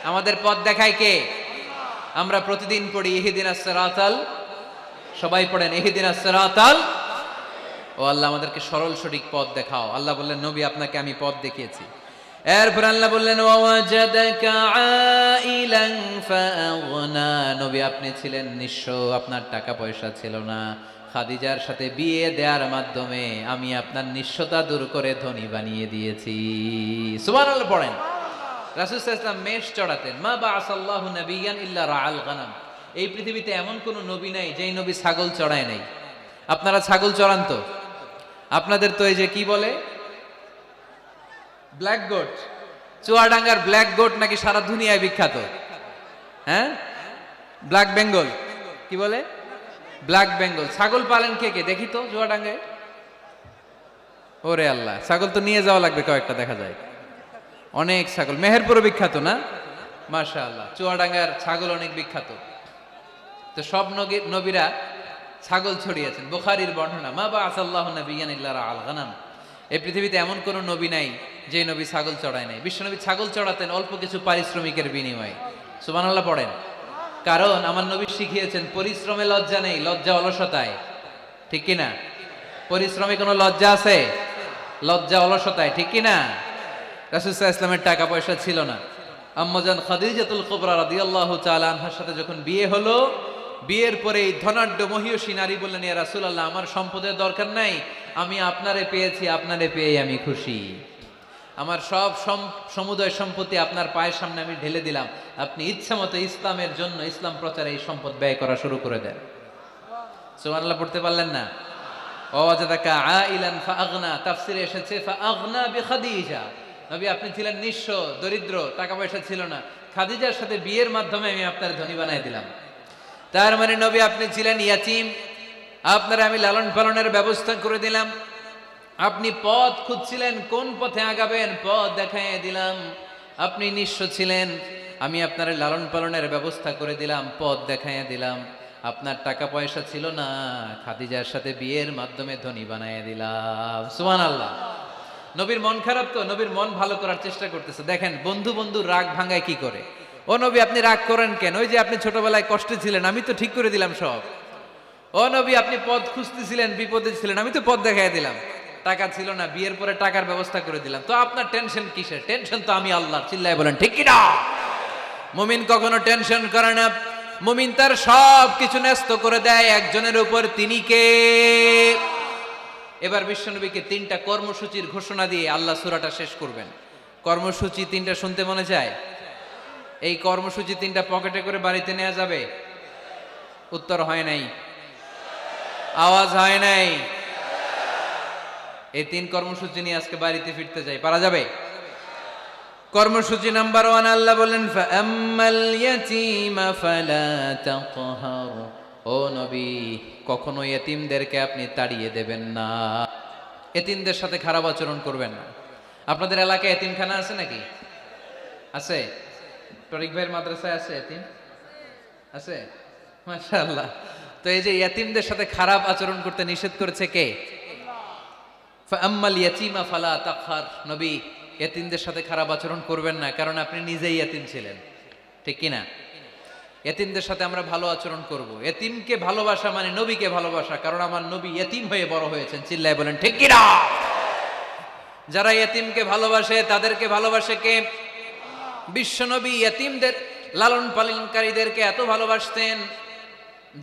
আমাদের পথ দেখায় কে? আমরা প্রতিদিন পড়ি ইহদিনাস সিরাতাল, সবাই পড়েন ইহদিনাস সিরাতাল। ও আল্লাহ আমাদেরকে সরল সঠিক পথ দেখাও। আল্লাহ বললেন নবী আপনাকে আমি পথ দেখিয়েছি। এরপর আল্লাহ বললেন ওয়াজাদাকা আইলান ফাআগনা, নবী আপনি ছিলেন নিঃস্ব, আপনার টাকা পয়সা ছিল না। খাদিজার সাথে বিয়ে দেওয়ার মাধ্যমে আমি আপনার নিঃস্বতা দূর করে ধনী বানিয়ে দিয়েছি। সুবহানাল্লাহ পড়েন। রাসূল সাল্লাল্লাহু আলাইহি ওয়াসাল্লাম মেষ চড়াতেন। মা বাআসাল্লাহু নাবিয়ান ইল্লা রাআল গানাম, এই পৃথিবীতে এমন কোন নবী নাই যেই নবী ছাগল চড়ায় নাই। আপনারা ছাগল চড়ান তো? আপনাদের তো এই যে কি বলে ব্ল্যাক গোট, চুয়াডাঙ্গার ব্ল্যাক গোট নাকি সারা দুনিয়ায় বিখ্যাত। হ্যাঁ, ব্ল্যাক বেঙ্গল, কি বলে ব্ল্যাক বেঙ্গল। ছাগল পালেন কে কে দেখি তো চুয়াডাঙ্গায়? ওরে আল্লাহ, ছাগল তো নিয়ে যাওয়া লাগবে কয়েকটা, দেখা যায় অনেক ছাগল। মেহেরপুরও বিখ্যাত না? মাশাআল্লাহ, চুয়াডাঙ্গার ছাগল অনেক বিখ্যাত। তো সব নবীরা ছাগল ছড়িয়েছেন। বুখারীর বর্ণনা, মা বাআসাল্লাহু নাবিয়ান ইল্লা রাআল গানাম, এই পৃথিবীতে এমন কোন নবী নাই যে নবী ছাগল চড়ায় নাই। বিশ্বনবী ছাগল চড়াতেন অল্প কিছু পারিশ্রমিকের বিনিময়ে। সুবহানাল্লাহ পড়েন। কারণ আমার নবী শিখিয়েছেন পরিশ্রমে লজ্জা নেই, লজ্জা অলসতায়। ঠিক কি না? পরিশ্রমে কোনো লজ্জা আছে? লজ্জা অলসতায়, ঠিক কি না? রাসূল সাল্লাল্লাহু আলাইহি ওয়াসাল্লামের টাকা পয়সা ছিল না। আম্মাজান খাদিজাতুল কুবরা রাদিয়াল্লাহু তাআলা আনহার সাথে যখন বিয়ে হলো, বিয়ের পরে এই ধনাঢ্য মহিয়সী নারী বললেন, ইয়া রাসূলুল্লাহ, আমার সম্পদের দরকার নাই, আমি আপনারে পেয়েছি, আপনারে পেয়ে আমি খুশি। আমার সব সমুদয় সম্পত্তি আপনার পায়ের সামনে আমি ঢেলে দিলাম, আপনি ইচ্ছা মতো ইসলামের জন্য, ইসলাম প্রচারে এই সম্পদ ব্যয় করা শুরু করে দেন। সুবহানাল্লাহ পড়তে পারলেন না? ওয়াজাদাকা আইলান ফাআগনা, তাফসিরে এসেছে ফাআগনা বিখাদিজা, নবী আপনি ছিলেন নিঃস্ব, দরিদ্র, টাকা পয়সা ছিল না, খাদিজার সাথে বিয়ের মাধ্যমে আমি আপনার ধনী বানাই দিলাম। তার মানে নবী আপনি ছিলেন ইয়াতীম, আপনারা আমি লালন পালনের ব্যবস্থা করে দিলাম। আপনি পথ খুঁজছিলেন, কোন পথে আগাবেন, পথ দেখাইয়া দিলাম। আপনি নিঃস্ব ছিলেন, আমি আপনার লালন পালনের ব্যবস্থা করে দিলাম, পথ দেখাইয়া দিলাম। আপনার টাকা পয়সা ছিল না, খাদিজার সাথে বিয়ের মাধ্যমে ধনী বানাইয়া দিলাম। সুবহানাল্লাহ। নবীর মন খারাপ তো, নবীর মন ভালো করার চেষ্টা করতেছে। দেখেন বন্ধু বন্ধু রাগ ভাঙায় কি করে। ও নবী আপনি রাগ করেন কেন? ওই যে আপনি ছোটবেলায় কষ্টে ছিলেন, আমি তো ঠিক করে দিলাম সব। ও নবী আপনি পথ খুঁজতেছিলেন, বিপদে ছিলেন, আমি তো পথ দেখাই দিলাম। টাকা ছিল না, বিয়ের পরে টাকার ব্যবস্থা করে দিলাম। তো আপনার টেনশন কিসের? টেনশন তো আমি আল্লাহর। চিল্লায় বলেন ঠিক কি না? মুমিন কখনো টেনশন করে না। মুমিন তার সব কিছু ন্যস্ত করে দেয় একজনের উপর, তিনি কে? এবার বিশ্বনবীকে 3টা কর্মসূচির ঘোষণা দিয়ে আল্লাহ সূরাটা শেষ করবেন। কর্মসূচি 3টা শুনতে মনে চায়? এই কর্মসূচি 3টা পকেটে করে বাড়িতে নেওয়া যাবে? উত্তর হয় নাই, আওয়াজ হয় নাই। এই 3 কর্মসূচি নিয়ে আজকে বাড়িতে ফিরতে চাই, পারা যাবে? কর্মসূচি নাম্বার 1, আল্লাহ বলেন ফাআম্মাল ইয়াতীমা ফালা তাকহার। ও নবী, কখনো এতিমদেরকে আপনি তাড়িয়ে দেবেন না, এতিমদের সাথে খারাপ আচরণ করবেন না। আপনাদের এলাকায় এতিমখানা আছে নাকি? আছে? টরিক ভাইয়ের মাদ্রাসায় আছে এতিম? আছে? মাশাআল্লাহ। তো এই যে এতিমদের সাথে খারাপ আচরণ করতে নিষেধ করেছে কে? ফাআম্মাল ইয়াতীমা ফালা তাকহার। নবী, এতিমদের সাথে খারাপ আচরণ করবেন না, কারণ আপনি নিজেই এতিম ছিলেন, ঠিক কি না? এতিমদের সাথে আমরা ভালো আচরণ করব। এতিমকে ভালোবাসা মানে নবীকে ভালোবাসা, কারণ আমার নবী এতিম হয়ে বড় হয়েছেন। চিল্লায় বলেন ঠিক কি না? যারা এতিমকে ভালোবাসে তাদেরকে ভালোবাসে কে? বিশ্বনবী এতিমদের লালন পালনকারীদেরকে এত ভালোবাসতেন।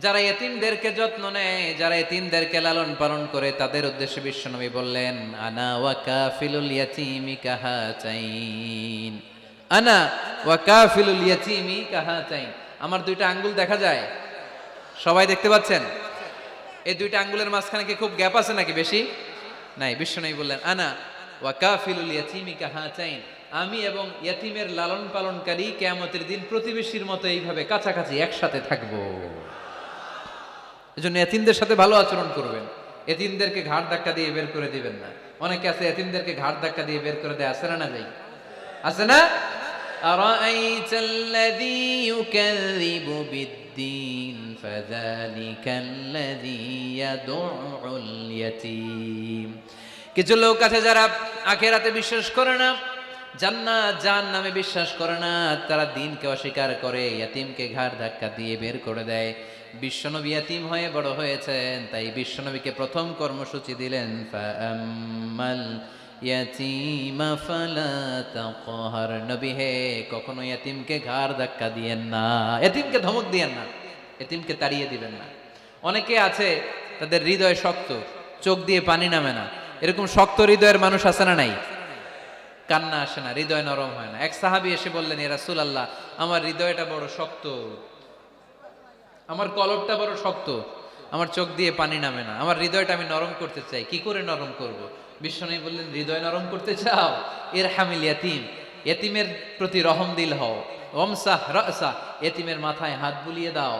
যারা এতিমদেরকে যত্ন নেয়, যারা এতিমদেরকে লালন পালন করে, তাদের উদ্দেশ্যে বিশ্বনবী বললেন আনা ওয়া কাফিলুল ইয়াতীমি কাহাতাইন। আনা ওয়া কাফিলুল ইয়াতীমি কাহাতাইন। আমার 2টা আঙ্গুল দেখা যায়? সবাই দেখতে পাচ্ছেন? এই 2টা আঙ্গুলের মাঝখানে কি খুব গ্যাপ আছে নাকি? বেশি নাই। বিশ্বনবী বললেন আনা ওয়া কাফিলুল ইয়াতীমি কাহাতাইন। আমি এবং ইয়াতীমের লালন পালনকারী কিয়ামতের দিন প্রতিবেশীর মতো এইভাবে কাছাকাছি একসাথে থাকবো। এজন্য এতিমদের সাথে ভালো আচরণ করবেন। এতিমদেরকে ঘাড় ধাক্কা দিয়ে বের করে দিবেন না। অনেকে আছে এতিমদেরকে ঘাড় ধাক্কা দিয়ে বের করে দেয়, আছে না? যাই আছে না? আরাআইতাল্লাযী ইউকাযযিবু বিদ্দীন ফাযালিকাল্লাযী ইয়াদউল ইয়াতীম। কিছু লোক আছে যারা আখিরাতে বিশ্বাস করে না, জান্নাত জাহান্নামে বিশ্বাস করে না, তারা দ্বীনকে অস্বীকার করে, ইয়াতীমকে ঘাড় ধাক্কা দিয়ে বের করে দেয়। বিশ্বনবী ইয়াতীম হয়ে বড় হয়েছেন, তাই বিশ্বনবীকে প্রথম কর্মসূচি দিলেন ফাআম্মাল ইয়াতীমা ফালা তাকহার। নবী হে, কখনো ইয়াতীমকে ঘাড় ধাক্কা দিয়েন না, ইয়াতীমকে ধমক দিয়েন না, ইয়াতীমকে তাড়িয়ে দিবেন না। অনেকে আছে তাদের হৃদয় শক্ত, চোখ দিয়ে পানি নামে না। এরকম শক্ত হৃদয়ের মানুষ আছে না নাই? কান্না আসে না, হৃদয় নরম হয় না। এক সাহাবী এসে বললেন ইয়া রাসূলুল্লাহ, আমার হৃদয়টা বড় শক্ত, আমার কলবটা বড় শক্ত, আমার চোখ দিয়ে পানি নামে না, আমার হৃদয়টা আমি নরম করতে চাই, কি করে নরম করব? বিশ্বনবী বললেন হৃদয় নরম করতে চাও? ইরহামিল ইয়াতীম, ইয়াতীমের প্রতি রহম দিল হও। ওমসাহ রাসা, ইয়াতীমের মাথায় হাত বুলিয়ে দাও।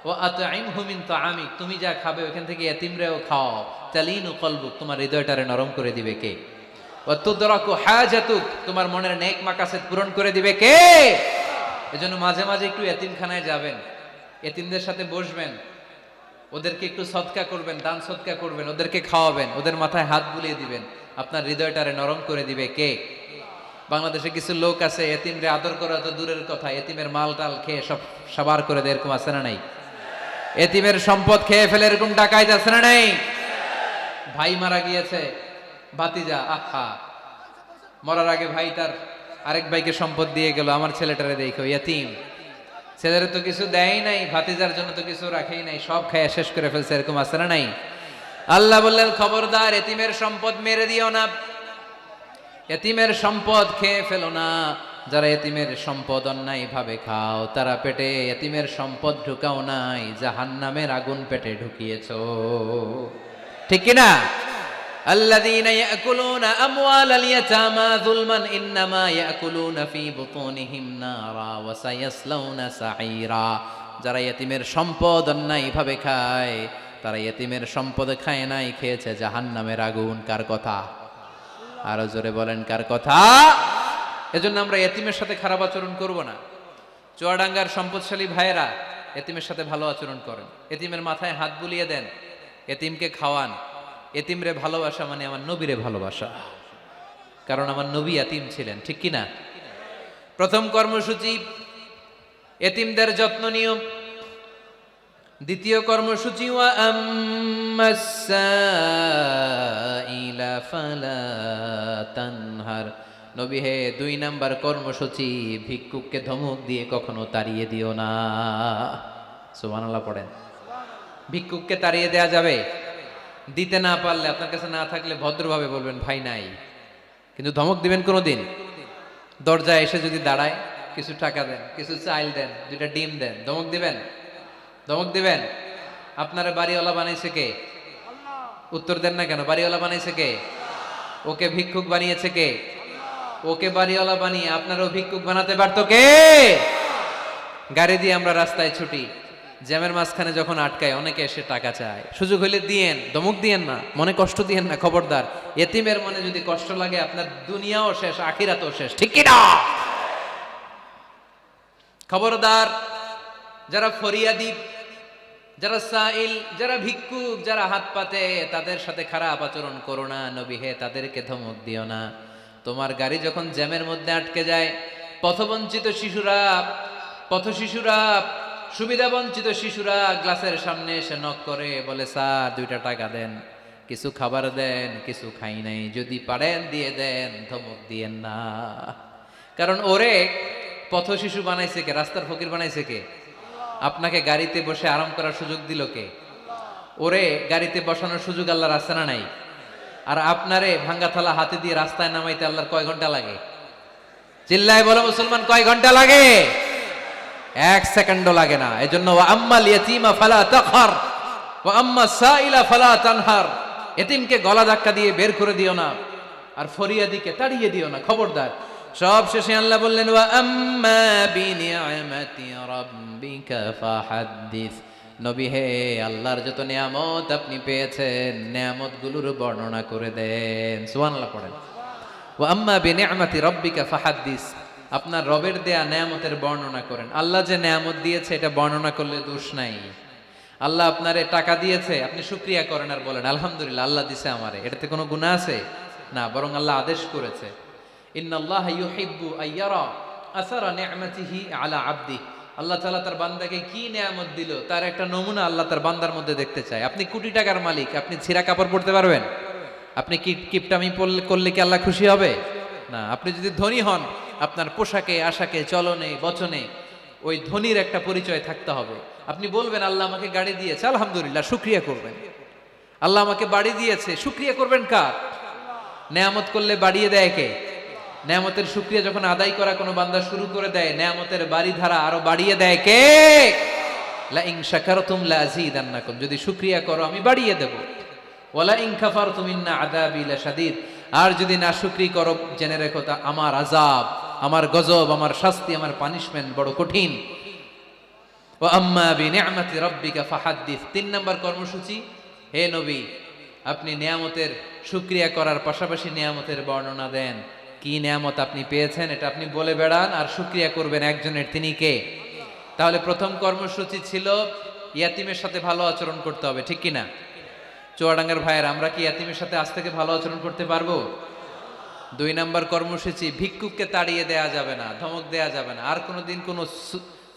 ও আতঈমহু মিন তাআমিক, তুমি যা খাবে ওখান থেকে ইয়াতীমরেও খাও। তালিনু কলবুক, তোমার হৃদয়টারে নরম করে দিবে কে? ওয়া তুদরাকু হাজাতুক, তোমার মনের নেক মাকাসেদ পূরণ করে দিবে কে? এজন্য মাঝে মাঝে একটু এতিমখানায় যাবেন, এতিমদের সাথে বসবেন, ওদেরকে একটু সদকা করবেন, দান সদকা করবেন, ওদেরকে খাওয়াবেন, ওদের মাথায় হাত বুলিয়ে দিবেন। আপনার হৃদয়টারে নরম করে দিবে কে? বাংলাদেশে কিছু লোক আছে এতিমরে আদর করা তো দূরের কথা, এতিমের মাল টাল খেয়ে সব সাবার করে দেয়, এরকম আছে না নাই? এতিমের সম্পদ খেয়ে ফেলে এরকম ডাকাইত আছে না নাই? ভাই মারা গিয়েছে, ভাতিজা আহা, মরার আগে ভাই তার আরেক ভাইকে সম্পদ দিয়ে গেল, আমার ছেলেটারে দেখো ইয়াতীম, ছেলের তো কিছু দেয় নাই, ভাতিজার জন্য তো কিছু রাখেই নাই, সব খায় শেষ করে ফেলছে, এরকম আছে না নাই? আল্লাহ বললেন খবরদার, এতিমের সম্পদ মেরে দিও না, এতিমের সম্পদ খেয়ে ফেলো না। যারা এতিমের সম্পদ অন্যায় ভাবে খাও, তারা পেটে এতিমের সম্পদ ঢুকাও নাই, জাহান্নামের আগুন পেটে ঢুকিয়েছো, ঠিক কিনা? الذين يأكلون أموال اليتامى ظلما إنما يأكلون في بطونهم نارا وسيصلون سعيرا। যারা ইতিমের সম্পদ অন্যায় ভাবে খায়, তারা ইয়েতিমের সম্পদে খায় নাই, খেয়েছে জাহান্নামের আগুন। কার কথা? আরো জোরে বলেন, কার কথা? এজন্য আমরা ইয়েতিমের সাথে খারাপ আচরণ করব না। চুয়াডাঙ্গার সম্পদশালী ভাইয়েরা এতিমের সাথে ভালো আচরণ করেন, এতিমের মাথায় হাত বুলিয়ে দেন, এতিমকে খাওয়ান। এতিমরে ভালোবাসা মানে আমার নবীরে ভালোবাসা, কারণ আমার নবী এতিম ছিলেন, ঠিক কি না? প্রথম কর্মসূচি এতিমদের যত্ন নিও। দ্বিতীয় কর্মসূচি ওয়া আম্মাস সাইলা ফালা তানহার। নবী হে, 2 নাম্বার কর্মসূচি, ভিক্ষুককে ধমক দিয়ে কখনো তাড়িয়ে দিও না। সুবহানাল্লাহ পড়েন। ভিক্ষুককে তাড়িয়ে দেয়া যাবে? দিতে না পারলে, আপনার কাছে না থাকলে ভদ্রভাবে বলবেন ভাই নাই, কিন্তু ধমক দিবেন কোনোদিন? দরজায় এসে যদি দাঁড়ায়, কিছু টাকা দেন, কিছু চাইল দেন, 2টা ডিম দেন, ধমক দিবেন? ধমক দিবেন? আপনারা বাড়িওয়ালা বানাইছে কে? উত্তর দেন না কেন? বাড়িওয়ালা বানাইছে কে? ওকে ভিক্ষুক বানিয়েছে কে? ওকে বাড়িওয়ালা বানিয়ে আপনারও ভিক্ষুক বানাতে পারতো কে? গাড়ি দিয়ে আমরা রাস্তায় ছুটি, জ্যামের মাঝখানে যখন আটকায় অনেকে এসে টাকা চায়, সুযোগ হইলে দিয়েন, ধমক দিয়েন না, মনে কষ্ট দিয়েন না, খবরদার। এতিমের মনে যদি কষ্ট লাগে, আপনার দুনিয়াও শেষ, আখিরাতও শেষ, ঠিক কি না? খবরদার, যারা ফরিয়াদি, যারা সাইল, যারা ভিক্ষুক, যারা হাত পাতে, তাদের সাথে খারাপ আচরণ করো না। নবী হে, তাদেরকে ধমক দিও না। তোমার গাড়ি যখন জ্যামের মধ্যে আটকে যায়, পথবঞ্চিত শিশুরা, পথশিশুরা, সুবিধা বঞ্চিত শিশুরা গ্লাসের সামনে এসে নক করে, বলে স্যার 2টা টাকা দেন, কিছু খাবার দেন, কিছু খাই নাই, যদি পারেন দিয়ে দেন, ধমক দিয়েন না। কারণ ওরে পথশিশু বানাইছে কে? রাস্তার ফকির বানাইছে কে? আপনাকে গাড়িতে বসে আরাম করার সুযোগ দিল কে? ওরে গাড়িতে বসানোর সুযোগ আল্লাহর আছে না নাই? আর আপনারে ভাঙ্গা থালা হাতে দিয়ে রাস্তায় নামাইতে আল্লাহর কয় ঘন্টা লাগে? চিল্লায় বলো মুসলমান, কয় ঘন্টা লাগে? 1 সেকেন্ডও লাগে না। এজন্য ওয়া আম্মাল ইয়াতীমা ফালা তাকহার ওয়া আম্মাস সাইলা ফালা তানহার। এতিমকে গলা ধাক্কা দিয়ে বের করে দিও না, আর ফরিয়াদিকে তাড়িয়ে দিও না, খবরদার। সব শেষে আল্লাহ বললেন ওয়া আম্মা বিনিআমাতি রাব্বিকা ফাহাদ্দিস। নবী হে, আল্লাহর যত নিয়ামত আপনি পেয়েছেন, নিয়ামতগুলোর বর্ণনা করে দেন। সুবহানাল্লাহ পড়েন। ওয়া আম্মা বিনিআমাতি রাব্বিকা ফাহাদ্দিস, আপনার রবের দেয়া নেয়ামতের বর্ণনা করেন। আল্লাহ যে নেয়ামত দিয়েছে এটা বর্ণনা করলে দোষ নাই। আল্লাহ আপনারে টাকা দিয়েছে, আপনি শুকরিয়া করেন আর বলেন আলহামদুলিল্লাহ, আল্লাহ দিছে আমারে, এটাতে কোনো গুনাহ আছে? না, বরং আল্লাহ আদেশ করেছে, ইন্নাল্লাহা ইউহিব্বু আইয়ারা আসারা নি'মাতিহি আলা আবদি। আল্লাহ তাআলা তার বান্দাকে কি নেয়ামত দিল তার একটা নমুনা আল্লাহ তার বান্দার মধ্যে দেখতে চায়। আপনি কোটি টাকার মালিক, আপনি ছিঁড়া কাপড় পরতে পারবেন? আপনি কিপটামি করলে কি আল্লাহ খুশি হবে? না। আপনি যদি ধনী হন, আপনার পোশাকে, আশাকে, চলনে, বচনে ওই ধনীর একটা পরিচয় থাকতে হবে। আপনি বলবেন আল্লাহ আমাকে গাড়ি দিয়েছে, আলহামদুলিল্লাহ, শুকরিয়া করবেন। আল্লাহ আমাকে বাড়ি দিয়েছে, শুকরিয়া করবেন কার? নেয়ামত করলে বাড়িয়ে দেয় কে? নেয়ামতের শুকরিয়া যখন আদায় করা কোনো বান্দা শুরু করে দেয়, নেয়ামতের বাড়ি ধারা আরো বাড়িয়ে দেয় কে? লা ইন শাকারতুম লা আযীদান্নাকুম, যদি শুকরিয়া করো আমি বাড়িয়ে দেব। ওয়ালা ইন কাফারতুম ইন্না আযাবি লাশাদীদ, আর যদি নাশুকরি করো জেনে রেখো তা আমার আযাব, আমার গজব, আমার শাস্তি, আমার পানিশমেন্ট বড় কঠিন। ওয়া আম্মা বিনিআমাতি রাব্বিকা ফাহাদ্দিস। 3 নাম্বার কর্মসূচি, হে নবী, আপনি নিয়ামতের শুকরিয়া করার পাশাপাশি নিয়ামতের বর্ণনা দেন। কি নিয়ামত আপনি পেয়েছেন এটা আপনি বলে বেড়ান, আর শুকরিয়া করবেন একজনের, তিনি কে? তাহলে প্রথম কর্মসূচি ছিল ইয়াতিমের সাথে ভালো আচরণ করতে হবে, ঠিক কিনা? চুয়াডাঙ্গার ভাইয়ের, আমরা কি ইয়াতিমের সাথে আজ থেকে ভালো আচরণ করতে পারবো? 2 নাম্বার কর্মসূচি, ভিক্ষুককে তাড়িয়ে দেয়া যাবে না, ধমক দেয়া যাবে না। আর কোনোদিন কোনো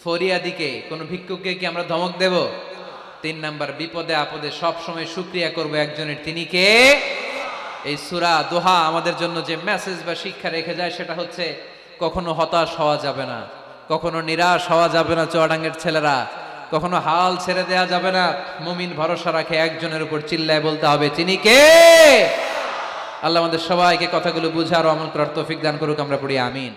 ফরিয়াদিকে, কোনো ভিক্ষুককে কি আমরা ধমক দেব? 3 নাম্বার, বিপদে আপদে সব সময় শুকরিয়া করবো একজনের, তিনি কে? এই সূরা দোহা আমাদের জন্য যে মেসেজ বা শিক্ষা রেখে যায় সেটা হচ্ছে কখনো হতাশ হওয়া যাবে না, কখনো নিরাশ হওয়া যাবে না। চুয়াডাঙ্গের ছেলেরা, কখনো হাল ছেড়ে দেয়া যাবে না। মুমিন ভরসা রাখে একজনের উপর, চিল্লায় বলতে হবে তিনি কে? আল্লাহ আমাদের সবাইকে কথাগুলো বুঝার ও আমল করার তৌফিক দান করুক। আমরা পড়ি আমিন।